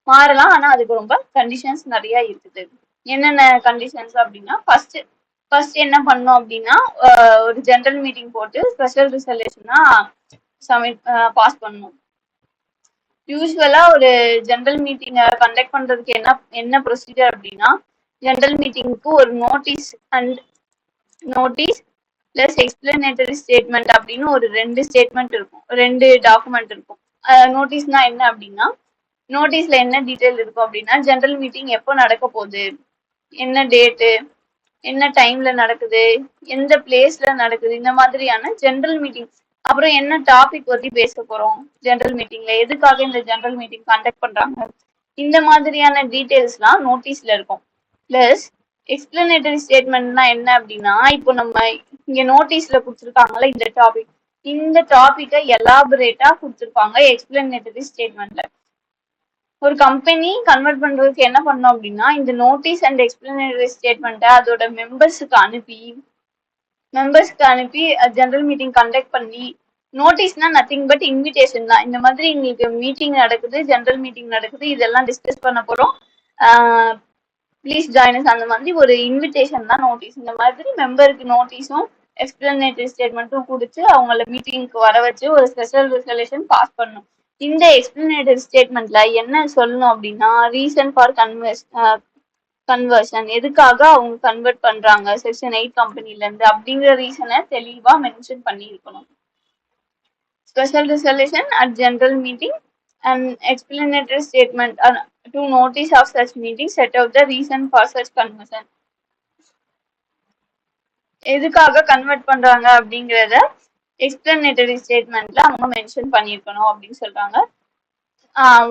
மாறலாம். ஆனா அதுக்கு ரொம்ப கண்டிஷன்ஸ் நிறைய இருக்குது. என்னென்ன கண்டிஷன்ஸ் அப்படின்னா, ஃபர்ஸ்ட் என்ன பண்ணோம் அப்படின்னா, ஒரு ஜெனரல் மீட்டிங் போட்டு ஸ்பெஷல் ரெசல்யூஷனா பாஸ் பண்ணணும். யூஸ்வலா ஒரு ஜெனரல் மீட்டிங் கண்டக்ட் பண்றதுக்கு என்ன ப்ரொசீஜர் அப்படின்னா, ஜெனரல் மீட்டிங்க்கு ஒரு நோட்டீஸ் பிளஸ் எக்ஸ்பிளனேட்டரி ஸ்டேட்மெண்ட் அப்படின்னு ஒரு 2 ஸ்டேட்மெண்ட் இருக்கும், 2 டாக்குமெண்ட் இருக்கும். நோட்டீஸ்னா என்ன அப்படின்னா, நோட்டீஸ்ல என்ன டீட்டெயில் இருக்கும் அப்படின்னா, ஜெனரல் மீட்டிங் எப்போ நடக்க போகுது, என்ன டேட்டு, என்ன டைம்ல நடக்குது, எந்த பிளேஸ்ல நடக்குது, இந்த மாதிரியான ஜெனரல் மீட்டிங். அப்புறம் என்ன டாபிக் பத்தி பேச போறோம் ஜெனரல் மீட்டிங்ல, எதுக்காக இந்த ஜெனரல் மீட்டிங் கண்டக்ட் பண்றாங்க, இந்த மாதிரியான டீடைல்ஸ்லாம் நோட்டீஸ்ல இருக்கும். பிளஸ் எக்ஸ்பிளனேட்டரி ஸ்டேட்மெண்ட்னா என்ன அப்படின்னா, இப்போ நம்ம இங்க நோட்டீஸ்ல கொடுத்துருக்காங்கல்ல இந்த டாபிக்கை எலாபரேட்டா கொடுத்துருப்பாங்க எக்ஸ்பிளனேட்டரி ஸ்டேட்மெண்ட்ல. ஒரு கம்பெனி கன்வெர்ட் பண்றதுக்கு என்ன பண்ணோம் அப்படின்னா, இந்த நோட்டீஸ் அண்ட் எக்ஸ்பிளனேட்டரி ஸ்டேட்மெண்ட்டை அதோட மெம்பர்ஸுக்கு அனுப்பி ஜெனரல் மீட்டிங் கண்டக்ட் பண்ணி, நோட்டீஸ்னா நத்திங் பட் இன்விடேஷன் தான். இந்த மாதிரி எங்களுக்கு மீட்டிங் நடக்குது, ஜெனரல் மீட்டிங் நடக்குது, இதெல்லாம் டிஸ்கஸ் பண்ண போறோம், ப்ளீஸ் ஜாயின் அஸ், அந்த மாதிரி ஒரு இன்விடேஷன் தான் நோட்டீஸ். இந்த மாதிரி மெம்பருக்கு நோட்டீஸும் எக்ஸ்பிளனேட்டரி ஸ்டேட்மெண்ட்டும் கொடுத்து அவங்கள மீட்டிங்க்கு வர வச்சு ஒரு ஸ்பெஷல் ரெசல்யூஷன் பாஸ் பண்ணும். இந்த எக்ஸ்பிளனேட்டரி ஸ்டேட்மெண்ட்ல என்ன சொல்லணும் அப்படின்னா, ரீசன் ஃபார் கன்வர்ஷன், எதுக்காக அவங்க கன்வெர்ட் பண்றாங்க செக்ஷன் 8 கம்பெனில இருந்து அப்படிங்கிற ரீசனை தெளிவா மென்ஷன் பண்ணி இருக்கணும். Special resolution at general meeting and explanatory statement to notice of such meeting set out the reason for such conversion. எதுக்காக கன்வெர்ட் பண்றாங்க அப்படிங்கறத எக்ஸ்பிளனேட்டரி ஸ்டேட்மெண்ட்ல அவங்க மென்ஷன் பண்ணிருக்கணும் அப்படின்னு சொல்றாங்க.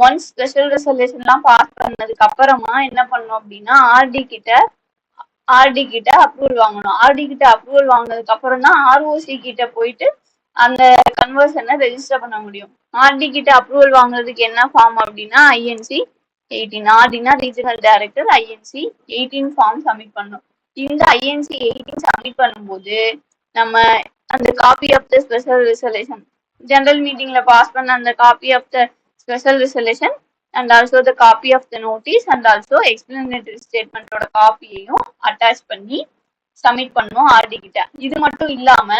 ஒன்ஸ் ஸ்பெஷல் ரெசல்யூஷன்லாம் பாஸ் பண்ணதுக்கு அப்புறமா என்ன பண்ணணும் அப்படின்னா, ஆர்டி கிட்ட அப்ரூவல் வாங்கணும். ஆர்டி கிட்ட அப்ரூவல் வாங்கினதுக்கு அப்புறம் தான் ஆர்ஓசி கிட்ட போயிட்டு அந்த கன்வர்ஷனை ரெஜிஸ்டர் பண்ண முடியும். ஆர்டி கிட்ட அப்ரூவல் வாங்குறதுக்கு என்ன ஃபார்ம் அப்படின்னா ஐஎன்சி 18. ஆர்டினா regional director INC 18 form submit பண்ணும். இந்த ஐஎன்சி 18 சப்மிட் பண்ணும்போது நம்ம அந்த copy of the special resolution general மீட்டிங்ல பாஸ் பண்ண அந்த copy of the special resolution and also the copy of the notice and also explanatory ஸ்டேட்மெண்டோட காப்பியையும் அட்டாச் பண்ணி சப்மிட் பண்ணும் ஆர்டி கிட்ட. இது மட்டும் இல்லாம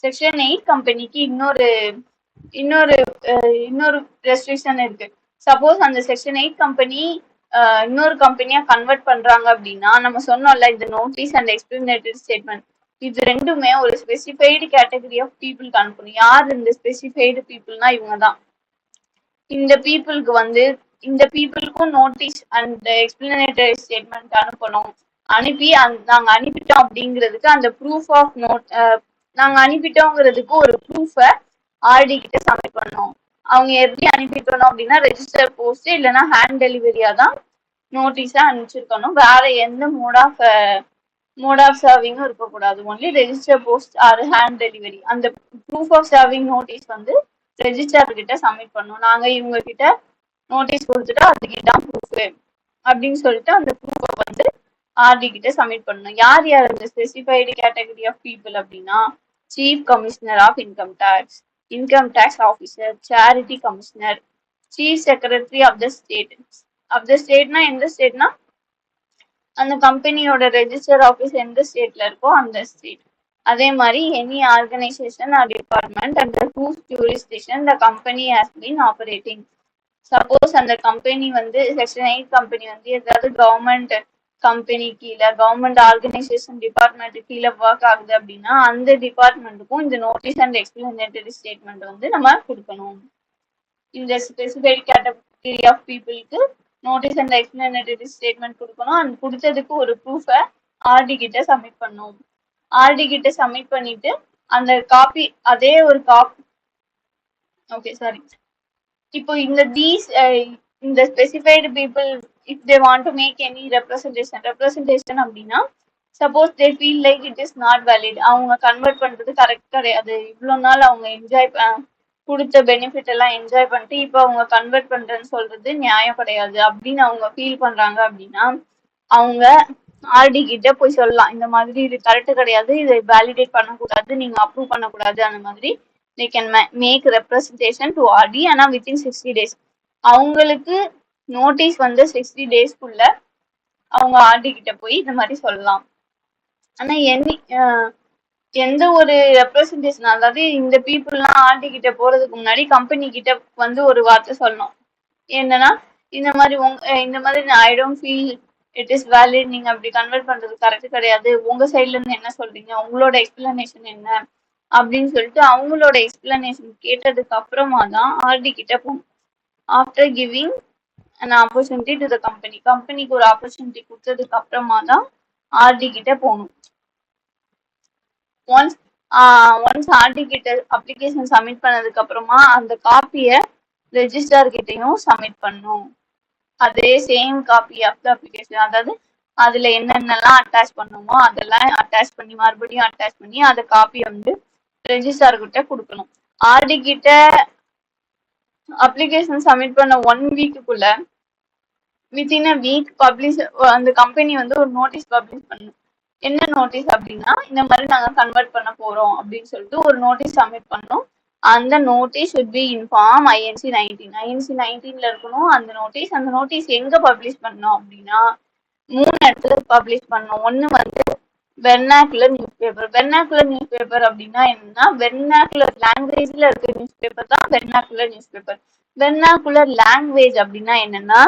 செக்ஷன் 8 கம்பெனிக்கு இன்னொரு இன்னொரு இன்னொரு ரெஸ்ட்ரிக்ஷன் இருக்கு. சப்போஸ் அந்த செக்ஷன் 8 கம்பெனி இன்னொரு கம்பெனியா கன்வெர்ட் பண்றாங்க அப்படின்னா நம்ம சொன்னோம்ல இந்த நோட்டீஸ் அண்ட் எக்ஸ்பிளனேட்டரி ஸ்டேட்மெண்ட் இது ரெண்டுமே ஒரு ஸ்பெசிஃபைடு கேட்டகரி ஆஃப் பீப்புளுக்கு அனுப்பணும். யார் இந்த ஸ்பெசிஃபைடு பீப்புள்னா இவங்க தான். இந்த பீப்புளுக்கு இந்த பீப்புளுக்கும் நோட்டீஸ் அண்ட் எக்ஸ்பிளனேட்டரி ஸ்டேட்மெண்ட் அனுப்பணும். அனுப்பி நாங்க அனுப்பிட்டோம் அப்படிங்கிறதுக்கு அந்த ப்ரூஃப் ஆஃப் நோட் நாங்க அனுப்பிட்டோங்கிறதுக்கு ஒரு ப்ரூஃபை ஆர்டி கிட்ட சப்மிட் பண்ணோம். அவங்க எப்படி அனுப்பிட்டோம் அப்படின்னா ரெஜிஸ்டர் போஸ்ட் இல்லைன்னா ஹேண்ட் டெலிவரியா தான் நோட்டீஸா அனுப்பிச்சிருக்கணும். வேற எந்த மோட் ஆஃப் சர்விங்கும் இருக்கக்கூடாது. Only register post or hand delivery. அந்த proof of serving notice register கிட்ட சப்மிட் பண்ணோம். நாங்க இவங்க கிட்ட நோட்டீஸ் கொடுத்துட்டு அதுக்கு இதான் ப்ரூஃப் அப்படின்னு சொல்லிட்டு அந்த ப்ரூஃபை ஆர்டி கிட்ட சப்மிட் பண்ணணும். யார் அந்த ஸ்பெசிஃபைடு கேட்டகரி ஆஃப் பீப்புள் அப்படின்னா chief commissioner of income tax, income tax officer, charity commissioner, chief secretary of the state. ஸ்டேட்னா எந்த ஸ்டேட்னா அந்த கம்பெனியோட ரெஜிஸ்டர் ஆஃபீஸ் எந்த ஸ்டேட்ல இருக்கோ அந்த ஸ்டேட். அதே மாதிரி any organisation or department under whose jurisdiction the company has been operating. Suppose அந்த கம்பெனி செக்ஷன் 8 கம்பெனி ஏதாவது கவர்மெண்ட் கம்பெனி கீழே கவர்மெண்ட் ஆர்கனைசேஷன் டிபார்ட்மெண்ட் கீழே ஒர்க் ஆகுது அப்படின்னா அந்த டிபார்ட்மெண்ட்டுக்கும் இந்த நோட்டீஸ் அண்ட் எக்ஸ்பிளனேட்டரி ஸ்டேட்மெண்ட் நம்ம கொடுக்கணும். இந்த ஸ்பெசிஃபைட் கேட்டகரி ஆஃப் பீப்புளுக்கு நோட்டீஸ் அண்ட் எக்ஸ்பிளனேட்டரி ஸ்டேட்மெண்ட் கொடுக்கணும். அந்த கொடுத்ததுக்கு ஒரு ப்ரூஃபை ஆர்டி கிட்ட சப்மிட் பண்ணும். ஆர்டி கிட்ட சப்மிட் பண்ணிட்டு அந்த காப்பி அதே ஒரு காப்பி ஓகே சாரி இப்போ இந்த specified people if they want to make any representation அப்படின்னா suppose they feel like it is not valid, அவங்க கன்வெர்ட் பண்றது கரெக்ட் கிடையாது, இவ்வளோ நாள் அவங்க என்ஜாய் கொடுத்த பெனிஃபிட் எல்லாம் என்ஜாய் பண்ணிட்டு இப்போ அவங்க கன்வெர்ட் பண்றேன்னு சொல்றது நியாயம் கிடையாது அப்படின்னு அவங்க ஃபீல் பண்றாங்க அப்படின்னா அவங்க ஆர்டி கிட்ட போய் சொல்லலாம். இந்த மாதிரி இது கரெக்ட் கிடையாது, இதை வேலிடேட் பண்ணக்கூடாது, நீங்க அப்ரூவ் பண்ணக்கூடாது. அந்த மாதிரி they can make representation to RD ஆனா within 60 days. அவங்களுக்கு நோட்டீஸ் 60 டேஸ்க்குள்ள அவங்க ஆர்டி கிட்ட போய் இந்த மாதிரி சொல்லலாம். ஆனா எந்த ஒரு ரெப்ரசன்டேஷன் அதாவது இந்த பீப்புள்லாம் ஆர்டி கிட்ட போறதுக்கு முன்னாடி கம்பெனி கிட்ட ஒரு வார்த்தை சொல்லணும். என்னன்னா இந்த மாதிரி I don't feel it is valid, நீங்க அப்படி கன்வெர்ட் பண்றது கரெக்ட் கிடையாது, உங்க சைட்ல இருந்து என்ன சொல்றீங்க, உங்களோட எக்ஸ்பிளனேஷன் என்ன அப்படின்னு சொல்லிட்டு அவங்களோட எக்ஸ்பிளனேஷன் கேட்டதுக்கு அப்புறமா தான் ஆர்டி கிட்ட போகணும். After giving an opportunity to the கம்பெனிக்கு ஒரு ஆப்பர்ச்சுனிட்டி கொடுத்ததுக்கு அப்புறமா தான் ஆர்டி கிட்ட போகணும். ஒன்ஸ் ஆர்டி கிட்ட அப்ளிகேஷன் சப்மிட் பண்ணதுக்கு அப்புறமா அந்த காப்பியை ரெஜிஸ்ட்ரார் கிட்டையும் சப்மிட் பண்ணும். அதே same copy of the application, அதாவது அதுல என்னென்னலாம் அட்டாச் பண்ணுமோ அதெல்லாம் அட்டாச் பண்ணி மறுபடியும் அட்டாச் பண்ணி அந்த காப்பி ரெஜிஸ்ட்ரார் கிட்ட கொடுக்கணும். ஆர்டி கிட்ட அப்ளிகேஷன் சப்மிட் பண்ண 1 வீக்குக்குள்ள வித்தின் அ வீக் அந்த கம்பெனி ஒரு நோட்டீஸ் பப்ளிஷ் பண்ணும். என்ன நோட்டீஸ் அப்படின்னா இந்த மாதிரி நாங்க கன்வெர்ட் பண்ண போறோம் அப்படின்னு சொல்லிட்டு ஒரு நோட்டீஸ் சப்மிட் பண்ணோம். அந்த notice should be in form INC 19 இருக்கணும் அந்த நோட்டீஸ் எங்க பப்ளிஷ் பண்ணோம் அப்படின்னா 3 இடத்துல பப்ளிஷ் பண்ணோம். ஒண்ணு வெர்னாக்குலர் நியூஸ் பேப்பர் அப்படின்னா என்னன்னா வெர்னாக்குலர் லாங்குவேஜ்ல இருக்க நியூஸ் பேப்பர் தான் vernacular newspaper. Vernacular language அப்படின்னா என்னன்னா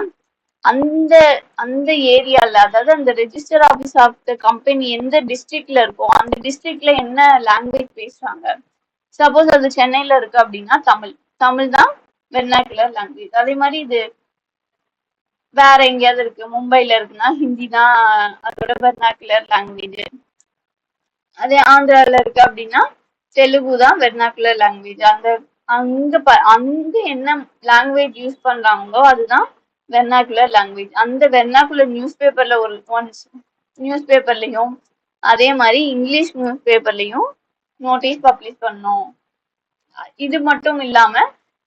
அந்த ஏரியால அதாவது அந்த register office of the company எந்த டிஸ்ட்ரிக்ட்ல இருக்கோ அந்த டிஸ்ட்ரிக்ட்ல என்ன லாங்குவேஜ் பேசுறாங்க. சப்போஸ் அது சென்னையில இருக்கு அப்படின்னா தமிழ் தான் வெர்னாக்குலர் லாங்குவேஜ். அதே மாதிரி இது வேற எங்கேயாவது இருக்கு மும்பைல இருக்குன்னா ஹிந்தி தான் அதோட வெர்னாக்குலர் லாங்குவேஜ். அதே ஆந்திரால இருக்கு அப்படின்னா தெலுங்கு தான் வெர்னாக்குலர் லாங்குவேஜ். அங்க என்ன லாங்குவேஜ் யூஸ் பண்றாங்களோ அதுதான் வெர்னாக்குலர் லாங்குவேஜ். அந்த வெர்னாக்குலர் நியூஸ் பேப்பர்லயும் அதே மாதிரி இங்கிலீஷ் நியூஸ் பேப்பர்லயும் நோட்டீஸ் பப்ளிஷ் பண்ணோம். இது மட்டும் இல்லாம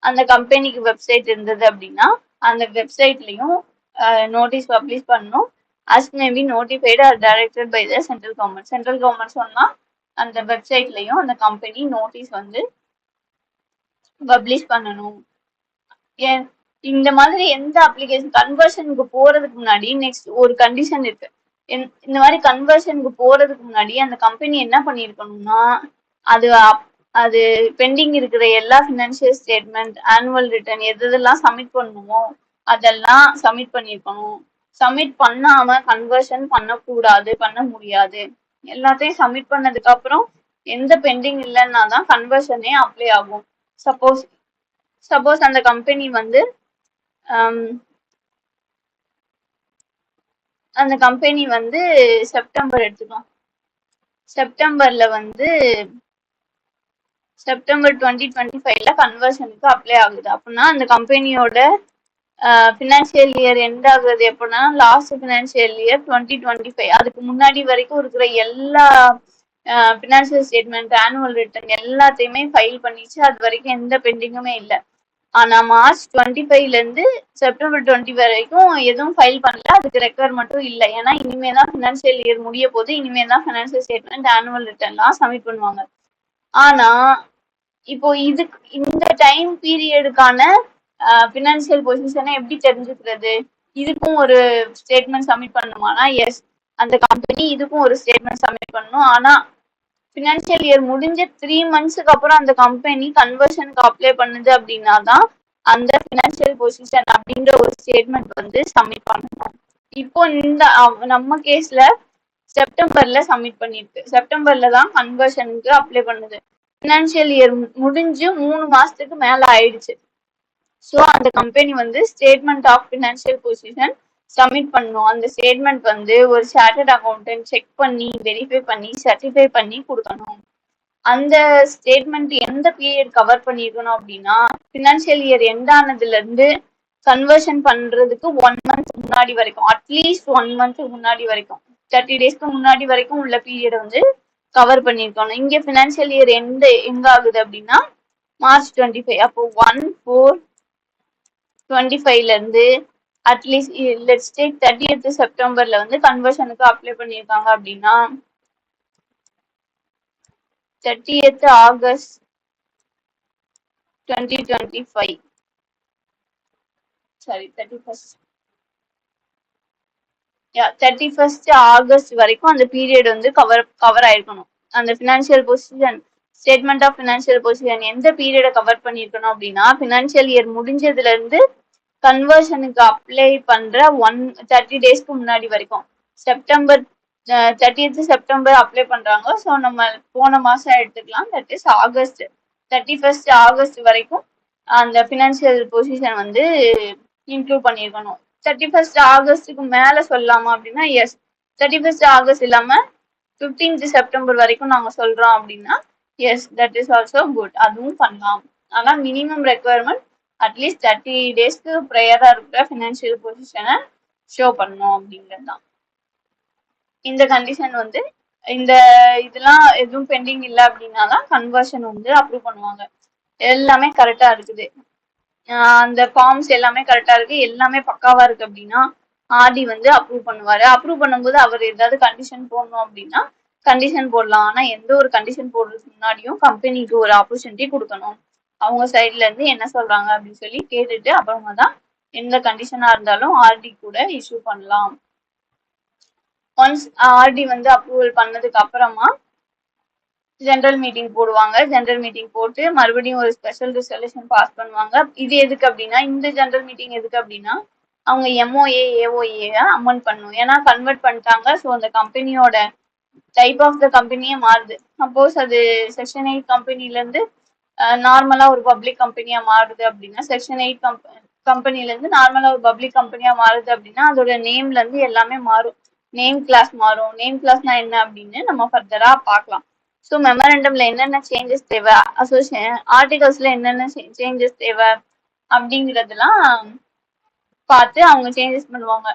அந்த கம்பெனிக்கு வெப்சைட் இருந்தது அப்படின்னா அந்த வெப்சைட்லயும் நோட்டீஸ் பப்ளிஷ் பண்ணணும். as may be notified or directed by the central government. Central government சொன்னா அந்த வெப்சைட்லயும் அந்த கம்பெனி நோட்டீஸ் வந்து பப்ளிஷ் பண்ணணும். இந்த மாதிரி எந்த அப்ளிகேஷன் கன்வர்ஷனுக்கு போறதுக்கு முன்னாடி நெக்ஸ்ட் ஒரு கண்டிஷன் இருக்கு. இந்த மாதிரி கன்வர்ஷனுக்கு போறதுக்கு முன்னாடி அந்த கம்பெனி என்ன பண்ணிருக்கணும்னா அது அது பெண்டிங் இருக்கிற எல்லா ஃபினான்ஷியல் ஸ்டேட்மெண்ட், ஆனுவல் ரிட்டர்ன் எதெல்லாம் சப்மிட் பண்ணணுமோ அதெல்லாம் சப்மிட் பண்ணிருக்கணும். சப்மிட் பண்ணாம கன்வர்ஷன் பண்ணக்கூடாது, பண்ண முடியாது. எல்லாத்தையும் சப்மிட் பண்ணதுக்கு அப்புறம் எந்த பெண்டிங் இல்லைன்னா தான் கன்வர்ஷனே அப்ளை ஆகும். சப்போஸ் சப்போஸ் அந்த கம்பெனி வந்து அந்த கம்பெனி வந்து செப்டம்பர் எடுத்துக்கலாம். செப்டம்பர்ல வந்து செப்டம்பர் 2025ல கன்வர்ஷனுக்கு அப்ளை ஆகுது அப்படின்னா அந்த கம்பெனியோட ஃபினான்ஷியல் இயர் எண்ட் ஆகுறது எப்படின்னா லாஸ்ட் ஃபினான்ஷியல் இயர் 2025. அதுக்கு முன்னாடி வரைக்கும் இருக்கிற எல்லா ஃபினான்ஷியல் ஸ்டேட்மெண்ட், ஆனுவல் ரிட்டர்ன் எல்லாத்தையுமே ஃபைல் பண்ணிச்சு. அது வரைக்கும் எந்த பெண்டிங்குமே இல்லை. ஆனா மார்ச் 25ல இருந்து செப்டம்பர் 20 வரைக்கும் எதுவும் ஃபைல் பண்ணல. அதுக்கு ரெக்கார்ட் மட்டும் இல்லை. ஏன்னா இனிமே தான் ஃபினான்ஷியல் இயர் முடிய போது, இனிமே தான் ஃபினான்ஷியல் ஸ்டேட்மெண்ட், ஆனுவல் ரிட்டர்ன்லாம் சப்மிட் பண்ணுவாங்க. ஆனா இப்போ இதுக்கு இந்த டைம் பீரியடுக்கான ஃபினான்ஷியல் பொசிஷனை எப்படி தெரிஞ்சுக்கிறது? இதுக்கும் ஒரு ஸ்டேட்மெண்ட் சப்மிட் பண்ணுமானா எஸ், அந்த கம்பெனி இதுக்கும் ஒரு ஸ்டேட்மெண்ட் சப்மிட் பண்ணணும். ஆனா ஃபினான்ஷியல் இயர் முடிஞ்ச 3 monthsக்கு அப்புறம் அந்த கம்பெனி கன்வர்ஷனுக்கு அப்ளை பண்ணுது அப்படின்னா தான் அந்த ஃபினான்ஷியல் பொசிஷன் அப்படின்ற ஒரு ஸ்டேட்மெண்ட் வந்து சப்மிட் பண்ணணும். இப்போ இந்த நம்ம கேஸ்ல செப்டம்பர்ல சப்மிட் பண்ணிருக்கு. செப்டம்பர்ல தான் கன்வர்ஷனுக்கு அப்ளை பண்ணுது. ஃபினான்ஷியல் இயர் முடிஞ்சு 3 மாசத்துக்கு மேல ஆயிடுச்சு. ஸோ அந்த கம்பெனி வந்து statement of financial position submit பண்ணணும். அந்த ஸ்டேட்மெண்ட் வந்து ஒரு சார்ட்டர்ட் அக்கௌண்டன்ட் செக் பண்ணி வெரிஃபை பண்ணி சர்டிஃபை பண்ணி கொடுக்கணும். அந்த ஸ்டேட்மெண்ட் எந்த பீரியட் கவர் பண்ணிருக்கணும் அப்படின்னா ஃபினான்ஷியல் இயர் எண்ட் ஆனதுல இருந்து கன்வர்ஷன் பண்றதுக்கு 1 month முன்னாடி வரைக்கும், அட்லீஸ்ட் 1 month முன்னாடி வரைக்கும், 30 daysக்கு முன்னாடி வரைக்கும் உள்ள பீரியட் வந்து கவர் பண்ணிருக்கணும். இங்க ஃபினான்ஷியல் இயர் எங்க ஆகுது அப்படின்னா மார்ச் 25. அப்போ 1/4/25ல இருந்து அட்லீஸ்ட் லெட்ஸ் டேக் 30th செப்டம்பர்ல வந்து கன்வர்ஷனுக்கு அப்ளை பண்ணிருக்காங்க அப்படின்னா 30th August 2025 sorry 31st August வரைக்கும் அந்த பீரியட் வந்து கவர் ஆயிருக்கணும். அந்த financial position statement of financial position எந்த பீரியடை கவர் பண்ணிருக்கணும் அப்படின்னா ஃபினான்ஷியல் இயர் முடிஞ்சதுல இருந்து கன்வர்ஷனுக்கு அப்ளை பண்ற 30 daysக்கு முன்னாடி வரைக்கும். செப்டம்பர் 30th செப்டம்பர் அப்ளை பண்றாங்க. ஸோ நம்ம போன மாசம் எடுத்துக்கலாம். That is August 31st August வரைக்கும் அந்த ஃபினான்ஷியல் பொசிஷன் வந்து இன்க்ளூட் பண்ணியிருக்கணும். 31st ஆகஸ்டுக்கு மேல சொல்லலாமா அப்படின்னா எஸ். 31st ஆகஸ்ட் இல்லாம 15th செப்டம்பர் வரைக்கும் நாங்க சொல்றோம் அப்படின்னா yes, that is also good, அதுவும் பண்ணலாம். ஆனா மினிமம் ரெக்குவயர்மெண்ட் அட்லீஸ்ட் 30 daysக்கு ப்ரையரா இருக்கிற ஃபினான்ஷியல் பொசிஷனை ஷோ பண்ணணும் அப்படிங்கிறது தான். இந்த கண்டிஷன் வந்து இந்த இதெல்லாம் எதுவும் பெண்டிங் இல்லை அப்படின்னா தான் கன்வர்ஷன் வந்து அப்ரூவ் பண்ணுவாங்க. எல்லாமே கரெக்டா இருக்குது, அந்த ஃபார்ம்ஸ் எல்லாமே கரெக்டா இருக்கு, எல்லாமே பக்காவா இருக்கு அப்படின்னா ஆர்டி வந்து அப்ரூவ் பண்ணுவாரு. அப்ரூவ் பண்ணும்போது அவர் ஏதாவது கண்டிஷன் போடணும் அப்படின்னா கண்டிஷன் போடலாம். ஆனா எந்த ஒரு கண்டிஷன் போடுறதுக்கு முன்னாடியும் கம்பெனிக்கு ஒரு ஆப்பர்ச்சுனிட்டி கொடுக்கணும். அவங்க சைட்ல இருந்து என்ன சொல்றாங்க அப்படின்னு சொல்லி கேட்டுட்டு அப்புறமா தான் எந்த கண்டிஷனா இருந்தாலும் ஆர்டி கூட இஷ்யூ பண்ணலாம். ஒன்ஸ் ஆர்டி வந்து அப்ரூவல் பண்ணதுக்கு அப்புறமா ஜெனரல் மீட்டிங் போடுவாங்க. ஜெனரல் மீட்டிங் போட்டு மறுபடியும் ஒரு ஸ்பெஷல் ரிசல்யூஷன் பாஸ் பண்ணுவாங்க. இது எதுக்கு அப்படின்னா இந்த ஜெனரல் மீட்டிங் எதுக்கு அப்படின்னா அவங்க எம்ஓஏ ஏஓஏ அமெண்ட் பண்ணணும். ஏன்னா கன்வெர்ட் பண்ணிட்டாங்க. ஸோ அந்த கம்பெனியோட டைப் ஆஃப் த கம்பெனியே மாறுது. சப்போஸ் அது செக்ஷன் 8 கம்பெனில இருந்து நார்மலா ஒரு பப்ளிக் கம்பெனியா மாறுது அப்படின்னா செக்ஷன் 8 கம்பெனில இருந்து நார்மலா ஒரு பப்ளிக் கம்பெனியா மாறுது அப்படின்னா அதோட நேம்ல இருந்து எல்லாமே மாறும். நேம் கிளாஸ் மாறும். நேம் கிளாஸ்னா என்ன அப்படின்னு நம்ம ஃபர்தரா பார்க்கலாம். ஸோ மெமரண்டம்ல என்னென்ன சேஞ்சஸ் தேவை, ஆர்டிகல்ஸ்ல என்னென்ன சேஞ்சஸ் தேவை அப்படிங்கிறதுலாம் பார்த்து அவங்க சேஞ்சஸ் பண்ணுவாங்க.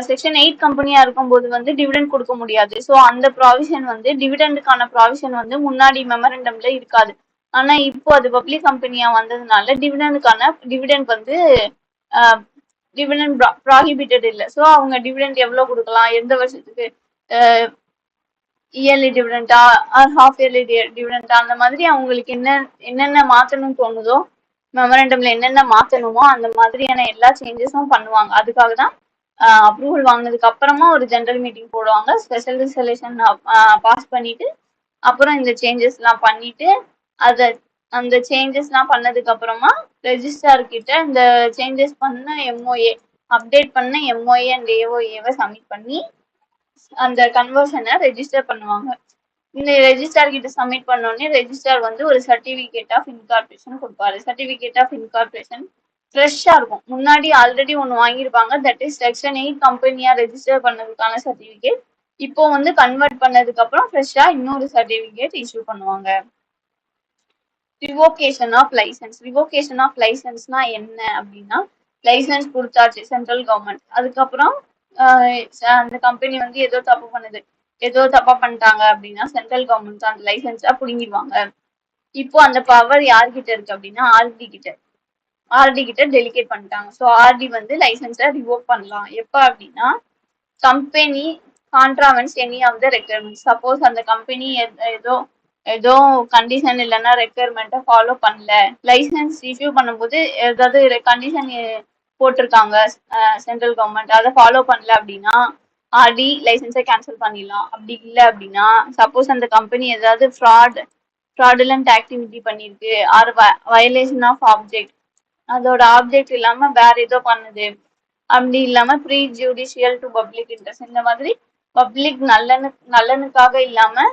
செக்ஷன் 8 கம்பெனியா இருக்கும்போது வந்து டிவிடெண்ட் கொடுக்க முடியாது. ஸோ அந்த ப்ராவிஷன் வந்து டிவிடெண்டுக்கான ப்ராவிஷன் வந்து முன்னாடி மெமரண்டம்ல இருக்காது. ஆனா இப்போ அது பப்ளிக் கம்பெனியா வந்ததுனால டிவிடெண்ட் வந்து டிவிடெண்ட் ப்ராஹிபிட்டட் இல்ல. சோ அவங்க டிவிடெண்ட் எவ்வளவு கொடுக்கலாம், எந்த வருஷத்துக்கு, இயர்லி டிவிடெண்டா ஆர் ஹாஃப் இயர்லி டிவிடெண்டா, அந்த மாதிரி அவங்களுக்கு என்னென்ன மாத்தணும்னு தோணுதோ, மெமரண்டம்ல என்னென்ன மாத்தணுமோ அந்த மாதிரியான எல்லா சேஞ்சஸும் பண்ணுவாங்க. அதுக்காக தான் அப்ரூவல் வாங்கினதுக்கு அப்புறமா ஒரு ஜெனரல் மீட்டிங் போடுவாங்க. ஸ்பெஷல் ரிசல்யூஷன் பாஸ் பண்ணிட்டு அப்புறம் இந்த சேஞ்சஸ் எல்லாம் பண்ணிட்டு அத அந்த சேஞ்சஸ் எல்லாம் பண்ணதுக்கு அப்புறமா ரெஜிஸ்ட்ரார் கிட்ட இந்த சேஞ்சஸ் பண்ண எம்ஓஏ அப்டேட் பண்ண எம்ஓஏ அண்ட் ஏஓஏவை சப்மிட் பண்ணி அந்த கன்வர்ஷனை ரெஜிஸ்டர் பண்ணுவாங்க. இந்த ரெஜிஸ்ட்ரார் கிட்ட சப்மிட் பண்ணோடனே ரெஜிஸ்ட்ரார் வந்து ஒரு சர்டிபிகேட் ஆஃப் இன்கார்பரேஷன் கொடுப்பாரு. சர்டிபிகேட் ஆஃப் இன்கார்பரேஷன் ஃப்ரெஷ்ஷா இருக்கும். முன்னாடி ஆல்ரெடி ஒன்று வாங்கியிருப்பாங்க, தட் இஸ் செக்ஷன் 8 கம்பெனியா ரெஜிஸ்டர் பண்ணதுக்கான சர்டிபிகேட். இப்போ வந்து கன்வெர்ட் பண்ணதுக்கு அப்புறம் ஃப்ரெஷ்ஷா இன்னொரு சர்டிபிகேட் இஷ்யூ பண்ணுவாங்க. Revocation of licence. Revocation of லைசன்ஸ்னா என்ன அப்படின்னா, லைசன்ஸ் கொடுத்தாச்சு சென்ட்ரல் கவர்மெண்ட், அதுக்கப்புறம் அந்த கம்பெனி வந்து ஏதோ தப்பா பண்ணிட்டாங்க அப்படின்னா சென்ட்ரல் கவர்மெண்ட் அந்த லைசன்ஸா புடுங்கிடுவாங்க. இப்போ அந்த பவர் யார்கிட்ட இருக்கு அப்படின்னா ஆர்டி கிட்ட டெலிகேட் பண்ணிட்டாங்க. ஸோ ஆர்டி வந்து லைசன்ஸை ரிவோக் பண்ணலாம். எப்போ அப்படின்னா, company contravenes any of the requirement. Suppose அந்த கம்பெனி ஏதோ கண்டிஷன் இல்லைன்னா ரெக்யர்மெண்ட்டை ஃபாலோ பண்ணல, லைசன்ஸ் இஷ்யூ பண்ணும்போது ஏதாவது கண்டிஷன் போட்டிருக்காங்க சென்ட்ரல் கவர்மெண்ட், அதை ஃபாலோ பண்ணல அப்படின்னா ஆர்டி லைசன்ஸை கேன்சல் பண்ணிடலாம். அப்படி இல்லை அப்படின்னா, சப்போஸ் அந்த கம்பெனி ஏதாவது ஃப்ராடுலண்ட் ஆக்டிவிட்டி பண்ணிருக்கு ஆர் வயலேஷன் ஆஃப் ஆப்ஜெக்ட், அதோட ஆப்ஜெக்ட் இல்லாம வேற ஏதோ பண்ணுது, அப்படி இல்லாம prejudicial to public interest, இந்த மாதிரி பப்ளிக் நல்லனுக்காக இல்லாம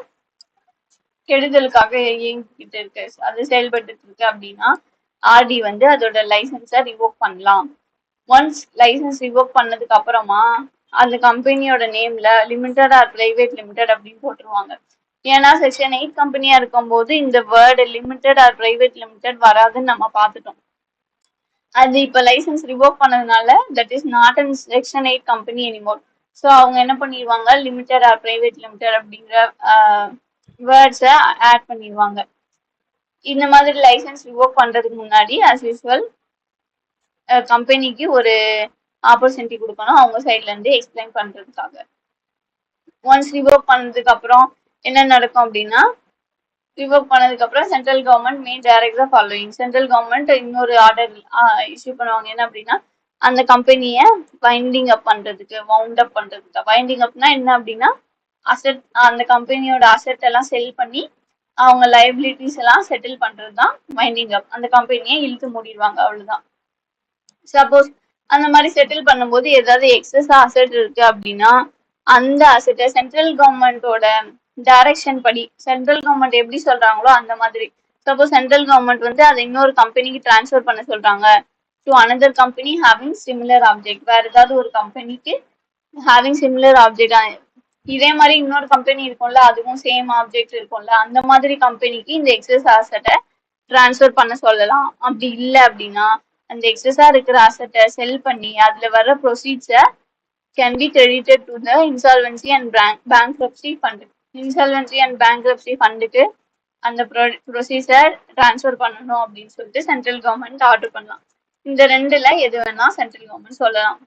கெடுதலுக்காக இயங்கிட்டு இருக்கு, அது செயல்பட்டு இருக்கு அப்படின்னா ஆர்டி வந்து அதோட லைசன்ஸை ரிவோக் பண்ணலாம். ஒன்ஸ் லைசன்ஸ் ரிவோக் பண்ணதுக்கு அப்புறமா அந்த கம்பெனியோட நேம்ல லிமிடெட் ஆர் பிரைவேட் லிமிடெட் அப்படின்னு போட்டுருவாங்க. ஏன்னா செக்ஷன் 8 கம்பெனியா இருக்கும் போது இந்த word limited or private limited வராதுன்னு நம்ம பார்த்துட்டோம். அது இப்ப லைசன்ஸ் ரிவோக் பண்ணதுனால that is not an section 8 company anymore. So அவங்க என்ன பண்ணிடுவாங்க, லிமிடெட் ஆர் பிரைவேட் லிமிடெட் அப்படிங்கிற வேர்ட்ஸை ஆட் பண்ணிடுவாங்க. இந்த மாதிரி லைசன்ஸ் ரிவோக் பண்றதுக்கு முன்னாடி ஆஸ் யூஸ்வல் கம்பெனிக்கு ஒரு ஆப்பர்ச்சுனிட்டி கொடுக்கணும் அவங்க சைட்ல இருந்து எக்ஸ்பிளைன் பண்றதுக்காக. ஒன்ஸ் ரிவோக் பண்ணதுக்கு அப்புறம் என்ன நடக்கும் அப்படின்னா, ரிவோக் பண்ணதுக்கு அப்புறம் central government may direct the following. Central government இன்னொரு ஆர்டர் இஷ்யூ பண்ணுவாங்க. என்ன அப்படின்னா, அந்த கம்பெனியை வைண்டிங் அப் பண்றதுக்கு, வவுண்ட் அப் பண்றதுக்கு. வைண்டிங் அப்னா என்ன அப்படின்னா, அசெட், அந்த கம்பெனியோட அசெட் எல்லாம் செல் பண்ணி அவங்க லைபிலிட்டிஸ் எல்லாம் செட்டில் பண்றது தான் வைண்டிங் அப். அந்த கம்பெனியை இழுத்து மூடிடுவாங்க, அவ்வளவுதான். சப்போஸ் அந்த மாதிரி செட்டில் பண்ணும்போது ஏதாவது எக்ஸஸ் அசெட் இருக்கு அப்படின்னா அந்த அசெட்டை சென்ட்ரல் கவர்மெண்டோட டைரக்ஷன் படி, சென்ட்ரல் கவர்மெண்ட் எப்படி சொல்றாங்களோ அந்த மாதிரி, சப்போஸ் சென்ட்ரல் கவர்மெண்ட் வந்து அதை இன்னொரு கம்பெனிக்கு டிரான்ஸ்ஃபர் பண்ண சொல்றாங்க to another company having similar object, வேற ஏதாவது ஒரு கம்பெனிக்கு ஹேவிங் சிமிலர் ஆப்ஜெக்ட், இதே மாதிரி இன்னொரு கம்பெனி இருக்கும்ல அதுவும் சேம் ஆப்ஜெக்ட் இருக்கும்ல, அந்த மாதிரி கம்பெனிக்கு இந்த எக்ஸஸ் அசெட்டை டிரான்ஸ்ஃபர் பண்ண சொல்லலாம். அப்படி இல்லை அப்படின்னா அந்த எக்ஸஸா இருக்கிற அசெட்டை செல் பண்ணி அதுல வர ப்ரொசீட்ஸை can be credited to the insolvency and bankruptcy fund. Insolvency and bankruptcy ஃபண்டுக்கு அந்த ப்ரொசீஸை டிரான்ஸ்ஃபர் பண்ணணும் அப்படின்னு சொல்லிட்டு சென்ட்ரல் கவர்மெண்ட் ஆர்டர் பண்ணலாம். இந்த ரெண்டுல எது வேணா சென்ட்ரல் கவர்மெண்ட் சொல்லலாம்.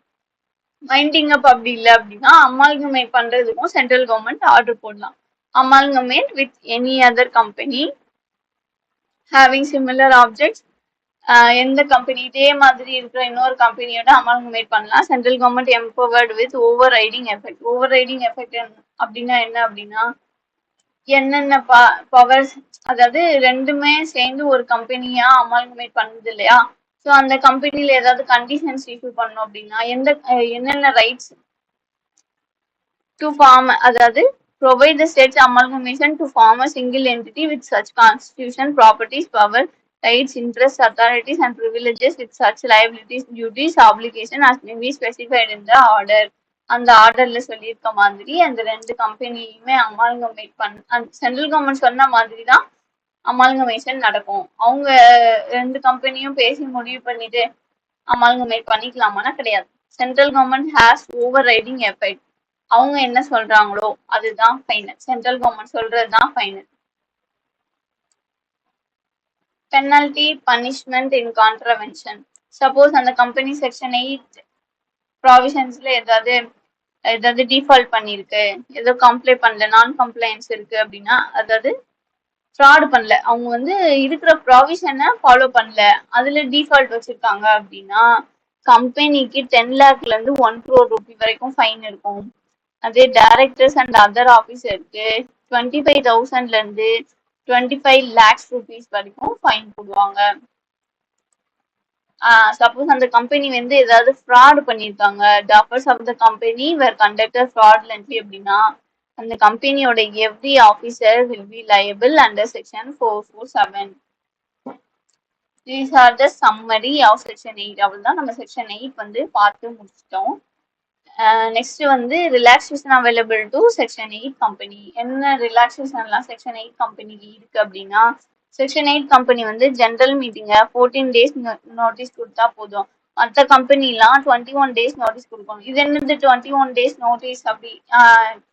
வைண்டிங் அப் அப்படி இல்லை அப்படின்னா அமால்கமேட் பண்றதுக்கும் சென்ட்ரல் கவர்மெண்ட் ஆர்டர் போடலாம். Amalgamate with any other company having similar objects, எந்த கம்பெனி இதே மாதிரி இருக்கிற இன்னொரு கம்பெனியோட அமால்கமேட் பண்ணலாம். Central government empowered with over riding effect. Over riding effect அப்படின்னா என்ன அப்படின்னா, என்னென்ன பவர்ஸ், அதாவது ரெண்டுமே சேர்ந்து ஒரு கம்பெனியா அமால்கமேட் பண்ணுது இல்லையா, ஸோ அந்த கம்பெனில ஏதாவது கண்டிஷன்ஸ் இஷ்யூ பண்ணணும் அப்படின்னா என்னென்ன ரைட்ஸ் டு ஃபார்ம், அதாவது provide the state's amalgamation to form a single entity with such constitution, properties, power, rights, interests, authorities and privileges with such liabilities, duties, obligation as may be specified in the order. அந்த ஆர்டர்ல சொல்லியிருக்க மாதிரி அந்த ரெண்டு கம்பெனியுமே அமால்கமேட் சென்ட்ரல் கவர்மெண்ட் சொன்ன மாதிரி தான் அமால்கமேஷன் நடக்கும். அவங்க ரெண்டு கம்பெனியும் பேசி முடிவு பண்ணிட்டு அமால்கமேட் பண்ணிக்கலாமான்னா கிடையாது. Central government has over riding effect. அவங்க என்ன சொல்றாங்களோ அதுதான் ஃபைனல். சென்ட்ரல் கவர்மெண்ட் சொல்றதுதான் ஃபைனல். பெனல்டி பனிஷ்மெண்ட் இன் கான்ட்ரவென்ஷன். சப்போஸ் அந்த கம்பெனி செக்ஷன் 8 ப்ராவிஷன்ஸ்ல ஏதாவது டிஃபால்ட் பண்ணிருக்கு, ஏதோ கம்ப்ளை பண்ணல, நான் கம்ப்ளைன்ஸ் இருக்கு அப்படின்னா, அதாவது ஃப்ராட் பண்ணல, அவங்க வந்து இருக்கிற ப்ராவிஷனை ஃபாலோ பண்ணல, அதுல டிஃபால்ட் வச்சிருக்காங்க அப்படின்னா கம்பெனிக்கு 10 lakhல இருந்து 1 crore ரூபி வரைக்கும் ஃபைன் இருக்கும். அதே டைரக்டர்ஸ் அண்ட் அதர் ஆஃபீஸருக்கு 25,000ல இருந்து 25 lakhs rupees வரைக்கும் ஃபைன் போடுவாங்க. சப்போஸ் அந்த கம்பெனி வந்து ஏதாவது ஃப்ராட் பண்ணியிருக்காங்க, the affairs of the company were conducted fraudulently அப்படின்னா, அந்த கம்பெனியோட every officer will be liable under section 447. These are the summary of section 8. அவ்வளவுதான், நம்ம செக்ஷன் 8 வந்து பார்த்து முடிச்சிட்டோம். நெக்ஸ்ட் வந்து relaxation available to section 8 company. என்ன ரிலாக்ஸேஷன்லாம் செக்ஷன் 8 கம்பெனிக்கு இருக்கு அப்படின்னா, செக்ஷன் 8 கம்பெனி வந்து ஜென்ரல் மீட்டிங்க 14 days நோட்டீஸ் கொடுத்தா போதும். மற்ற கம்பெனிலாம் 21 days நோட்டீஸ் கொடுக்கணும். இது என்னது 21 days நோட்டீஸ் அப்படி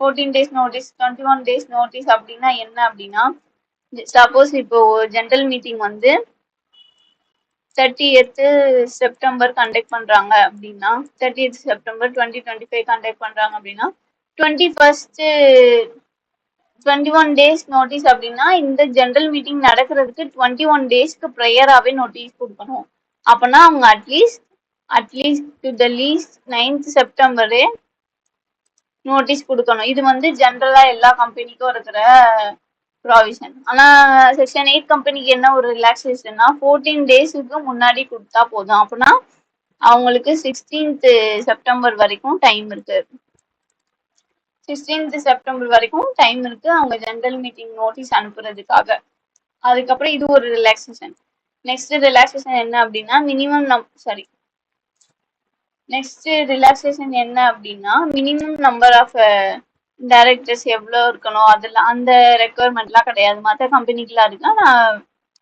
14 days நோட்டீஸ் 21 days நோட்டீஸ் அப்படின்னா என்ன அப்படின்னா, சப்போஸ் இப்போ ஜென்ரல் மீட்டிங் வந்து 30th September கண்டக்ட் பண்றாங்க அப்படின்னா, 30th September 2025 கண்டக்ட் பண்றாங்க அப்படின்னா 21st 21 days நோட்டீஸ் அப்படின்னா, இந்த ஜெனரல் மீட்டிங் நடக்கிறதுக்கு 21 daysக்கு ப்ரையராகவே நோட்டீஸ் கொடுக்கணும். அப்போனா அவங்க at least to the least 9th September notice கொடுக்கணும். இது வந்து ஜென்ரலா எல்லா கம்பெனிக்கும் இருக்கிற ப்ராவிஷன். ஆனா செக்ஷன் 8 கம்பெனிக்கு என்ன ஒரு ரிலாக்ஸேஷன்னா, 14 daysக்கு முன்னாடி கொடுத்தா போதும். அப்படின்னா அவங்களுக்கு 16th September வரைக்கும் டைம் இருக்கு. 16th September வரைக்கும் டைம் இருக்கு அவங்க ஜெனரல் மீட்டிங் நோட்டீஸ் அனுப்புறதுக்காக. அதுக்கப்புறம் இது ஒரு ரிலாக்ஸேஷன். நெக்ஸ்ட் ரிலாக்ஸேஷன் என்ன அப்படின்னா, நெக்ஸ்ட் ரிலாக்ஸேஷன் என்ன அப்படின்னா, மினிமம் நம்பர் ஆஃப் டைரக்டர்ஸ் எவ்வளோ இருக்கணும், அதெல்லாம் அந்த ரெக்குவயர்மெண்ட்லாம் கிடையாது. மற்ற கம்பெனிக்கெலாம் இருக்கு.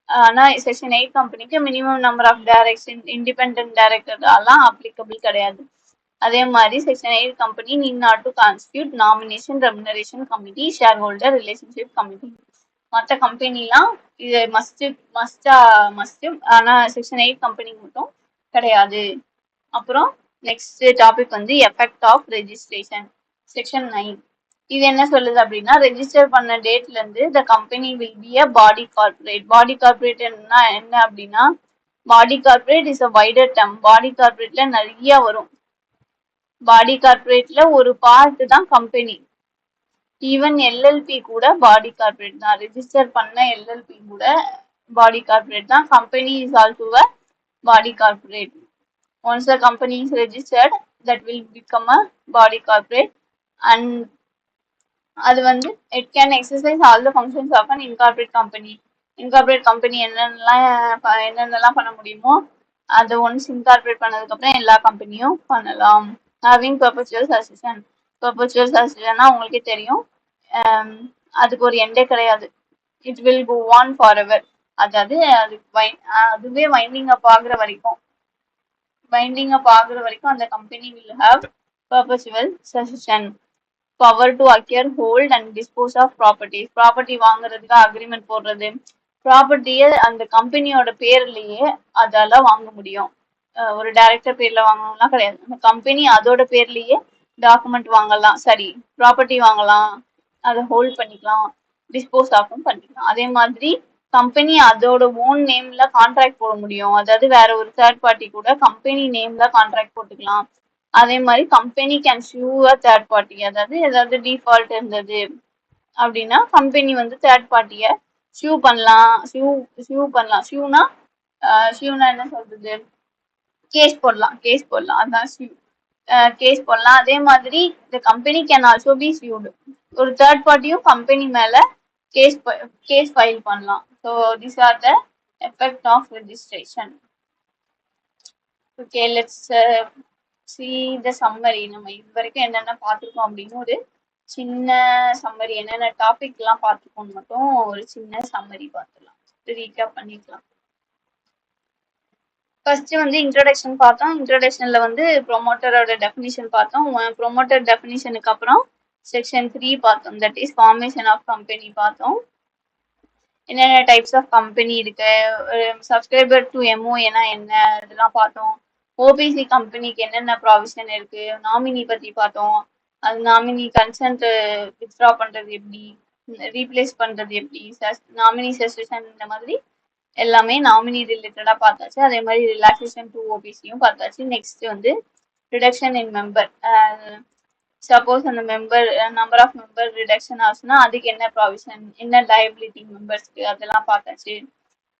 ஆனால் செக்ஷன் 8 கம்பெனிக்கு minimum number of director independent டைரக்டர்லாம் அப்ளிகபிள் கிடையாது. அதே மாதிரி section 8 company need not to constitute nomination remuneration committee, shareholder relationship committee. மற்ற கம்பெனிலாம் இது மஸ்ட், ஆனால் செக்ஷன் 8 கம்பெனிக்கு மட்டும் கிடையாது. அப்புறம் நெக்ஸ்ட் டாபிக் வந்து எஃபெக்ட் ஆஃப் ரெஜிஸ்ட்ரேஷன், செக்ஷன் 9. இது என்ன சொல்லுது அப்படின்னா, ரெஜிஸ்டர் பண்ண டேட்ல இருந்து the company will be a body corporate. Body corporate என்ன அப்படின்னா, body corporate is a wider term. Body கார்பரேட்ல நிறைய வரும். பாடி கார்பரேட்ல ஒரு பார்ட் தான் கம்பெனி. ஈவன் எல்எல்பி கூட பாடி கார்பரேட் தான். ரெஜிஸ்டர் பண்ண எல்எல்பி கூட பாடி கார்பரேட் தான். Company is also a body corporate. Once the company is registered, that will become a body corporate, and அது வந்து it can exercise all the functions of an incorporate company. Incorporate company என்னென்னலாம் பண்ண முடியுமோ அதை ஒன்ஸ் இன்கார்பரேட் பண்ணதுக்கு அப்புறம் எல்லா கம்பெனியும் பண்ணலாம். Having perpetual succession. பெர்பச்சுவல் சக்சஷன்னா உங்களுக்கே தெரியும், அதுக்கு ஒரு எண்டே கிடையாது. It will go on forever. அதாவது அதுவே வைண்டிங் அப் ஆகுற வரைக்கும் அந்த கம்பெனி will have perpetual succession. Power to acquire, hold and dispose of properties. Property வாங்குறதுக்கு அக்ரிமெண்ட் போடுறது, ப்ராப்பர்ட்டியை அந்த கம்பெனியோட பேர்லயே அதால வாங்க முடியும். ஒரு டைரக்டர் பேர்ல வாங்கணும்லாம் கிடையாது. அந்த கம்பெனி அதோட பேர்லயே டாக்குமெண்ட் வாங்கலாம், ப்ராப்பர்ட்டி வாங்கலாம், அதை ஹோல்ட் பண்ணிக்கலாம், டிஸ்போஸ் ஆஃபும் பண்ணிக்கலாம். அதே மாதிரி கம்பெனி அதோட ஓன் நேம்ல கான்ட்ராக்ட் போட முடியும். அதாவது வேற ஒரு தேர்ட் பார்ட்டி கூட கம்பெனி நேம்ல கான்ட்ராக்ட் போட்டுக்கலாம். அதே மாதிரி கம்பெனி கேன் சூ அ தேர்ட் பார்ட்டி. அதாவது ஏதாவது டிஃபால்ட் இருந்தது அப்படின்னா கம்பெனி வந்து தேர்ட் பார்ட்டியை சூ பண்ணலாம். ஷூனா என்ன சொல்றது, கேஸ் போடலாம். அதான் கேஸ் போடலாம். அதே மாதிரி இந்த company can also be sued. ஒரு தேர்ட் பார்ட்டியும் கம்பெனி மேல கேஸ் ஃபைல் பண்ணலாம். So these are the effect of registration. Okay, let's see the summary. நம்ம இது வரைக்கும் என்னென்ன பார்த்துருக்கோம் அப்படின்னு ஒரு சின்ன சம்மரி, என்னென்ன டாபிக்லாம் பார்த்துருக்கோம் மட்டும் ஒரு சின்ன சம்மரி பார்த்துக்கலாம், ரீகேப் பண்ணிக்கலாம். ஃபர்ஸ்ட் வந்து இன்ட்ரோடக்ஷன் பார்த்தோம். இன்ட்ரோடக்ஷன்ல வந்து ப்ரொமோட்டரோட டெஃபினிஷன் பார்த்தோம். ப்ரொமோட்டர் டெஃபினிஷனுக்கு அப்புறம் செக்ஷன் 3 பார்த்தோம், that is formation of company பார்த்தோம். என்னென்ன டைப்ஸ் ஆஃப் கம்பெனி இருக்கு, சப்ஸ்கிரைபர் டு எம்ஓஏனா என்ன, இதெல்லாம் பார்த்தோம். ஓபிசி கம்பெனிக்கு என்னென்ன ப்ராவிஷன் இருக்கு, நாமினி பத்தி பார்த்தோம். அது நாமினி கன்சென்ட் வித்ட்ரா பண்றது எப்படி, ரீப்ளேஸ் பண்றது எப்படி, நாமினி செஷன், இந்த மாதிரி எல்லாமே நாமினி ரிலேட்டடா பார்த்தாச்சு. அதே மாதிரி ரிலாக்ஸேஷன் டு ஓபிசியும் பார்த்தாச்சு. நெக்ஸ்ட் வந்து ரிடக்ஷன் இன் மெம்பர். சப்போஸ் அந்த member number of member reduction ஆச்சுன்னா அதுக்கு என்ன ப்ராவிஷன், என்ன லயபிலிட்டி மெம்பர்ஸ்க்கு, அதெல்லாம் பார்த்தாச்சு.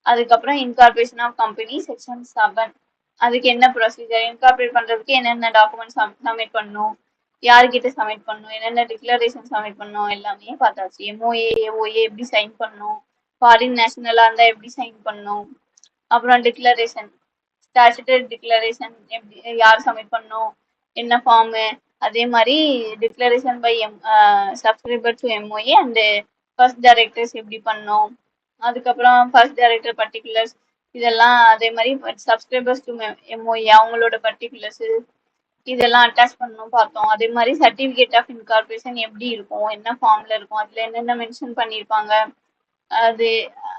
அதுக்கப்புறம் இன்கார்பரேஷன் ஆஃப் கம்பெனி செக்ஷன் 7, அதுக்கு என்ன ப்ரொசீஜர், இன்கார்பரேட் பண்றதுக்கு என்னென்ன டாக்குமெண்ட் சப்மிட் பண்ணணும், யார்கிட்ட சப்மிட் பண்ணணும், என்னென்ன டிக்ளரேஷன் சப்மிட் பண்ணணும், எல்லாமே பார்த்தாச்சு. எம்ஓஏ ஏஓஏ எப்படி சைன் பண்ணணும், ஃபாரின் நேஷனலா இருந்தா எப்படி சைன் பண்ணணும், அப்புறம் டிக்ளரேஷன், ஸ்டாச்சுட்டரி டிக்ளரேஷன் எப்படி யார் சப்மிட் பண்ணணும், என்ன ஃபார்மு, அதே மாதிரி declaration by subscriber to MOA and first directors எப்படி பண்ணோம், அதுக்கப்புறம் ஃபர்ஸ்ட் டைரக்டர் பர்டிகுலர்ஸ், இதெல்லாம் அதே மாதிரி சப்ஸ்கிரைபர்ஸ் டு எம்ஓஏ அவங்களோட பர்டிகுலர்ஸ் இதெல்லாம் அட்டாச் பண்ணணும் பார்த்தோம். அதே மாதிரி சர்டிஃபிகேட் ஆஃப் இன்கார்பரேஷன் எப்படி இருக்கும், என்ன ஃபார்ம்ல இருக்கும், அதுல என்னென்ன மென்ஷன் பண்ணியிருப்பாங்க, அது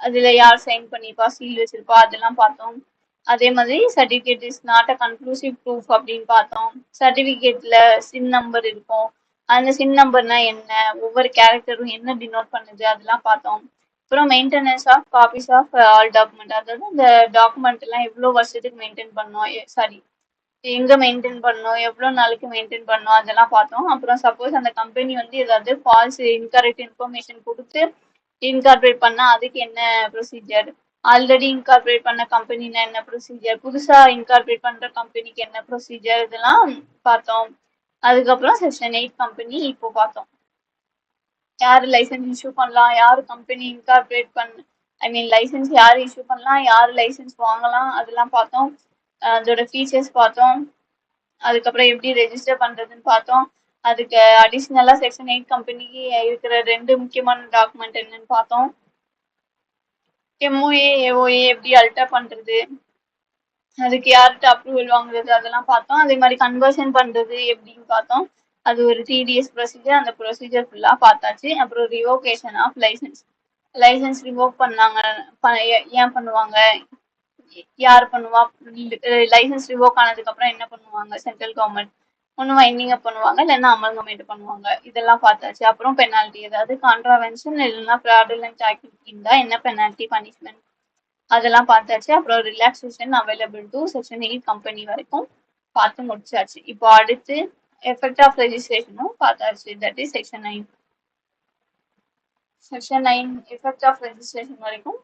அதுல யார் சைன் பண்ணிப்பா, சீல் வச்சிருப்பா, அதெல்லாம் பார்த்தோம். அதே மாதிரி certificate is not a conclusive proof அப்படின்னு பார்த்தோம். சர்டிஃபிகேட்ல சின் நம்பர் இருக்கும், அந்த சின் நம்பர்னா என்ன, ஒவ்வொரு கேரக்டரும் என்ன டினோட் பண்ணுது, அதெல்லாம் பார்த்தோம். அப்புறம் maintenance of copies of all document, அதாவது இந்த டாக்குமெண்ட் எல்லாம் எவ்வளோ வருஷத்துக்கு மெயின்டைன் பண்ணோம், சாரி எங்க மெயின்டைன் பண்ணோம், எவ்வளவு நாளைக்கு மெயின்டைன் பண்ணோம், அதெல்லாம் பார்த்தோம். அப்புறம் சப்போஸ் அந்த கம்பெனி வந்து ஏதாவது ஃபால்ஸ் இன்கரெக்ட் இன்ஃபர்மேஷன் கொடுத்து இன்கார்பரேட் பண்ணா அதுக்கு என்ன ப்ரொசீஜர், ஆல்ரெடி இன்கார்பரேட் பண்ண கம்பெனினா என்ன ப்ரொசீஜர், புதுசா இன்கார்பரேட் பண்ற கம்பெனிக்கு என்ன ப்ரொசீஜர், இதெல்லாம் பார்த்தோம். அதுக்கப்புறம் செக்ஷன் 8 கம்பெனி இப்போ பார்த்தோம். யாரு லைசன்ஸ் இஷ்யூ பண்ணலாம், யாரு கம்பெனி இன்கார்பரேட் லைசன்ஸ் யாரு இஷ்யூ பண்ணலாம், யாரு லைசன்ஸ் வாங்கலாம், அதெல்லாம் பார்த்தோம். அதோட ஃபீச்சர்ஸ் பார்த்தோம். அதுக்கப்புறம் எப்படி ரெஜிஸ்டர் பண்றதுன்னு பார்த்தோம். அதுக்கு அடிஷ்னலா செக்ஷன் 8 கம்பெனிக்கு இருக்கிற 2 முக்கியமான டாக்குமெண்ட் என்னன்னு பார்த்தோம். எம்ஓஏ ஏஓஏ எப்படி அல்டர் பண்றது, அதுக்கு யார்கிட்ட அப்ரூவல் வாங்குறது, அதெல்லாம் பார்த்தோம். அதே மாதிரி கன்வர்ஷன் பண்றது எப்படின்னு பார்த்தோம். அது ஒரு டிடிஎஸ் ப்ரொசீஜர், அந்த ப்ரொசீஜர் ஃபுல்லா பார்த்தாச்சு. அப்புறம் revocation of licence, licence revoke பண்ணாங்க ஏன் பண்ணுவாங்க, யார் பண்ணுவா, லைசன்ஸ் ரிவோக் ஆனதுக்கு அப்புறம் என்ன பண்ணுவாங்க, சென்ட்ரல் கவர்மெண்ட் ஒன்று வைண்டிங் அப் பண்ணுவாங்க, இல்லைன்னா அமல்கமெண்ட் பண்ணுவாங்க, இதெல்லாம் பார்த்தாச்சு. அப்புறம் பெனால்ட்டி, ஏதாவது கான்ட்ராவென்ஷன் இல்லைன்னா ஃப்ராடுலன்ட் ஆக்டிவிட்டி இருந்தா என்ன பெனால்ட்டி பனிஷ்மெண்ட், அதெல்லாம் பார்த்தாச்சு. அப்புறம் relaxation available to section 8 company வரைக்கும் பார்த்து முடிச்சாச்சு. இப்போ அடுத்து எஃபெக்ட் ஆஃப் ரெஜிஸ்ட்ரேஷனும் பார்த்தாச்சு, that is section 9. Section 9 effect of registration வரைக்கும்